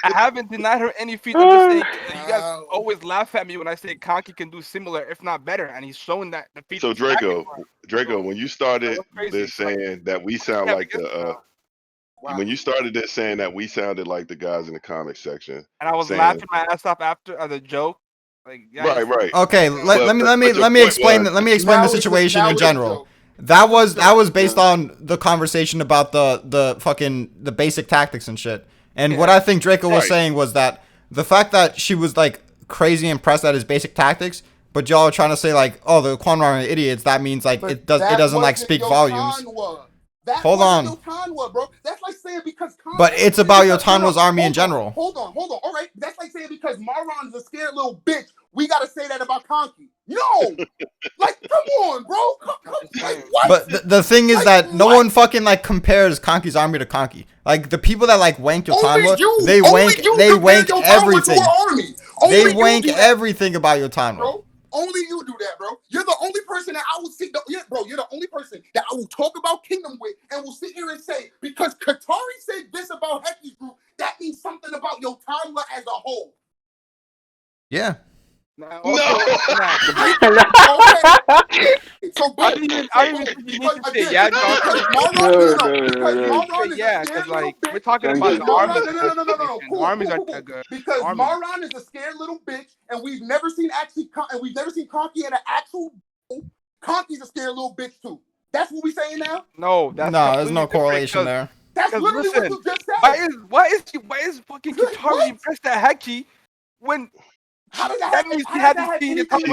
I haven't denied her any feats. I'm just saying you guys Wow. always laugh at me when I say Kanki can do similar, if not better, and he's showing that the feats. So he's stacking Draco, when you started That's crazy. this saying that we sound Yeah, like the Wow. when you started this saying that we sounded like the guys in the comic section, and I was saying- laughing my ass off after as a joke. Like, yeah, right. Okay, let But me your explain point let me explain Now the it's a- situation now in it's a general. joke. That was based on the conversation about the fucking the basic tactics and shit. And what I think Draco was Right. saying was that the fact that she was like crazy impressed at his basic tactics, but y'all are trying to say like, oh, the Quan are idiots. That means like But it like that wasn't speak your volumes. Tanwa. That Hold wasn't on. your Tanwa, bro. That's like saying because But it's about because- Yotanwa's army in hold on, general. Hold on. All right. That's like saying because Marron's a scared little bitch, we gotta say that about Conky. No! Like, come on, bro. Like, what? But the thing is Like, that no what? one fucking like compares Conky's army to Conky. Like the people that like wank Only Yotanwa, you. they Only wank you they compare wank your Tanwa everything. to an army. Only They you wank do that, everything about Yotanwa. bro. Only you do that, bro. You're the only person that I will sit. Bro, you're the only person that I will talk about Kingdom with, and will sit here and say because Katari said this about Heki's group, that means something about Yotanwa as a whole. Yeah. Now, No. Okay. So I boom. didn't So even boom. think you need Because to say again, yeah, because Marron, because Marron is yeah, a because scared little like we're bitch. talking Because about the army. no. Cool. Armies are Cool. Because armies. Marron is a scared little bitch, and we've never seen Conky in an actual. Conky's a scared little bitch too. That's what we saying now. No, that's No, there's no completely different, correlation 'cause- there. That's Because literally listen, what you just said. why is fucking Like, Katari what? impressed at Heki when How does that means she hasn't seen anything to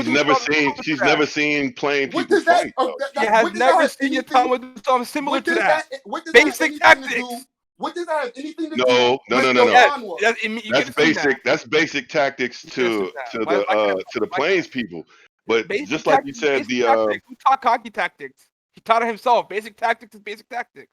She's do- never seen plain What people does that? fight. Though. she has what does that never have seen your anything- Tama do something similar What to does that. What does that have Basic anything to tactics. do? What does that have anything to No, do no, with no, your no. Yes, Hanwha? yes, you That's can assume that. basic. That's basic tactics You can assume that. Why to the why- plains people. But Basic just like you tactics, said, basic tactics. Who taught Kaki tactics? He taught it himself. Basic tactics is basic tactics.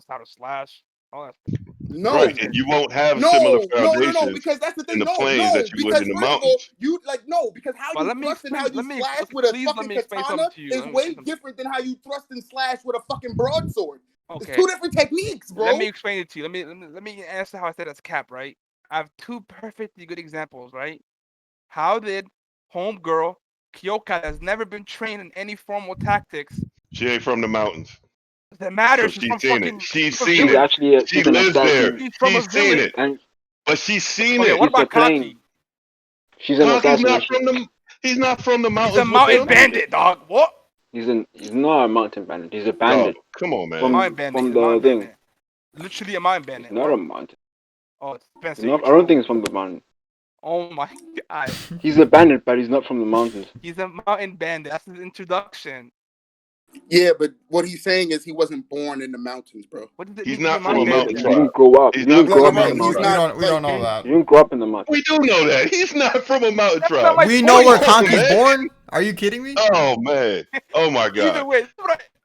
knows how to slash. Oh, No. Right, and you won't have No, similar no, foundations because that's the in thing. the No, plains no, that you would because in the first of all, mountains. because how but you let me thrust and how explain. you Let me slash with a please let fucking me explain katana something to you. is way different than how you thrust and slash with a fucking broadsword. It's Okay, two different techniques, bro. let me explain it to you. Let me answer how I said that's cap, right? I have two perfectly good examples, right? How did homegirl Kyoka that's never been trained in any formal tactics She ain't from the mountains, that so matters? She's she's from seen it. fucking She's from a seen She's it. village. actually She she's an lives there. assassin, She's from a She's seen village. it, and but she's seen Okay, it. what she's a about plane. Kanki? She's an Conky's assassin, not and from the. He's not from the He's a mountains with she's a mountain them. bandit. bandit, dog. What? He's not a mountain bandit. He's a Dog, bandit come on, He's a man. mountain bandit. from He's a the mountain thing. bandit. Literally a mountain He's bandit. not a What? mountain. Oh, He's Spencer, you not. I don't think trolling. he's from the mountain. Oh my god. He's a bandit, but he's not from the mountains. He's a mountain bandit. That's his introduction. Yeah, but what he's saying is he wasn't born in the mountains, bro. What does it He's mean to be a not from mountain a He mountain bandit? tribe. didn't grow up. He's He not didn't from grow a up in the mountain he's tribe. mountains. not We don't like know that. He didn't grow up in the mountains. We do know that. He's not from a mountain That's not tribe. my We point. know where Come on, Conky's man. born. Are you kidding me? Oh man. Oh my Either God. way,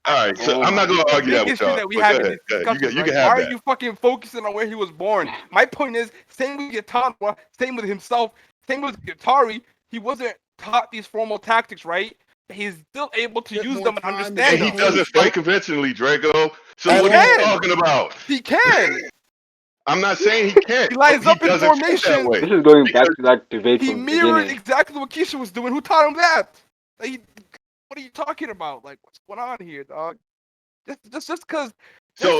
All right, so Oh I'm not my gonna the argue god. that with biggest thing y'all. that we But go have in ahead. these Go ahead. discussions, You right? can Why have are that. you fucking focusing on where he was born? My point is, same with Yatanwa, same with himself, same with Yatari. He wasn't taught these formal tactics, right? He's still able to bit use more them and time to understand And get he them. cool, doesn't fight conventionally, Draco. So He at what are you all. can. talking about? He can. I'm not saying he can't, He but lines he up in doesn't fight that formation. way. This is going back Because to that debate He from the mirrored beginning. exactly what Keisha was doing. Who taught him that? Like, what are you talking about? Like, what's going on here, dog? Just so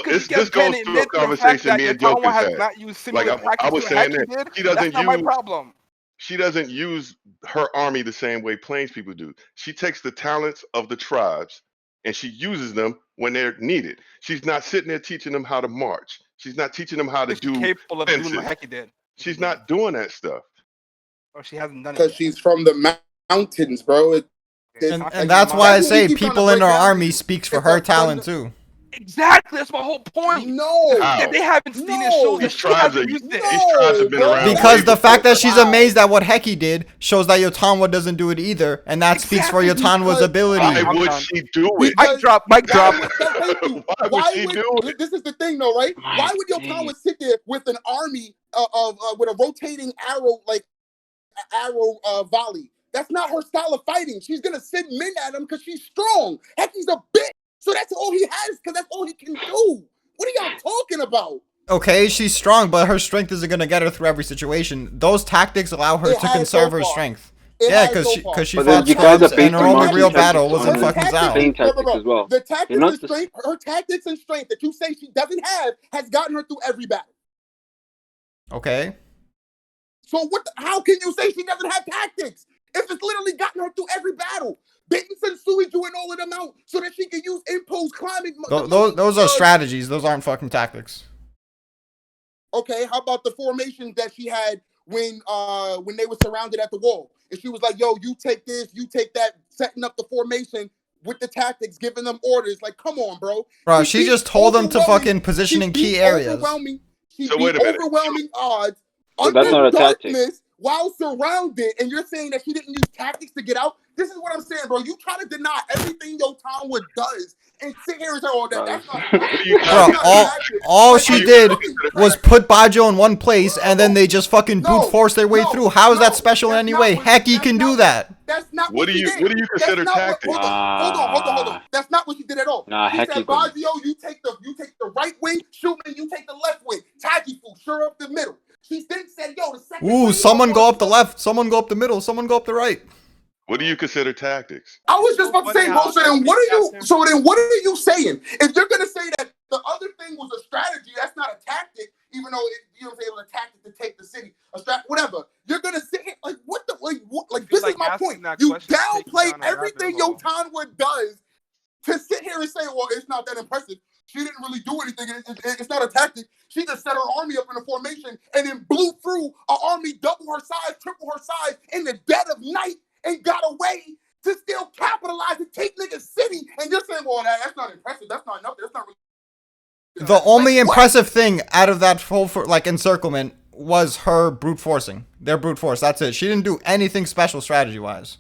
because you this can't goes to a admit to the fact conversation that me and Yatanwa Jokers has had. not used Like similar I tactics to was what saying Heki that did, she that's doesn't not my use problem. she doesn't use her army the same way Plains people do. She takes the talents of the tribes and she uses them when they're needed. She's not sitting there teaching them how to march. She's not teaching them how to Is she do capable of doing what fences. Heki did? She's not doing that stuff. Or she hasn't done it because yet. she's from the mountains, bro. Okay, And Kanki's in the that's why I That's what we say keep trying to people in break our down to army you. speaks for It's her a talent too. Exactly, that's my whole point. The no, fact that How? they haven't seen it shows no, that These she tribes are hasn't used it. these tribes no, have been bro. around That's way Because the before fact that her. she's wow. amazed at what Heki did shows that Yotanwa doesn't do it either, and that speaks for Exactly. Yotanwa's Because Why ability. I'm would done. she do it? Mic because drop, mic why drop. would thank you? Why would Why she would do it? this is the thing though, right? Why My would your days. would sit there with an army of with a rotating arrow like arrow volley? That's not her style of fighting. She's gonna send men at him because she's strong. Heki's a bitch, so that's all he has because that's all he can do. What are y'all talking about? Okay, she's strong, but her strength isn't gonna get her through every situation. Those tactics allow her It to has so conserve her far. strength. It Yeah, has so far. because she But then fought you Her guys are scribes, and based her on only marching real tactics, battle tactics was in her on fucking tactics, Zao. plane tactics as well. the You're tactics not and the strength, her tactics and strength that you say she doesn't have has gotten her through every battle. Okay. So how can you say she doesn't have tactics if it's literally gotten her through every battle? Baiting Sensui doing all of them out so that she can use impose climbing. Those are strategies. Those aren't fucking tactics. Okay, how about the formations that she had when they were surrounded at the wall? And she was like, yo, you take this, you take that, setting up the formation with the tactics, giving them orders. Like, come on, bro. Bro, she beat just told them to overwhelming- fucking position she in key beat areas. She So beat wait a minute. overwhelming odds So that's under not a tactic. darkness while surrounded, and you're saying that she didn't use tactics to get out? This is what I'm saying, bro. You try to deny everything Yo Tomwood does and sit here and say, "Oh, that's not a What do you tactic. Bro, That's not a guys tactic." all Like, she are you did fucking was crazy? put Bajo in one place, and then they just fucking brute force their way through. How is that special in that's any not way? what- Heki that's can not do what- that. That's not what what do she you did. what do you That's consider not what. tactics? Hold on. That's not what she did at all. Nah, She Heki said, couldn't. Baggio, you take the right wing, shoot me, you take the left wing. Tajifu, sure up the middle. She then said, yo, the second Ooh, wave someone I'm go gonna up the shoot. left, someone go up the middle, someone go up the right. What do you consider tactics? I was just So about to funny say, bro. how So then, every what are you? chapter- So then, what are you saying? If you're gonna say that the other thing was a strategy, that's not a tactic. Even though you know what I'm saying, it was a tactic to take the city, whatever. You're gonna sit here like what the like feel this like is my asking point. that You question takes you downplay down a rabbit everything hole. Yotanwood does to sit here and say, well, it's not that impressive. She didn't really do anything. It's not a tactic. She just set her army up in a formation and then blew through an army double her size, triple her size in the dead of night and got away to still capitalize and take niggas city. And you're saying, well, that's not impressive. That's not nothing. That's not really. The only Like, what? impressive thing out of that whole encirclement was her brute forcing. Their brute force. That's it. She didn't do anything special strategy wise.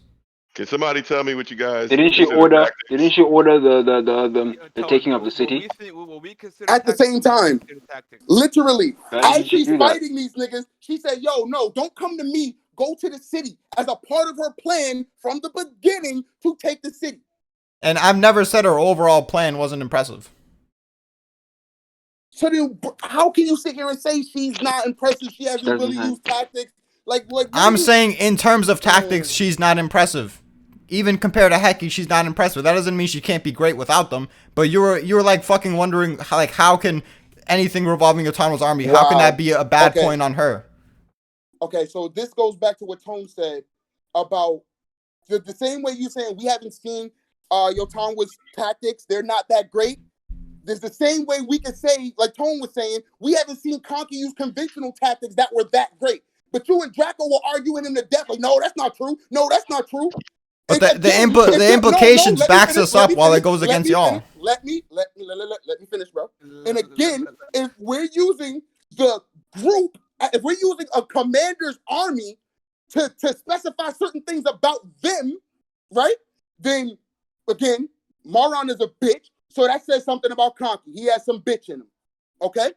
Can somebody tell me what you guys Didn't she consider order? tactics? Didn't she order the Tell us taking of the what city? we think, what we consider At the tactics, same what we time. consider tactics. Literally, Why as did she she's do that? fighting these niggas, she said, "Yo, no, don't come to me. Go to the city." As a part of her plan from the beginning to take the city. And I've never said her overall plan wasn't impressive. So then, how can you sit here and say she's not impressive? She hasn't Doesn't really have. used tactics. Like what I'm do you- saying in terms of tactics, she's not impressive. Even compared to Heki, she's not impressive. That doesn't mean she can't be great without them. But you were like fucking wondering how can anything revolving Otano's army, how can Wow. that be a bad Okay. point on her? Okay, so this goes back to what Tone said about the same way you saying we haven't seen Yotanwa's tactics. They're not that great. There's the same way we can say, like Tone was saying, we haven't seen Conky use conventional tactics that were that great. But you and Draco were arguing him to death. Like, no, that's not true. No, that's not true. But And the again, the implications let me backs finish, us let up me while it finish, goes let against me y'all. finish, let me finish, bro. And again, if we're using the group, if we're using a commander's army to specify certain things about them, right? Then again, Maron is a bitch, so that says something about Conky. He has some bitch in him. Okay?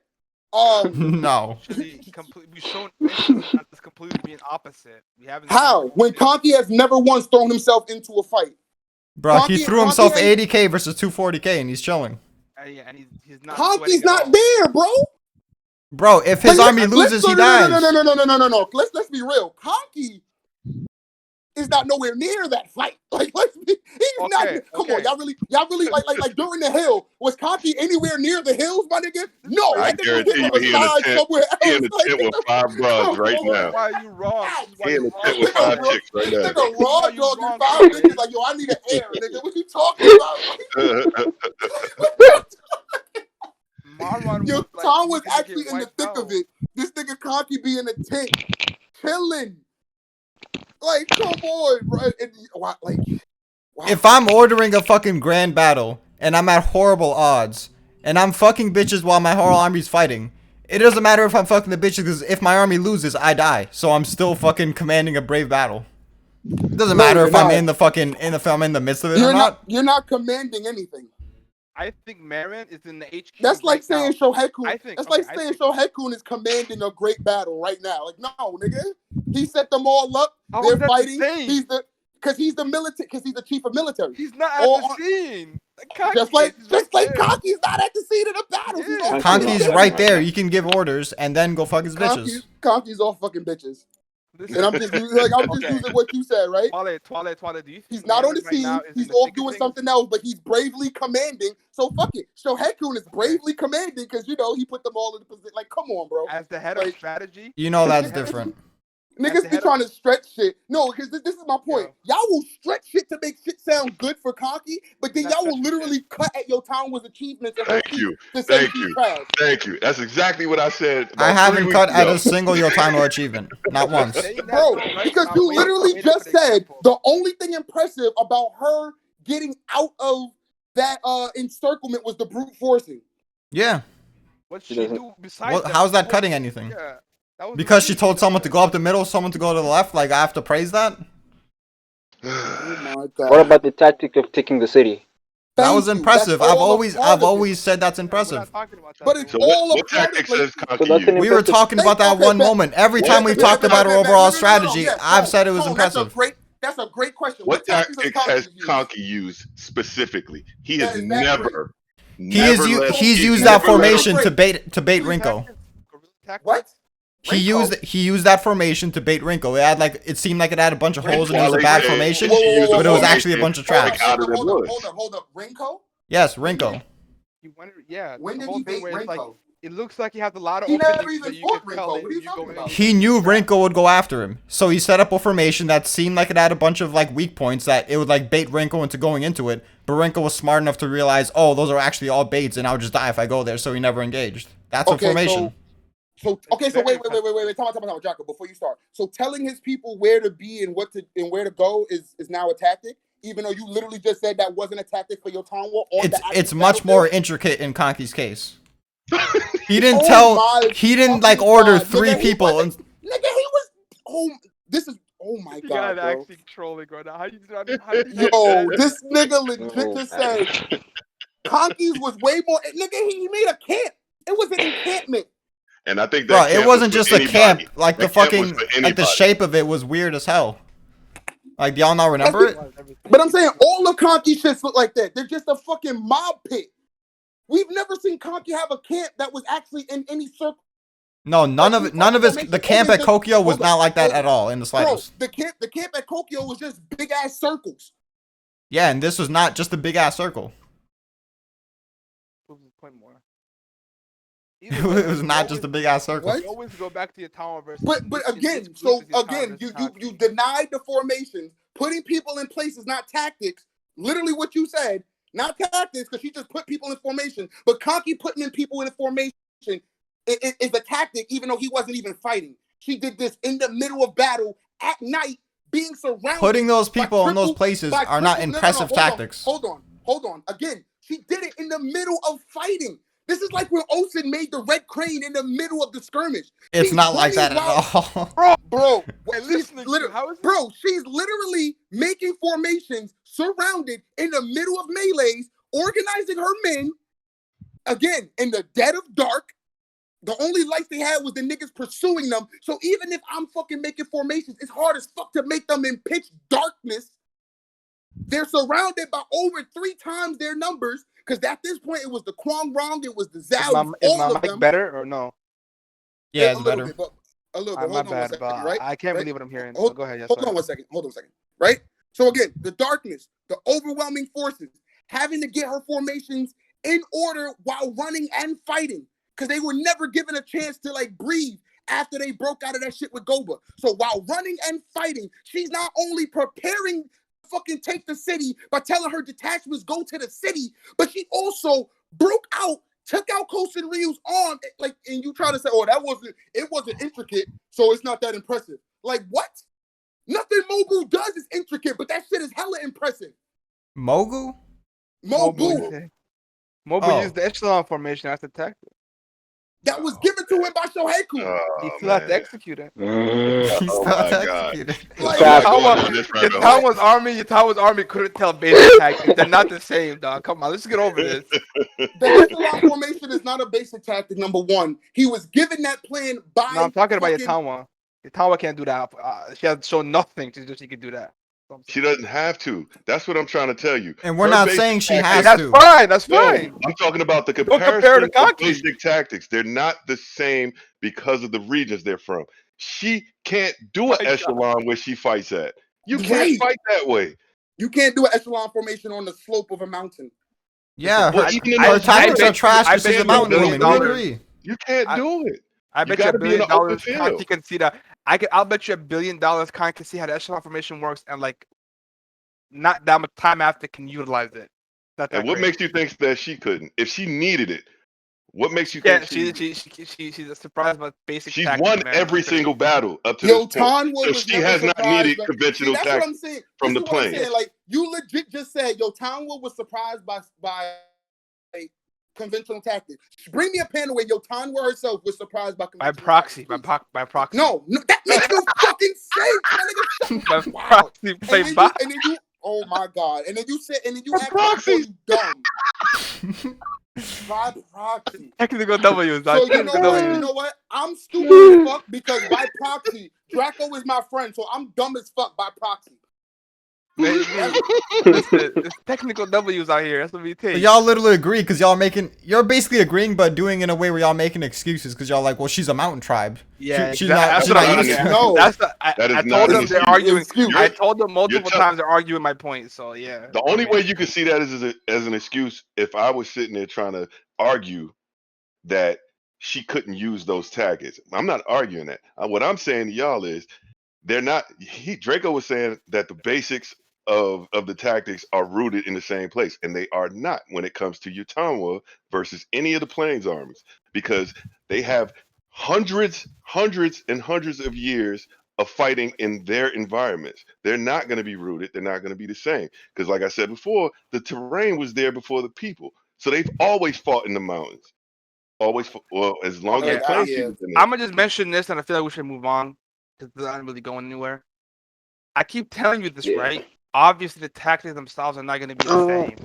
No. Actually, we've shown instances on this completely being opposite. We haven't. How? When Conky has never once thrown himself into a fight. Bro, he Conky- threw himself Conky 80k versus 240k and he's chilling. Yeah, and he's not. Conky's sweating at not all. there, bro. Bro, if his Like, army loses, he no, dies. No. Let's be real. Conky is not nowhere near that fight. Like, he's not. Come on, y'all really like during the hill. Was Conky anywhere near the hills, my nigga? No, I that nigga was guarantee hitting you, from he a in the side tent. somewhere He in else. the tent with 5 broads right come now. on. Why are you wrong? This is why He in you're the wrong. tent with 5 chicks right This now. nigga raw Why you dogging wrong, 5 bro? bitches like, yo, I need an air, nigga. What you talking about? Maron Yo, was like, Tom was he's gonna actually get in the wiped thick out. of it. This nigga Conky be in the tent, chilling. Like, come on, bro. And, wow. If I'm ordering a fucking grand battle and I'm at horrible odds and I'm fucking bitches while my whole army's fighting, it doesn't matter if I'm fucking the bitches because if my army loses, I die. So I'm still fucking commanding a brave battle. It doesn't No, matter you're if I'm not. in the fucking if I'm in the midst of it or not. You're not commanding anything. I think Marin is in the HQ. That's like saying now. Shohekun. That's like saying Shohekun is commanding a great battle right now. Like, no, nigga. He set them all up. How They're is that the fighting. same? He's the military. Because he's the chief of military. He's not at Or- the scene. Like, Just Conky like is, Conky's not at the scene of the battle. He's Yeah. all Conky's fucking right bitches. there. You can give orders and then go fuck his bitches. Conky's all fucking bitches. Listen, And I'm just using what you said, right? Twilight. Do you think He's not on the Marin right now scene. is He's in the off thick of doing things? something else, but he's bravely commanding. So fuck it. Shohekun is bravely commanding because he put them all in the position. Like, come on, bro. As the head of Like, strategy? You know that's As the head of- different. Niggas the be head trying to stretch shit. No, because this is my point. Yeah. Y'all will stretch shit to make shit sound good for Conky, but then That's y'all will stretching literally cut at your Town's achievements and her Thank feats you. to say Thank she's you. trash. Thank you. That's exactly what I said I about 3 haven't weeks cut at ago. a single Yotano achievement. Not once. Saying that, Bro, though, right? because Now, you wait literally for just the said example. the only thing impressive about her getting out of that encirclement was the brute forcing. Yeah. What She she doesn't- do besides Well, that? how's that cutting anything? Yeah. That was Because she amazing. told someone to go up the middle, someone to go to the left. Like I have to praise that. Oh my god. What about the tactic of taking the city? That Thank was you. impressive. That's I've all a always part of it. said that's We're impressive. not talking about that. But it's though. So all what a part of tactics like, says So Conky that's an use? We were talking about that Okay, one bet. moment. Every What time we've talked about her overall strategy, Yes, I've Tone, said it was Tone, impressive. That's a great question. What tactics does tactics has use? Conky used specifically? He That has is that never He's used never that let formation her- to bait Rinko. Guerrilla tactics? What? He used that formation to bait Rinko. It seemed like it had a bunch of holes and it was a Wale bad said formation, she used the but it was formation actually a bunch of to break traps. out of the bush. Hold up. Rinko? Yes, Rinko. You wonder, yeah. When the did whole he thing bait where it's like, Rinko? it looks like he has a lot of He never openings even that you fought can tell Rinko. that What are you you talking go in. about? He knew Rinko would go after him, so he set up a formation that seemed like it had a bunch of like weak points that it would like bait Rinko into going into it. But Rinko was smart enough to realize, oh, those are actually all baits, and I'll just die if I go there. So he never engaged. That's a formation. So wait, time out, Jocko, before you start. So telling his people where to be and where to go is now a tactic, even though you literally just said that wasn't a tactic for your town war. It's much more intricate in Conky's case. He didn't Oh my he didn't fucking like order God. 3 Nigga, he people. wasn't- Nigga, he was. Oh, this is Oh my You god, guys bro. actually trolling right now. How did you Yo, get this nigga legit Oh, just my said God. Conky's was way more. Nigga, he made a camp. It was an encampment. And I think Bro, that it camp was wasn't for just a camp. anybody. Like the That camp was fucking, for like the anybody. shape of it was weird as hell. Like, do y'all not That's remember it? But I'm saying all of Conky shits look like that. They're just a fucking mob pit. We've never seen Conky have a camp that was actually in any circle. No, none of it. None of his. The camp at Kokyo was not like that at all in the Bro, slightest. the camp at Kokyo was just big ass circles. Yeah, and this was not just a big ass circle. Point more. It was not just a big ass circle. What? You always go back to your tower versus. But again, so again, you denied the formations. Putting people in place is not tactics. Literally what you said, not tactics, because she just put people in formation. But Conky putting in people in formation is a tactic, even though he wasn't even fighting. She did this in the middle of battle at night, being surrounded. Putting those people in those places are not impressive tactics. Hold on. Again, she did it in the middle of fighting. This is like when Osen made the red crane in the middle of the skirmish. It's not like that at all. Bro, she's literally making formations, surrounded in the middle of melees, organizing her men, again, in the dead of dark. The only lights they had was the niggas pursuing them. So even if I'm fucking making formations, it's hard as fuck to make them in pitch darkness. They're surrounded by over 3 times their numbers. Because at this point, it was the Kwang Rong, it was the Zhao, is all my of mic them. better or no? Yeah, it's better. A little bit. My Hold on bad, one second, but right? I can't Right? believe what I'm hearing. Hold, go ahead. Yes, hold go on ahead. one second. Right? So again, the darkness, the overwhelming forces, having to get her formations in order while running and fighting. Because they were never given a chance to like breathe after they broke out of that shit with Goba. So while running and fighting, she's not only preparing to fucking take the city by telling her detachments go to the city, but she also broke out, took out Kosen Ryu's arm, like, and you try to say, oh, it wasn't intricate, so it's not that impressive. Like, what? Nothing Mogul does is intricate, but that shit is hella impressive. Mogul? Mogul. Mogul used the echelon formation as a tactic. That was given to him by Shoheku. He still has to execute it. He still had to execute it. Like, Yatawa's army couldn't tell basic tactics. They're not the same, dog. Come on, let's get over this. The echelon formation is not a basic tactic, number one. He was given that plan by. No, I'm talking about Yatawa. Yatawa can't do that. She has shown nothing to do. She can do that. She doesn't have to. That's what I'm trying to tell you. And we're Her not basic saying she tactics- has to. That's fine. I'm talking about the compare comparison to of Kanki. basic tactics. They're not the same because of the regions they're from. She can't do an echelon where she fights at. You can't fight that way. You can't do an echelon formation on the slope of a mountain. Yeah, Well, even in her those tactics are mountains, trash I because bet she's a you mountain $1 woman. billion. We agree. You can't do it. I You bet you gotta $1 be in billion an open Kanki field. can see that. I'll bet you $1 billion Kanki can see how the echelon formation works and like not that much time after can utilize it. And what makes you think that she couldn't? If she needed it, what makes you Yeah, think she's surprised by basic. She's tactics, won man. every single battle up to this point. Tanwa So was she never has not surprised needed by- conventional that's what I'm tactics saying. from This the is what I'm plane. saying. Like, you legit just said, Tanwa was surprised by conventional tactics. Bring me a panel where Tanwa herself was surprised by conventional proxy. tactics. By proxy. No, that makes no fucking sense. By Wow. proxy play And box. then you, oh my god. And then you said, and then you By act like proxy. you dumb. By proxy. Technical W's. So you know what? I'm stupid as fuck because by proxy, Draco is my friend. So I'm dumb as fuck by proxy. It's technical W's out here. That's what we take. But y'all literally agree because you're basically agreeing, but doing in a way where y'all making excuses because y'all like, well, she's a mountain tribe. Yeah, she's exactly. not used to. No, I told them they're arguing. I told them multiple times they're arguing my point. So yeah. The only way you can see that is as an excuse if I was sitting there trying to argue that she couldn't use those tactics. I'm not arguing that. What I'm saying to y'all is they're not. Draco was saying that the basics of the tactics are rooted in the same place, and they are not when it comes to Utanwa versus any of the Plains armies because they have hundreds and hundreds of years of fighting in their environments. They're not going to be rooted. They're not going to be the same because, like I said before, the terrain was there before the people, so they've always fought in the mountains. Always, well, as long as the Plains people. I'm gonna just mention this, and I feel like we should move on because it's not really going anywhere. I keep telling you this, Yeah. right? Obviously, the tactics themselves are not going to be the same.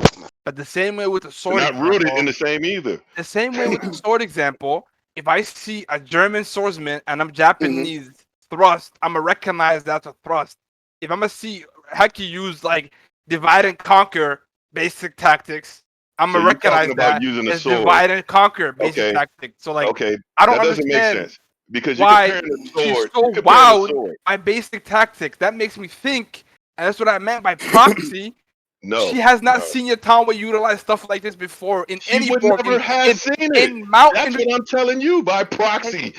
But the same way with the They're sword not rooted example, in the same either. the same way with the sword example, if I see a German swordsman and I'm Mm-hmm. Japanese thrust, I'm gonna recognize that's a thrust. If I'm gonna see Heki use like divide and conquer basic tactics, I'm So gonna you're talking recognize about that using a as sword. divide and conquer basic Okay, tactics. So like, okay, I don't that doesn't make understand sense because you're why comparing a she's sword. so You're comparing a wowed sword. by basic tactics. That makes me think, and that's what I meant by proxy. She No, has not no. seen Yatanwa utilize stuff like this before in She any would form. never have In seen it. in mountain, That's what I'm telling you by proxy.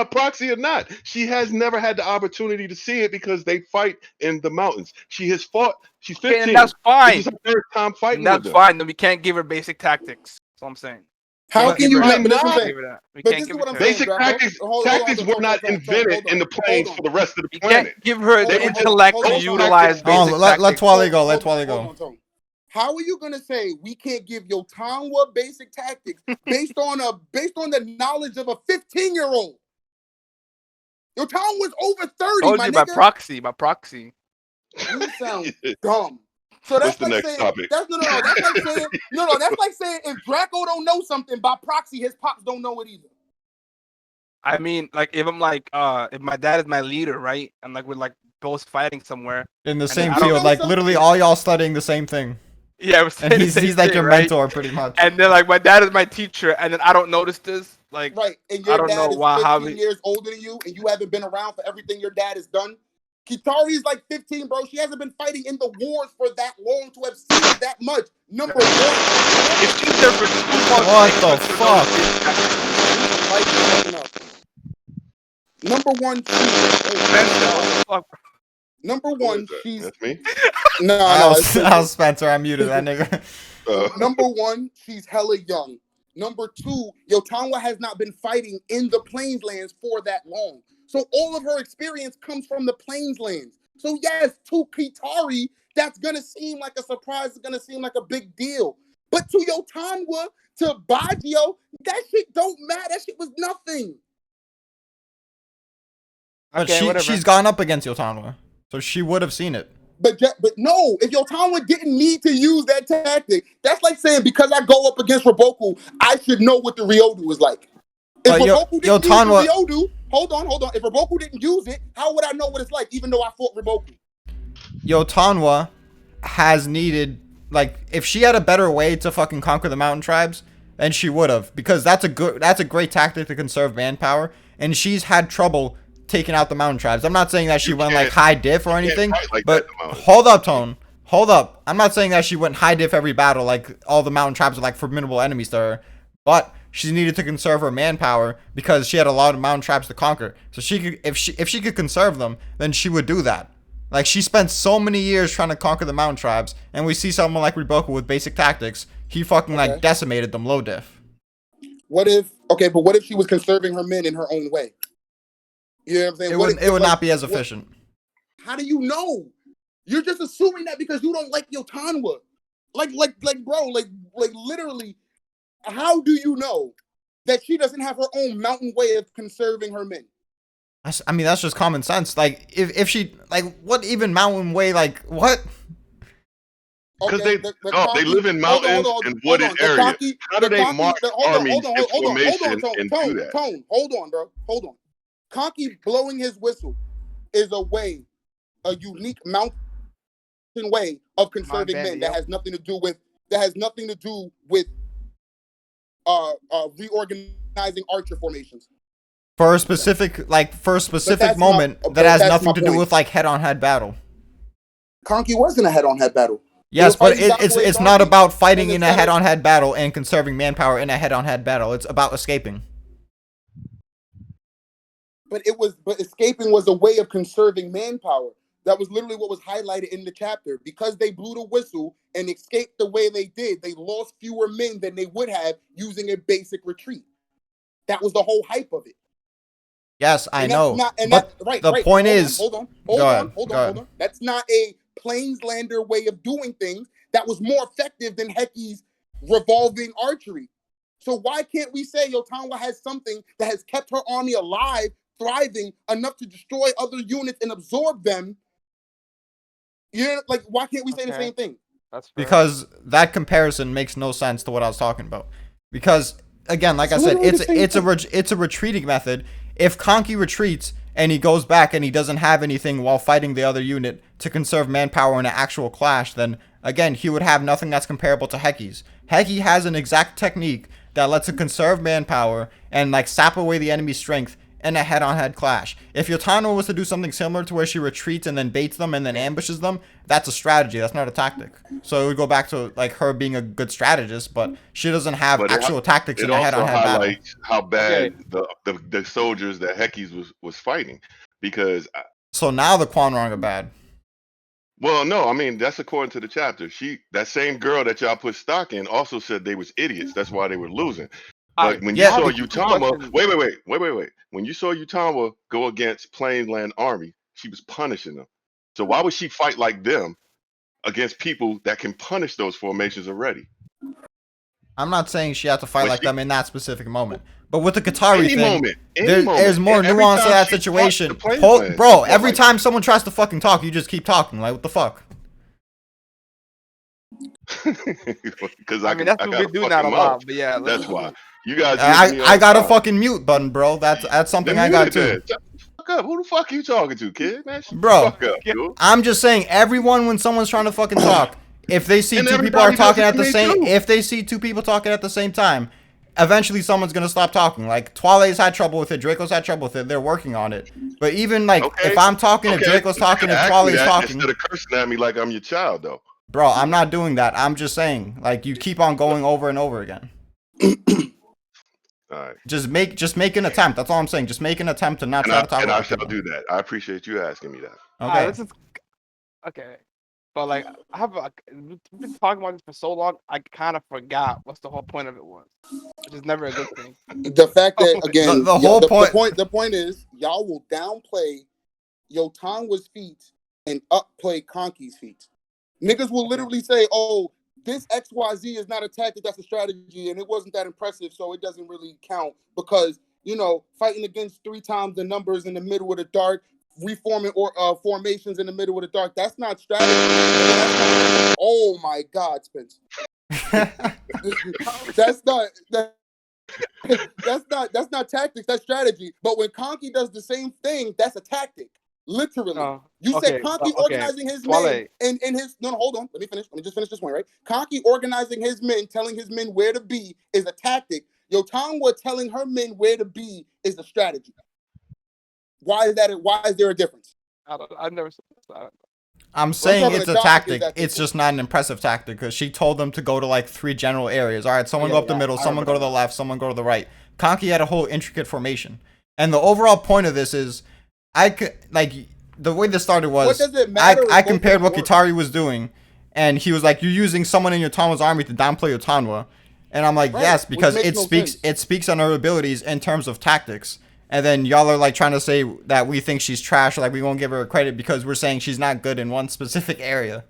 Proxy or not, she has never had the opportunity to see it because they fight in the mountains. She has fought. She's okay, and 15. that's This is fine. her first time And fighting with that's them. fine. Then we can't give her basic tactics. That's what I'm saying. How Can't But- can give you her Why not? that. But this is what I'm not? saying. We But can't this is give it what I'm to her. saying, Basic Draco. tactics Hold tactics on, were Tone, not invented in the planes for the rest of the We planet. can't give her They the were just intellect to those utilize tactics. Oh, basic let tactics. Twally go. Let Hold Twally hold go. on, Tone. How are you gonna say we can't give Yotanwa basic tactics based on the knowledge of a 15-year-old? Yotanwa's over 30, Told my you by nigga. proxy. By proxy. You sound dumb. So What's that's the like next saying topic? no. That's like saying no. That's like saying if Draco don't know something by proxy, his pops don't know it either. I mean, like if I'm like, if my dad is my leader, right, and like we're like both fighting somewhere, In the and then same I don't. field, know like literally something. all y'all studying the same thing. Yeah, we're And saying the he's same like thing, your right? mentor pretty much. And then like my dad is my teacher, and then I don't notice this. Like Right, and I your don't know dad is why. How 15 we? years older than you, and you haven't been around for everything your dad has done. Kitari's like 15, bro. She hasn't been fighting in the wars for that long to have seen that much. Number one. If she's there for 2 months, What like, the what's her notice fuck? basic tactics? Like, fucking up. Number one, Spencer, what the fuck? number Who is one, that? she's That's me. no, it's I was Spencer. I muted that nigga. Number one, she's hella young. Number two, Yotanwa has not been fighting in the Plainslands for that long. So all of her experience comes from the Plainslands. So yes, to Kitari, that's gonna seem like a surprise. It's gonna seem like a big deal. But to Yotanwa, to Baggio, that shit don't matter. That shit was nothing. But Okay, whatever. she's gone up against Yotanwa, so she would have seen it. But no, if Yotanwa didn't need to use that tactic, that's like saying because I go up against Raboku, I should know what the Ryodu is like. If But Raboku didn't use the Yotanwa, Ryodu, hold on. If Raboku didn't use it, how would I know what it's like, even though I fought Raboku? Yotanwa has needed, like, if she had a better way to fucking conquer the mountain tribes, then she would have, because that's a great tactic to conserve manpower, and she's had trouble taking out the mountain tribes. I'm not saying that she You went like can't- high diff or you can't anything, fight like but that in the mountains. hold up, Tone. Hold up. I'm not saying that she went high diff every battle, like all the mountain tribes are like formidable enemies to her, but she needed to conserve her manpower because she had a lot of mountain tribes to conquer. So she could, if she could conserve them, then she would do that. Like, she spent so many years trying to conquer the mountain tribes, and we see someone like Riboku with basic tactics. He fucking like Okay. decimated them low diff. What if she was conserving her men in her own way? You know what I'm saying? It would not be as efficient. How do you know? You're just assuming that because you don't like Yotanwa. Like, bro, like literally, how do you know that she doesn't have her own mountain way of conserving her men? I mean, that's just common sense. Like, if she, like, what even mountain way, like, what? Because Okay, they live in mountains and wooded areas. How do they march armies in formation and do that? Tone, hold on, bro. Hold on. Kanki blowing his whistle is a unique mountain way of conserving men that has nothing to do with reorganizing archer formations. For a specific moment that has nothing to do with like head-on-head battle. Kanki wasn't a head-on-head battle. Yes, but it's not about fighting in a head-on-head battle and conserving manpower in a head-on-head battle. It's about escaping. But escaping was a way of conserving manpower. That was literally what was highlighted in the chapter. Because they blew the whistle and escaped the way they did, they lost fewer men than they would have using a basic retreat. That was the whole hype of it. Yes, I know. The point is, hold on. That's not a Plainslander way of doing things that was more effective than Heki's revolving archery. So why can't we say Yotanwa has something that has kept her army alive, thriving enough to destroy other units and absorb them Like, why can't we say the Okay. same thing? That's fair. Because that comparison makes no sense to what I was talking about. Because again, like I said, it's a retreating method. If Kanki retreats and he goes back and he doesn't have anything while fighting the other unit to conserve manpower in an actual clash, then again he would have nothing that's comparable to Heki's. Heki has an exact technique that lets it conserve manpower and like sap away the enemy's strength in a head-on-head clash. If Yotano was to do something similar to where she retreats and then baits them and then ambushes them, that's a strategy. That's not a tactic. So it would go back to like her being a good strategist, but she doesn't have But actual tactics in it a also head-on-head battle. highlights how bad the soldiers that Heki's was fighting, because So now the Quan Rong are bad. well, no, I mean that's according to the chapter. That same girl that y'all put stock in also said they was idiots. That's why they were losing. But when you Yeah. saw Two Utama, questions. wait. When you saw Utama go against Plainland Army, she was punishing them. So why would she fight like them against people that can punish those formations already? I'm not saying she had to fight But like she, them in that specific moment. But with the Qatari any thing, moment, there's more and every nuance to time that she fought situation. the Plainland, she Bro, fought every like time someone tries to fucking talk, you just keep talking. Like, what the fuck? because I mean, that's I what got we a do not fucking a mouth. lot, but yeah. That's why you guys use me all I the got a time. fucking mute button, bro. That's something Then I mute got it too. then. Shut the fuck up. Who the fuck you talking to, kid? Man, shut the Bro, fuck up, dude. I'm just saying, everyone when someone's trying to fucking talk, if they see And two people are everybody does talking it at to the me same, too. if they see two people talking at the same time, eventually someone's gonna stop talking. Like Twale's had trouble with it, Draco's had trouble with it. They're working on it. But even like Okay, if I'm talking, if okay. Draco's You talking, can if ask me Twale's that talking, instead of cursing at me like I'm your child, though. bro, I'm not doing that. I'm just saying, like you keep on going over and over again. All right. Just make an attempt. That's all I'm saying. Just make an attempt to not try to talk And I over shall people. do that. I appreciate you asking me that. Okay. This is okay. But like, we've been talking about this for so long, I kind of forgot what's the whole point of it was, which is never a good thing. The fact that again, The whole point. the point is y'all will downplay Yotanwa's feat and upplay Kanki's feat. Niggas will literally say, "Oh, this XYZ is not a tactic, that's a strategy, and it wasn't that impressive, so it doesn't really count because fighting against 3 times the numbers in the middle of the dark, reforming or formations in the middle of the dark, that's not strategy. That's not, oh my God, Spence. that's not tactics, that's strategy. But when Kanki does the same thing, that's a tactic. Literally. You said Kanki organizing his men and his no, hold on. Let me just finish this one, right? Kanki organizing his men, telling his men where to be is a tactic. Yotanwa telling her men where to be is a strategy. Why is there a difference? I've never said that. I'm saying it's a tactic. It's just not an impressive tactic because she told them to go to like 3 general areas. All right, someone go up the middle, someone go to the left, someone go to the right. Kanki had a whole intricate formation. And the overall point of this is the way this started was I compared what Kitari was doing and he was like, you're using someone in Yotanwa's army to downplay Yotanwa. And I'm like, yes, because it speaks on her abilities in terms of tactics. And then y'all are like trying to say that we think she's trash or like we won't give her credit because we're saying she's not good in one specific area.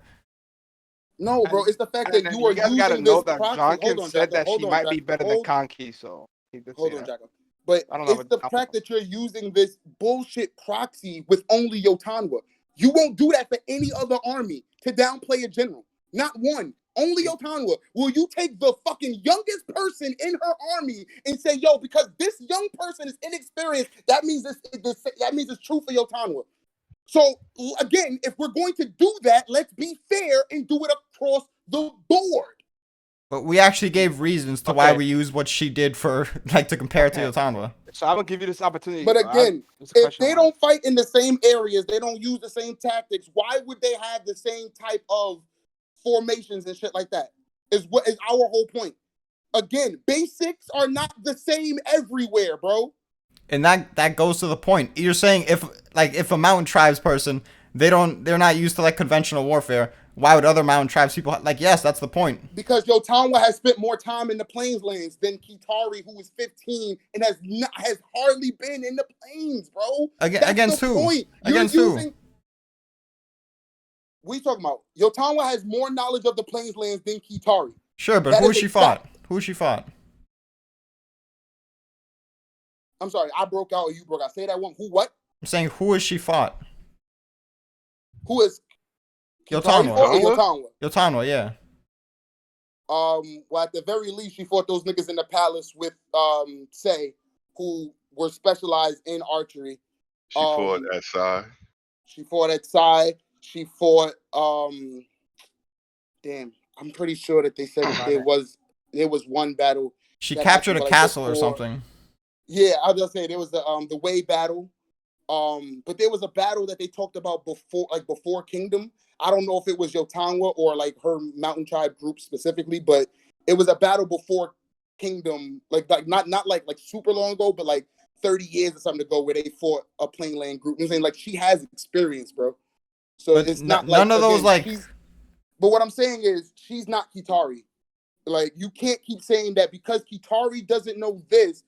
No, bro, it's the fact that you are guys using gotta this know that proxy. Jonkin said that she might be better than Kanki, so hold on, Jacko. But it's the fact that you're using this bullshit proxy with only Yotanwa. You won't do that for any other army to downplay a general. Not one. Only Yotanwa. Will you take the fucking youngest person in her army and say, yo, because this young person is inexperienced, that means it's true for Yotanwa. So again, if we're going to do that, let's be fair and do it across the board. But we actually gave reasons to why we use what she did for like to compare it to Yotanwa. So I'm gonna give you this opportunity. But again, if they don't fight in the same areas, they don't use the same tactics, why would they have the same type of formations and shit like that? Is what is our whole point. Again, basics are not the same everywhere, bro. And that goes to the point. You're saying if a mountain tribes person, they're not used to like conventional warfare, why would other mountain tribes people yes, that's the point. Because Yotanwa has spent more time in the plains lands than Kitari, who is 15 and has hardly been in the plains, bro. Against who? Against who? We talking about Yotanwa has more knowledge of the plains lands than Kitari. Sure, but who has she fought? Who has she fought? I'm sorry, I broke out or you broke out. Say that one. Who what? I'm saying who has she fought? Who is Kitari fought or Yotanwa? Yotanwa? Yeah. Well, at the very least, she fought those niggas in the palace with Say, who were specialized in archery. She fought at Sai. She fought at Sai. She fought damn, I'm pretty sure that they said that there was one battle. She that captured a happened, like, castle or before. something. Yeah, I was just saying there was the Way battle. But there was a battle that they talked about before Kingdom. I don't know if it was Yotanwa or like her mountain tribe group specifically, but it was a battle before Kingdom, like not like super long ago, but like 30 years or something ago, where they fought a plain land group. I'm saying, like, she has experience, bro. So But it's not like, none of those, again, like. but what I'm saying is she's not Kitari. Like, you can't keep saying that because Kitari doesn't know this,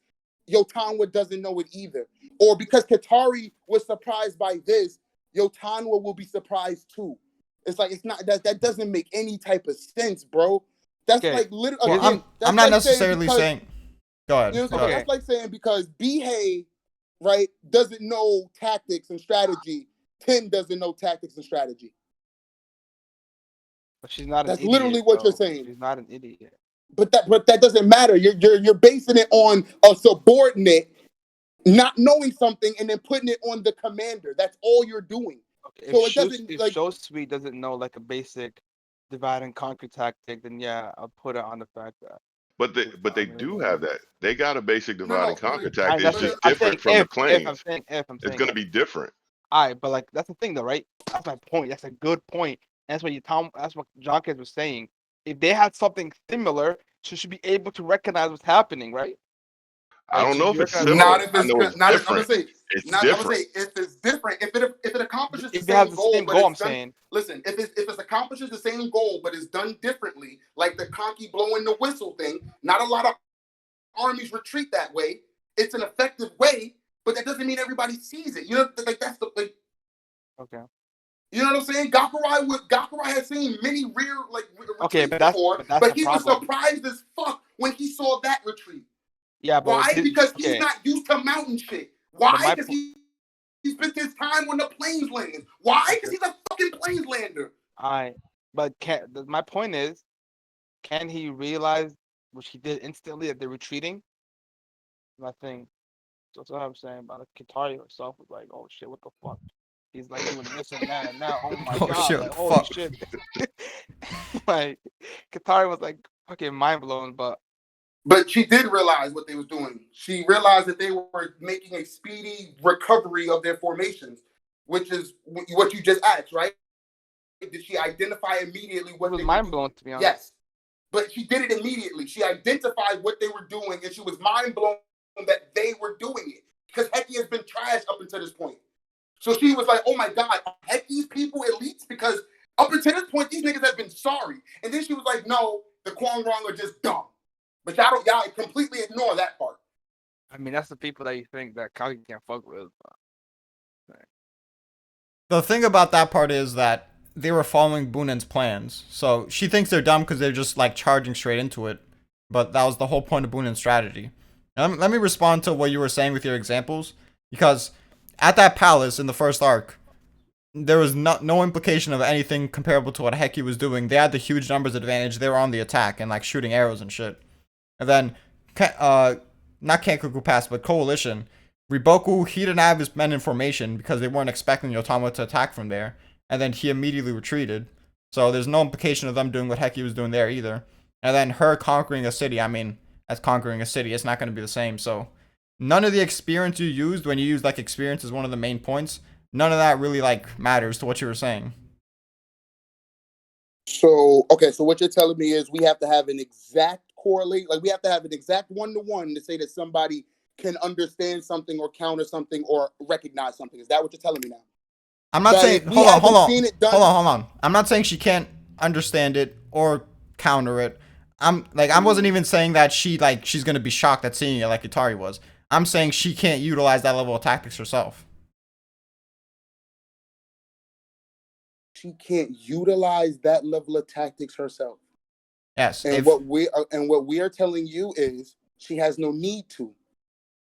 Yotanwa doesn't know it either. Or because Kitari was surprised by this, Yotanwa will be surprised too. It's like, it's not that doesn't make any type of sense, bro. That's Okay. like literally. Well, Again, I'm not necessarily saying. Go ahead. You know what I'm saying? Okay. That's like saying because Bihei, right, doesn't know tactics and strategy, Tin doesn't know tactics and strategy. But she's not an That's idiot. literally what you're though. saying. She's not an idiot. But that doesn't matter. You're basing it on a subordinate not knowing something and then putting it on the commander. That's all you're doing. Okay, So it doesn't, if like, Shosui doesn't know like a basic divide and conquer tactic, then yeah, I'll put it on the fact that. But they do have that. They got a basic divide and conquer but- tactic. It's but just I'm saying different from the if I'm planes. saying It's gonna be different. Alright, but like that's the thing though, right? That's my point. That's a good point. That's what Jonkins was saying. If they had something similar, she should be able to recognize what's happening, right? I don't know if it's similar. not if I it's know it's not. I'm different. gonna say It's not. I'm gonna different. say if it's different. If it accomplishes If the it has same the goal, same but goal, I'm it's done. saying. Listen, if it accomplishes the same goal, but it's done differently, like the Conky blowing the whistle thing. Not a lot of armies retreat that way. It's an effective way, but that doesn't mean everybody sees it. You know, like that's the like. Okay. You know what I'm saying? Gakurai has seen many rear Okay, retreats but that's before, the but he was problem. surprised as fuck when he saw that retreat. Yeah, but Why? Because he's okay. not used to mountain shit. But Why? my Because he spent his time on the plains lands. Why? Because he's a fucking plains lander. But my point is, can he realize, which he did instantly, that they're retreating? My thing. That's what I'm saying about Kitari herself was like, oh shit, what the fuck? He's like doing this and that and now. Oh my Oh, god, shit, like what the holy fuck? shit. Like Kitari was like fucking mind blown, but she did realize what they was doing. She realized that they were making a speedy recovery of their formations, which is what you just asked, right? Did she identify immediately what it was they mind were blown doing? to be honest. Yes. But she did it immediately. She identified what they were doing, and she was mind blown that they were doing it. Because Heki has been trash up until this point. So she was like, oh my God, are Heki's people elites? Because up until this point, these niggas have been sorry. And then she was like, no, the Kwang Rong are just dumb. But y'all completely ignore that part. I mean, that's the people that you think that Kagi can't fuck with. The thing about that part is that they were following Bunen's plans. So she thinks they're dumb because they're just like charging straight into it. But that was the whole point of Bunen's strategy. And let me respond to what you were saying with your examples. Because at that palace in the first arc, there was no implication of anything comparable to what Heki was doing. They had the huge numbers advantage. They were on the attack and like shooting arrows and shit. And then, not Kankuku Pass, but Coalition. Riboku, he didn't have his men in formation because they weren't expecting Yotanwa to attack from there. And then he immediately retreated. So there's no implication of them doing what Heki was doing there either. And then her conquering a city, I mean, as conquering a city, it's not going to be the same. So none of the experience you used, when you use like experience as one of the main points, none of that really like matters to what you were saying. So, okay, so what you're telling me is we have to have an exact correlate, like we have to have an exact one-to-one to say that somebody can understand something or counter something or recognize something. Is that what you're telling me now? I'm not That saying, if we hold on. haven't seen it done- Hold on. I'm not saying she can't understand it or counter it. I wasn't even saying that she's gonna be shocked at seeing it like Itari was. I'm saying she can't utilize that level of tactics herself. She can't utilize that level of tactics herself. Yes. And what we are telling you is she has no need to.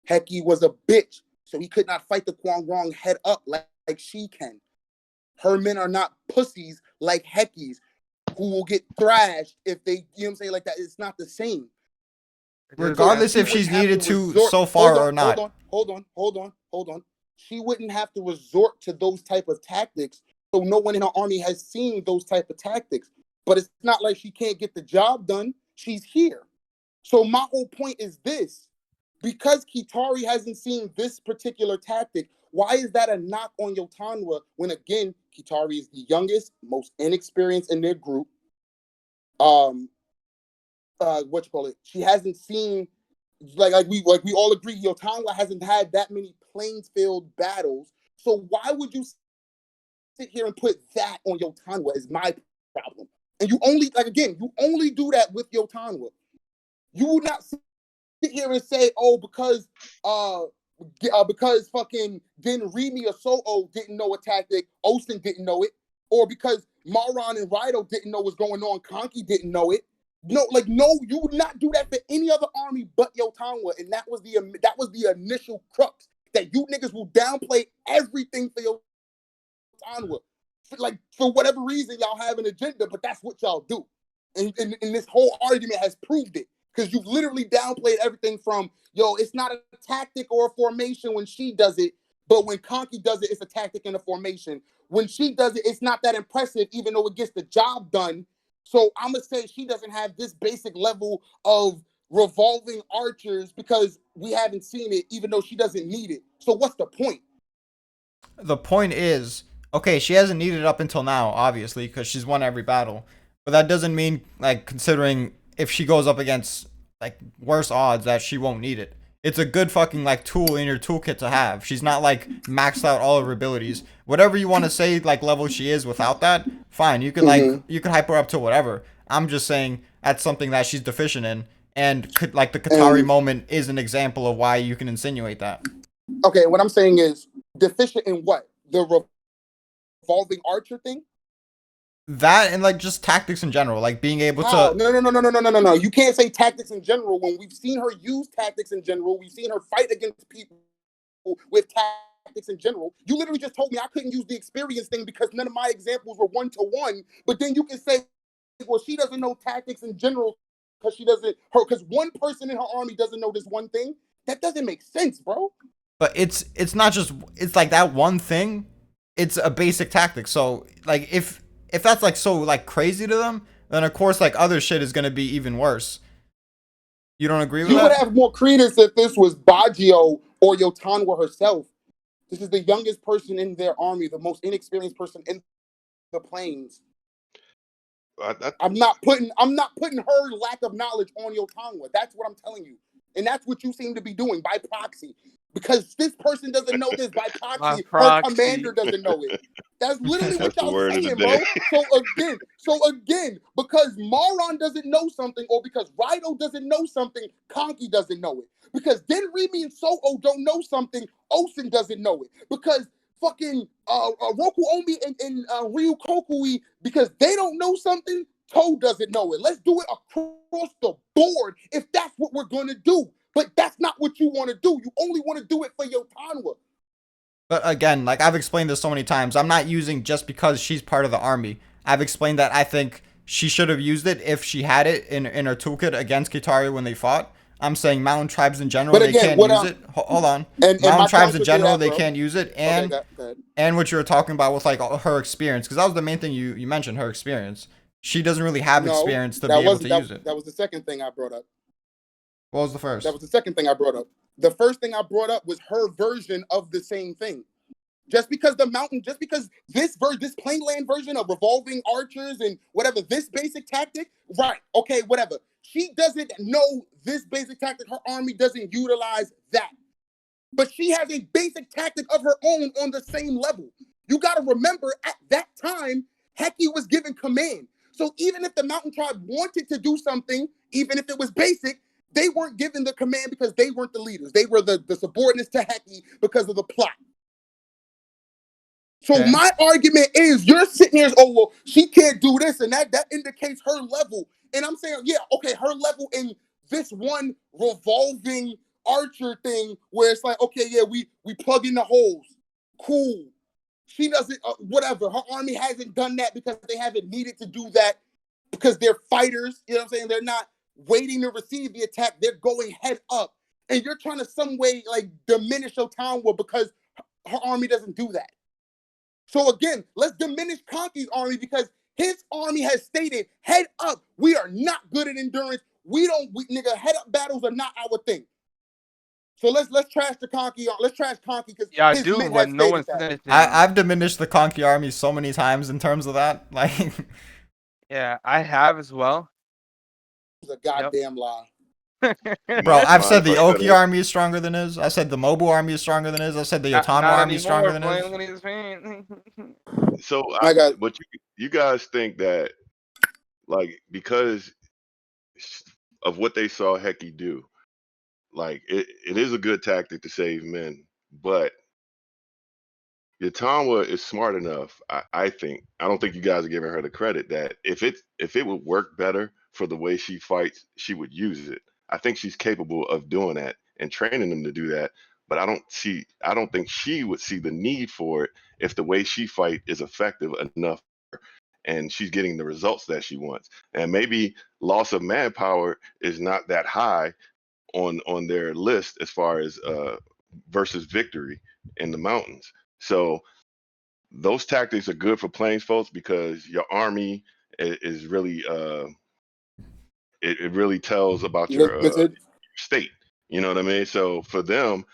Heki was a bitch, so he could not fight the Kwang Rong head up like she can. Her men are not pussies like Hecky's who will get thrashed if they, you know what I'm saying, like that. It's not the same. So Regardless she if she's wouldn't have needed to resort. so far or Hold not. on, hold on. She wouldn't have to resort to those type of tactics. So no one in her army has seen those type of tactics. But it's not like she can't get the job done. She's here. So my whole point is this. Because Kitari hasn't seen this particular tactic, why is that a knock on Yotanwa when, again, Kitari is the youngest, most inexperienced in their group? What you call it? She hasn't seen, like we all agree, Yotanwa hasn't had that many plains field battles. So why would you sit here and put that on Yotanwa is my problem. And you only, like, again, you only do that with Yotanwa. You would not sit here and say, oh, because fucking then Remy or Soho didn't know a tactic, Osen didn't know it, or because Maron and Rido didn't know what's going on, Kanki didn't know it. No, you would not do that for any other army but Yotanwa, and that was the initial crux, that you niggas will downplay everything for Yotanwa. For whatever reason, y'all have an agenda, but that's what y'all do. And this whole argument has proved it. Because you've literally downplayed everything from, yo, it's not a tactic or a formation when she does it, but when Kanki does it, it's a tactic and a formation. When she does it, it's not that impressive, even though it gets the job done. So I'm going to say she doesn't have this basic level of revolving archers because we haven't seen it, even though she doesn't need it. So what's the point? The point is, okay, she hasn't needed it up until now, obviously, because she's won every battle. But that doesn't mean, like, considering if she goes up against, like, worse odds, that she won't need it. It's a good fucking, like, tool in your toolkit to have. She's not, like, maxed out all of her abilities. Whatever you want to say, like, level she is without that, fine. You can, you can hype her up to whatever. I'm just saying that's something that she's deficient in. And, like, the Katari moment is an example of why you can insinuate that. Okay, what I'm saying is, deficient in what? The revolving archer thing? That and, like, just tactics in general, like being able to. No. You can't say tactics in general when we've seen her use tactics in general. We've seen her fight against people with tactics in general. You literally just told me I couldn't use the experience thing because none of my examples were 1-to-1. But then you can say, well, she doesn't know tactics in general because one person in her army doesn't know this one thing. That doesn't make sense, bro. But it's not just, it's like that one thing. It's a basic tactic. So, like, if that's, like, so, like, crazy to them, then of course, like, other shit is gonna be even worse. You don't agree with that? You would have more credence if this was Baggio or Yotanwa herself. This is the youngest person in their army, the most inexperienced person in the plains. I'm not putting her lack of knowledge on Yotanwa. That's what I'm telling you. And that's what you seem to be doing by proxy. Because this person doesn't know this by proxy. Her commander doesn't know it. That's literally what y'all saying, bro. So again, because Maron doesn't know something, or because Rido doesn't know something, Kanki doesn't know it. Because Remy and Soho don't know something, Osen doesn't know it. Because fucking Roku Omi and Ryu Kokui, because they don't know something, Toe doesn't know it. Let's do it across the board if that's what we're gonna do. But that's not what you want to do. You only want to do it for Yotanwa. But again, like, I've explained this so many times, I'm not using just because she's part of the army. I've explained that I think she should have used it if she had it in her toolkit against Kitari when they fought. I'm saying mountain tribes in general, they can't use it. Hold on. Mountain tribes in general, they can't use it. And and what you were talking about with, like, her experience, because that was the main thing you mentioned, her experience. She doesn't really have experience to be able to use it. That was the second thing I brought up. What was the first? That was the second thing I brought up. The first thing I brought up was her version of the same thing. Just because this plainland version of revolving archers and whatever, this basic tactic, right, okay, whatever. She doesn't know this basic tactic. Her army doesn't utilize that. But she has a basic tactic of her own on the same level. You got to remember, at that time, Heki was given command. So even if the mountain tribe wanted to do something, even if it was basic, they weren't given the command because they weren't the leaders. They were the subordinates to Heki because of the plot. So my argument is, you're sitting here, oh, well, she can't do this, and that indicates her level. And I'm saying, yeah, okay, her level in this one revolving archer thing where it's like, okay, yeah, we plug in the holes. Cool. she doesn't, whatever. Her army hasn't done that because they haven't needed to do that because they're fighters. You know what I'm saying? They're not waiting to receive the attack. They're going head up. And you're trying to some way like diminish your town war because her army doesn't do that. So again, let's diminish Kanki's army because his army has stated, head up, we are not good at endurance. Nigga, head up battles are not our thing. So let's trash the Kanki. Let's trash Kanki because Yeah, I his do, men but have no stated one said that. anything. I've diminished the Kanki army so many times in terms of that. Like, Yeah, I have as well. It's a goddamn lie. bro, Don't I've mind said if the I cut Oki it. army is stronger than his. I said the Mobu army is stronger than his. I said the Yotamo Not army is stronger anymore. than his. Look at his face. So, I got but you guys think that, like, because of what they saw Heki do, like, it is a good tactic to save men, but Yatama is smart enough, I think. I don't think you guys are giving her the credit that if it would work better for the way she fights, she would use it. I think she's capable of doing that and training them to do that. But I don't think she would see the need for it if the way she fight is effective enough and she's getting the results that she wants. And maybe loss of manpower is not that high on their list as far as versus victory in the mountains. So those tactics are good for plains folks because your army is really it really tells about your listen. state. You know what I mean? So for them,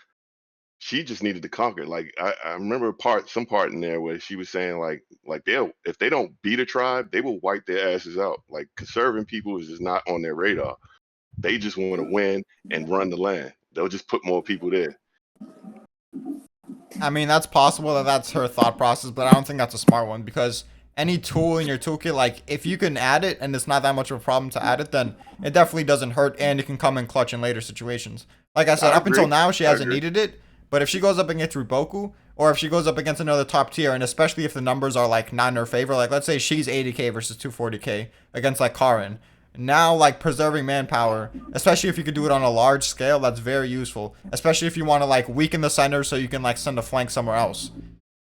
she just needed to conquer. Like I remember some part in there where she was saying like they'll if they don't beat a tribe, they will wipe their asses out. Like conserving people is just not on their radar. They just want to win and run the land. They'll just put more people there. I mean, that's possible that that's her thought process, but I don't think that's a smart one because any tool in your toolkit, like if you can add it and it's not that much of a problem to add it, then it definitely doesn't hurt and it can come in clutch in later situations. Like I said, I up until agree. now, she I hasn't agree. needed it, but if she goes up against Ruboku or if she goes up against another top tier, and especially if the numbers are like not in her favor, like let's say she's 80k versus 240k against like Karin. Now, like preserving manpower, especially if you could do it on a large scale, that's very useful. Especially if you want to like weaken the center so you can like send a flank somewhere else.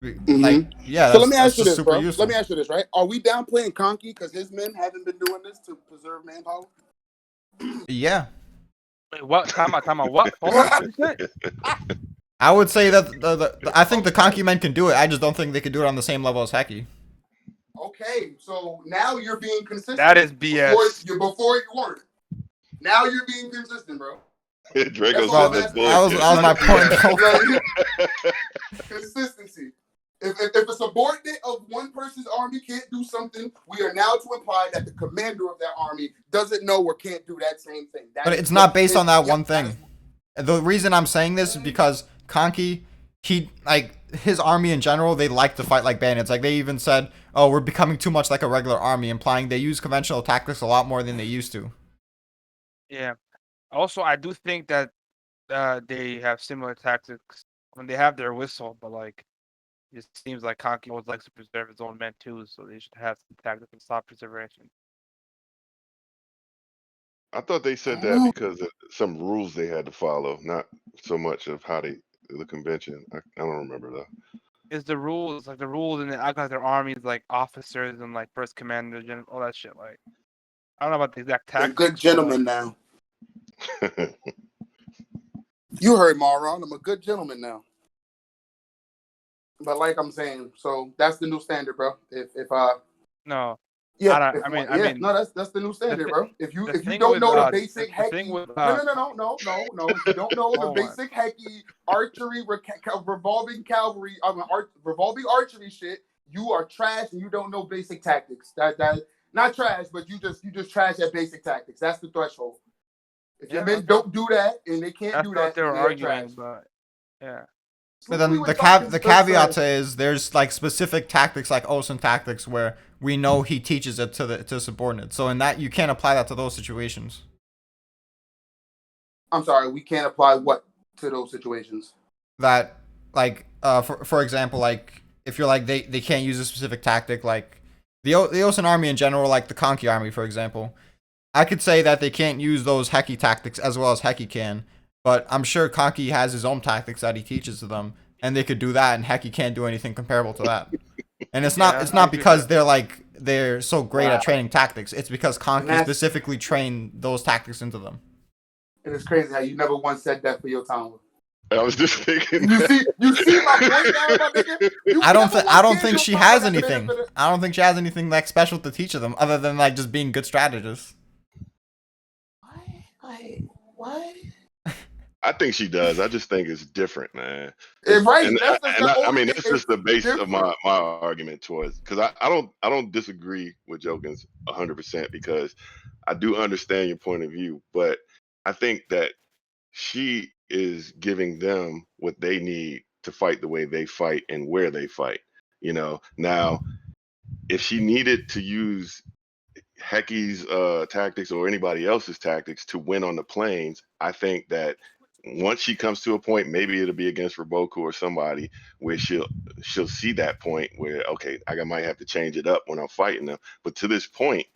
Like, yeah, So let me that's ask you just this, super bro. useful. Let me ask you this, right? Are we downplaying Kanki because his men haven't been doing this to preserve manpower? Yeah, Wait, what? Time out. What? Hold on. What you say? I would say that I think the Conky men can do it. I just don't think they could do it on the same level as Heki. Okay, so now you're being consistent. That is BS. Before you weren't. Now you're being consistent, bro. Draco That's all said I'm that's asking. bullshit. That was my point. Like, consistency. If a subordinate of one person's army can't do something, we are now to imply that the commander of that army doesn't know or can't do that same thing. But it's not based on that one thing. The reason I'm saying this is because Kanki, he like his army in general, they like to fight like bandits. Like they even said, "Oh, we're becoming too much like a regular army," implying they use conventional tactics a lot more than they used to. Yeah. Also, I do think that they have similar tactics when they have their whistle, but like it seems like Kanki always likes to preserve his own men too, so they should have some tactics to stop preservation. I thought they said that because of some rules they had to follow, not so much of how the convention. I don't remember though. It's the rules, like the rules, and they act like their armies, like officers and like first commanders and all that shit. Like I don't know about the exact They're tactics. good gentlemen now. You heard Maron. I'm a good gentleman now. But like I'm saying, so that's the new standard, bro. If no, yeah, I mean, no, that's the new standard, bro. If you thing don't with, know the basic the thing heki, with, no. If you don't know the hold on. basic heki archery revolving cavalry, revolving archery shit, you are trash and you don't know basic tactics. That not trash, but you just trash at basic tactics. That's the threshold. If your men don't do that and they can't That's do what that, they were they're arguing, trash. but yeah. But then the caveat is there's like specific tactics like Osen tactics where we know he teaches it to subordinates. So in that you can't apply that to those situations. I'm sorry, we can't apply what to those situations. That like for example, like if you're like they can't use a specific tactic, like the Osen army in general, like the Kanki army for example, I could say that they can't use those Heki tactics as well as Heki can. But I'm sure Kanki has his own tactics that he teaches to them and they could do that, and Heki can't do anything comparable to that. And it's Yeah, it's I not agree with because that. they're so great at training tactics. It's because Kanki that's specifically trained those tactics into them. and it's crazy how you never once said that for your town. I was just thinking You see my point now, my nigga. You never I once don't gave think your she father has that benefit. anything. I don't think she has anything like special to teach them other than like just being good strategists. What? I think she does. I just think it's different, man. Right. And That's the I only mean, thing. that's It's just the base of different. my argument towards, because I don't disagree with Jokins 100% because I do understand your point of view, but I think that she is giving them what they need to fight the way they fight and where they fight. Now if she needed to use Heki's tactics or anybody else's tactics to win on the plains, I think that once she comes to a point, maybe it'll be against Roboku or somebody where she'll see that point where, okay, I might have to change it up when I'm fighting them. But to this point,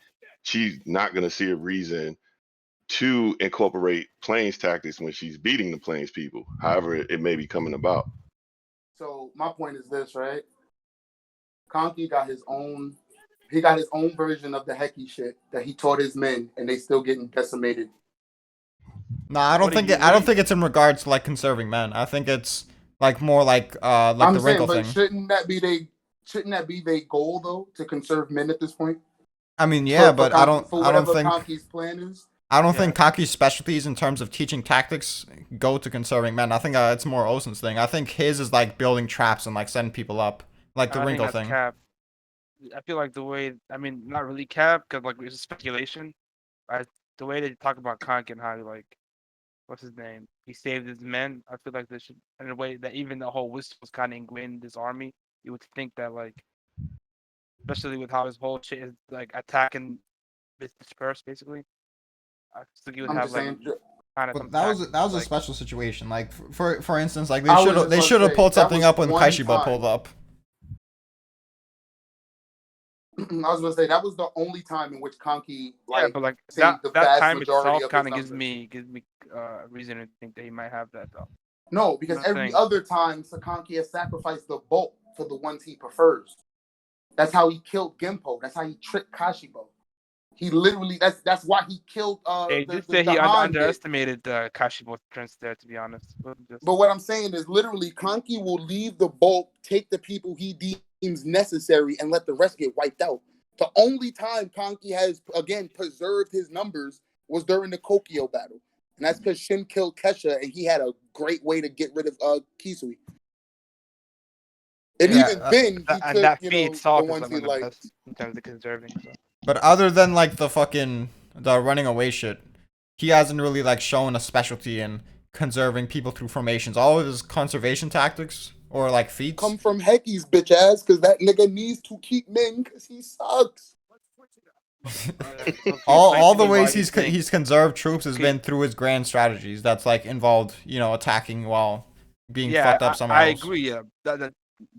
she's not going to see a reason to incorporate plains tactics when she's beating the plains people. However, it may be coming about. So my point is this, right? Konki got his own. He got his own version of the Heki shit that he taught his men, and they still getting decimated. No, I don't think I don't think it's in regards to like conserving men. I think it's like more like I'm the saying, wrinkle but thing. shouldn't that be their goal though, to conserve men at this point? I mean, yeah, but For I don't whatever think Konki's plan is. Kaki's specialties in terms of teaching tactics go to conserving men. I think it's more Osen's thing. I think his is like building traps and like setting people up, like the I think wrinkle that's thing. cap. I feel like the way, I mean, not really cap, because like it's speculation. The way they talk about Conk and how like, what's his name? He saved his men. I feel like they should, in a way that even the whole whistle was kind of ingrained in this army. You would think that like, especially with how his whole shit is like attacking this dispersed basically. I think you would I'm have just like saying. kind of some But that was tactics a like special situation. Like for instance, like I was just they gonna should have say pulled that something was up when one Kaishiba time. pulled up. I was gonna say that was the only time in which Konki yeah, but like saved the that vast time majority itself of his kind of gives numbers. me reason to think that he might have that though. No, You because know what I'm every saying? other time Sakanki has sacrificed the bulk for the ones he prefers. That's how he killed Genpo. That's how he tricked Kashibo. He literally that's why he killed Yeah, he did say the he Han bit. underestimated Kashibo's strengths there, to be honest. But just But what I'm saying is literally Kanki will leave the bulk, take the people he deems necessary, and let the rest get wiped out. The only time Kanki has again preserved his numbers was during the Kokyo battle. And that's because Shin killed Kesha and he had a great way to get rid of Kisui. And yeah, even then he and took, that feat the itself is ones like he one of the liked. best in terms of conserving. So But other than like the running away shit, he hasn't really like shown a specialty in conserving people through formations. All of his conservation tactics or like feats. Come from Heki's bitch ass, because that nigga needs to keep men because he sucks. so if you explain All to the me why ways you think he's conserved troops has okay, been through his grand strategies. That's like involved, attacking while being yeah, fucked up somewhere I else. agree. Yeah,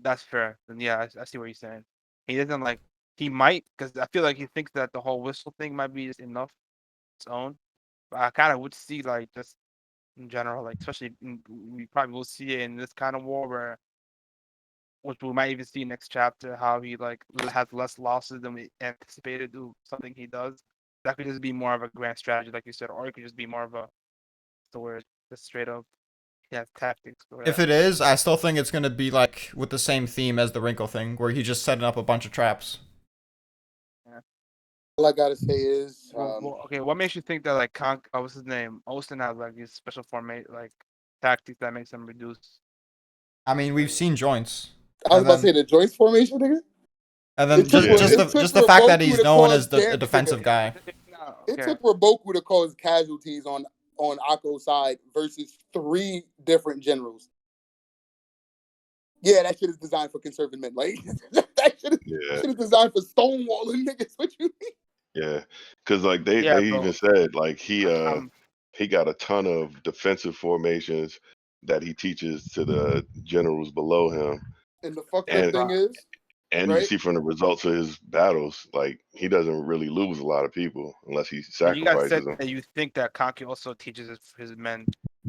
that's fair. And yeah, I see what you're saying. He doesn't like he might because I feel like he thinks that the whole whistle thing might be just enough its own. But I kind of would see like just in general, like especially we probably will see it in this kind of war where, which we might even see next chapter, how he like has less losses than we anticipated do something he does. That could just be more of a grand strategy, like you said, or it could just be more of a the word just straight up he has tactics for If that. it is, I still think it's gonna be like with the same theme as the wrinkle thing, where he just setting up a bunch of traps. Yeah. All I gotta say is, Okay, what makes you think that like what's his name? Austin has like these special formate like tactics that makes him reduce. I mean, we've seen joints, I was and about to say then the joint formation, nigga. Yeah. It took just the fact that Roboku he's to known as cause a nigga. defensive guy. No, It okay. took Roboku to cause casualties on Akko's side versus 3 different generals. Yeah, that shit is designed for conserving men. Like that shit Yeah. is designed for stonewalling niggas. What you mean? Yeah, because like Yeah, they even bro. said like I'm he got a ton of defensive formations that he teaches to the generals below him, And the fucked up and thing is, you right? see from the results of his battles, like he doesn't really lose a lot of people unless he but you guys sacrifices said them. that you think that Kanki also teaches his men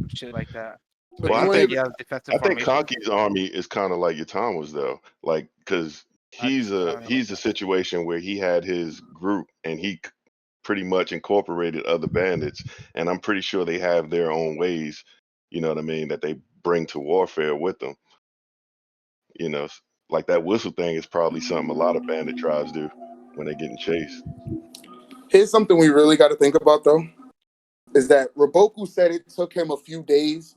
shit like that. So Well, you I want think think he has defensive I think formation? Kanki's army is kind of like Yatama's though, like because I don't know. he's a situation where he had his group and pretty much incorporated other bandits, and I'm pretty sure they have their own ways. You know what I mean? That they bring to warfare with them. You know, like that whistle thing is probably something a lot of bandit tribes do when they're getting chased. Here's something we really got to think about though, is that Roboku said it took him a few days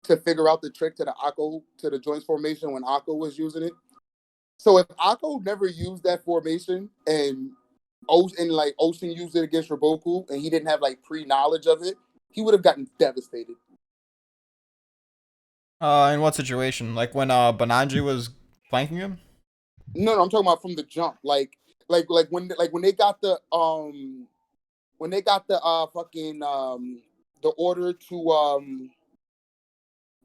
to figure out the trick to the Akko to the joints formation when Akko was using it. So if Akko never used that formation and Ocean used it against Roboku and he didn't have like pre-knowledge of it, he would have gotten devastated. In what situation? Like when Bananji was flanking him? No, I'm talking about from the jump. Like when they got the fucking the order to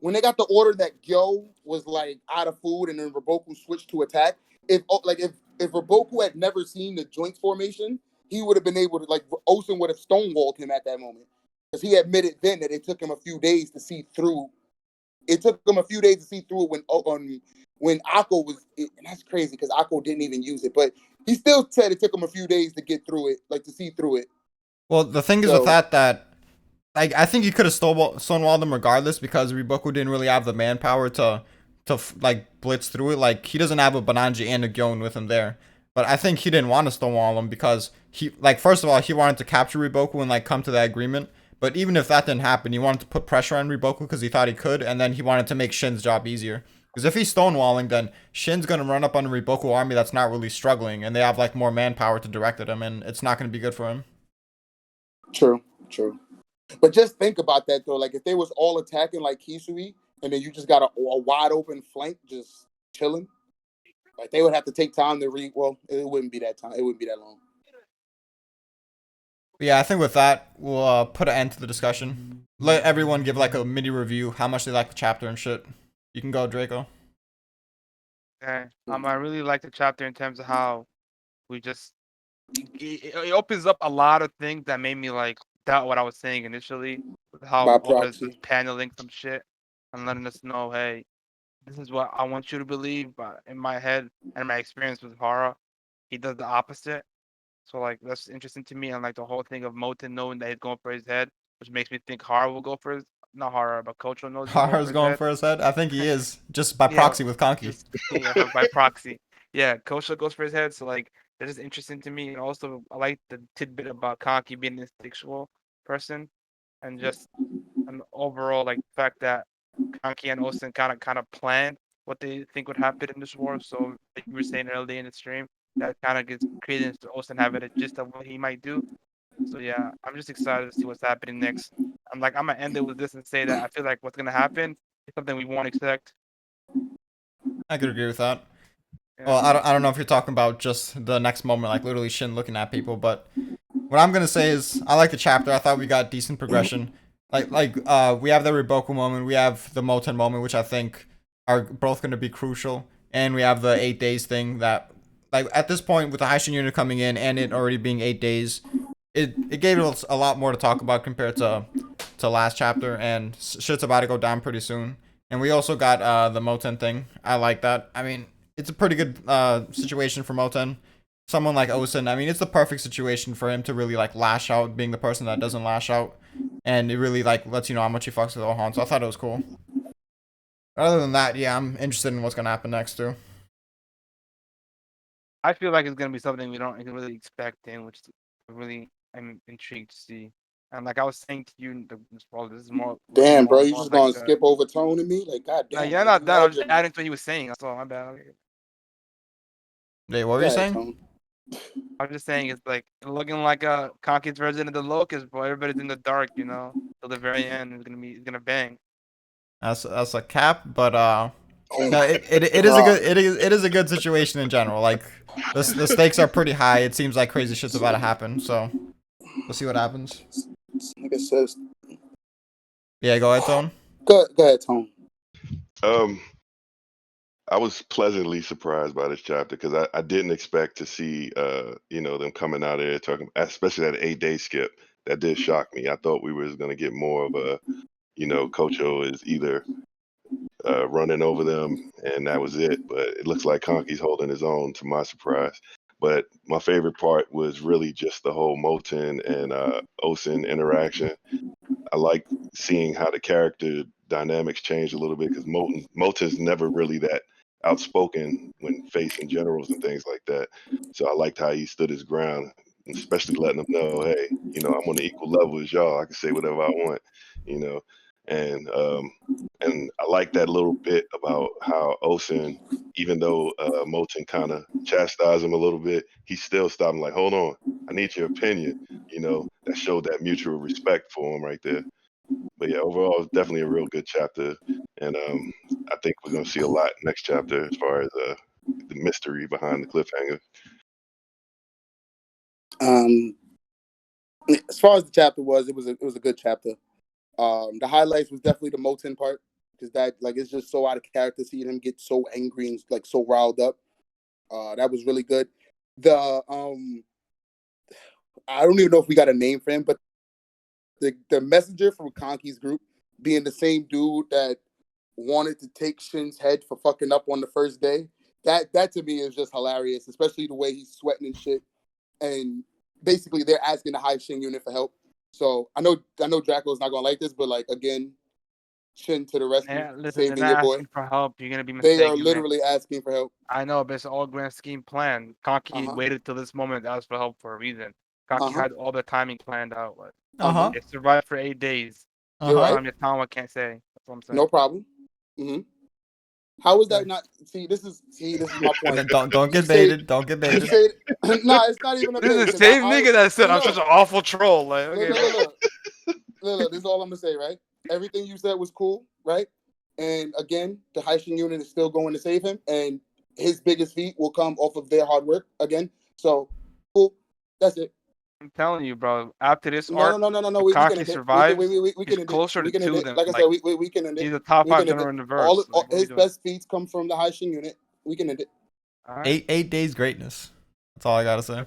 when they got the order that Gyo was like out of food and then Roboku switched to attack. If Roboku had never seen the joints formation, he would have been able to like Osen would have stonewalled him at that moment because he admitted then that it took him a few days to see through. It took him a few days to see through it when Akko was. And that's crazy because Akko didn't even use it, but he still said it took him a few days to get through it, like to see through it. Well, the thing is with So that I think he could have stonewalled them regardless because Riboku didn't really have the manpower to like blitz through it. Like he doesn't have a Bananji and a Gyon with him there. But I think he didn't want to stonewall him because he like first of all he wanted to capture Riboku and like come to that agreement. But even if that didn't happen, he wanted to put pressure on Riboku because he thought he could, and then he wanted to make Shin's job easier. Because if he's stonewalling, then Shin's gonna run up on a Riboku army that's not really struggling, and they have like more manpower to direct at him, and it's not gonna be good for him. true, true. But just think about that though. Like if they was all attacking like Kisui, and then you just got a wide open flank just chilling, like they would have to take time to read. Well, it wouldn't be that time. It wouldn't be that long. But yeah, I think with that, we'll put an end to the discussion. Let everyone give like a mini review, how much they like the chapter and shit. You can go, Draco. Okay. I really like the chapter in terms of how we just it opens up a lot of things that made me like doubt what I was saying initially, with how By Oda's just proxy. paneling some shit and letting us know, hey, this is what I want you to believe, but in my head and my experience with horror, he does the opposite. So like that's interesting to me, and like the whole thing of Moten knowing that he's going for his head, which makes me think horror will go for his not horror, but Kocho knows he'll go for Haru's his going head. for his head. I think he is just by Yeah, proxy with Kanki. just yeah, by proxy. Yeah, Kocho goes for his head, so like that is interesting to me. And also I like the tidbit about Kanki being an instinctual person and just an overall like fact that Kanki and Osen kind of planned what they think would happen in this war. So like you were saying earlier in the stream, that kind of gives credence to Osen having a gist of what he might do. So yeah, I'm just excited to see what's happening next. I'm gonna end it with this and say that I feel like what's gonna happen is something we won't expect. I could agree with that. Well, Yeah. I don't know if you're talking about just the next moment, like literally Shin looking at people, but what I'm gonna say is I like the chapter. I thought we got decent progression. We have the Riboku moment, we have the Moten moment, which I think are both gonna be crucial, and we have the 8 days thing that like at this point with the Haishin unit coming in and it already being 8 days, it gave us a lot more to talk about compared to last chapter, and shit's about to go down pretty soon. And we also got the Moten thing. I like that. I mean, it's a pretty good situation for Moten. Someone like Osen, I mean, it's the perfect situation for him to really like lash out, being the person that doesn't lash out, and it really like lets you know how much he fucks with Ohan. So I thought it was cool. Other than that, yeah, I'm interested in what's gonna happen next too. I feel like it's gonna be something we don't really expect, and which really I'm intrigued to see. And like I was saying to you, this is more looking Damn, bro, you more just like gonna skip over Tone and me? Like, god no, damn, you're like not you done. I'm just hedging. adding to what he was saying. That's all. My bad. Okay. Hey, what were Go you ahead, saying? Tone. I'm just saying it's like looking like a Conky's version of the Locust, bro. Everybody's in the dark, till the very end. It's gonna bang. That's a cap, but Oh no, my it is a god. good it is a good situation in general. Like the stakes are pretty high. It seems like crazy shit's about to happen. So we'll see what happens. Nigga says, Yeah, go ahead, Tone. go ahead, Tone. Um, I was pleasantly surprised by this chapter because I didn't expect to see them coming out of there talking, especially that 8 day skip. That did shock me. I thought we was gonna get more of a Kochou is either running over them, and that was it. But it looks like Kanki's holding his own, to my surprise. But my favorite part was really just the whole Moten and Osin interaction. I like seeing how the character dynamics change a little bit because Moten's never really that outspoken when facing generals and things like that. So I liked how he stood his ground, especially letting them know, hey, I'm on the equal level as y'all. I can say whatever I want, you know. And I like that little bit about how Osin, even though Moten kind of chastised him a little bit, he still stopped him like, hold on, I need your opinion. That showed that mutual respect for him right there. But yeah, overall, it's definitely a real good chapter, and I think we're gonna see a lot next chapter as far as the mystery behind the cliffhanger. As far as the chapter was, it was a good chapter. The highlights was definitely the Moten part because that it's just so out of character seeing him get so angry and like so riled up. That was really good. The I don't even know if we got a name for him, but the messenger from Kanki's group being the same dude that wanted to take Shin's head for fucking up on the first day. That to me is just hilarious, especially the way he's sweating and shit. And basically they're asking the High Shin unit for help. So I know Draco's not gonna like this, but again, Shin to the rescue, Yeah, listen, they're saving not your boy. asking for help. You're gonna be They mistaken. are literally asking for help. I know, but it's all grand scheme plan. Kanki waited till this moment to ask for help for a reason. Kanki had all the timing planned out. They survived for 8 days. You're right. Yatama can't say. That's what I'm saying. No problem. How is that not? See, this is my point. Don't get baited. Don't get baited. Nah, it's not even a bait. This is the same nigga that said I'm such an awful troll. Look, this is all I'm gonna say, right? Everything you said was cool, right? And again, the Haitian unit is still going to save him, and his biggest feat will come off of their hard work again. So, cool. That's it. I'm telling you, bro. After this No. arc, We can Kanki end it. survives. We He's can end closer it. We to can end two it. than Like I said, we can end it. he's a top We 5 can end general it. in the verse. All his best feats come from the Haitian unit. We can end it. All right. 8 days greatness. That's all I gotta say.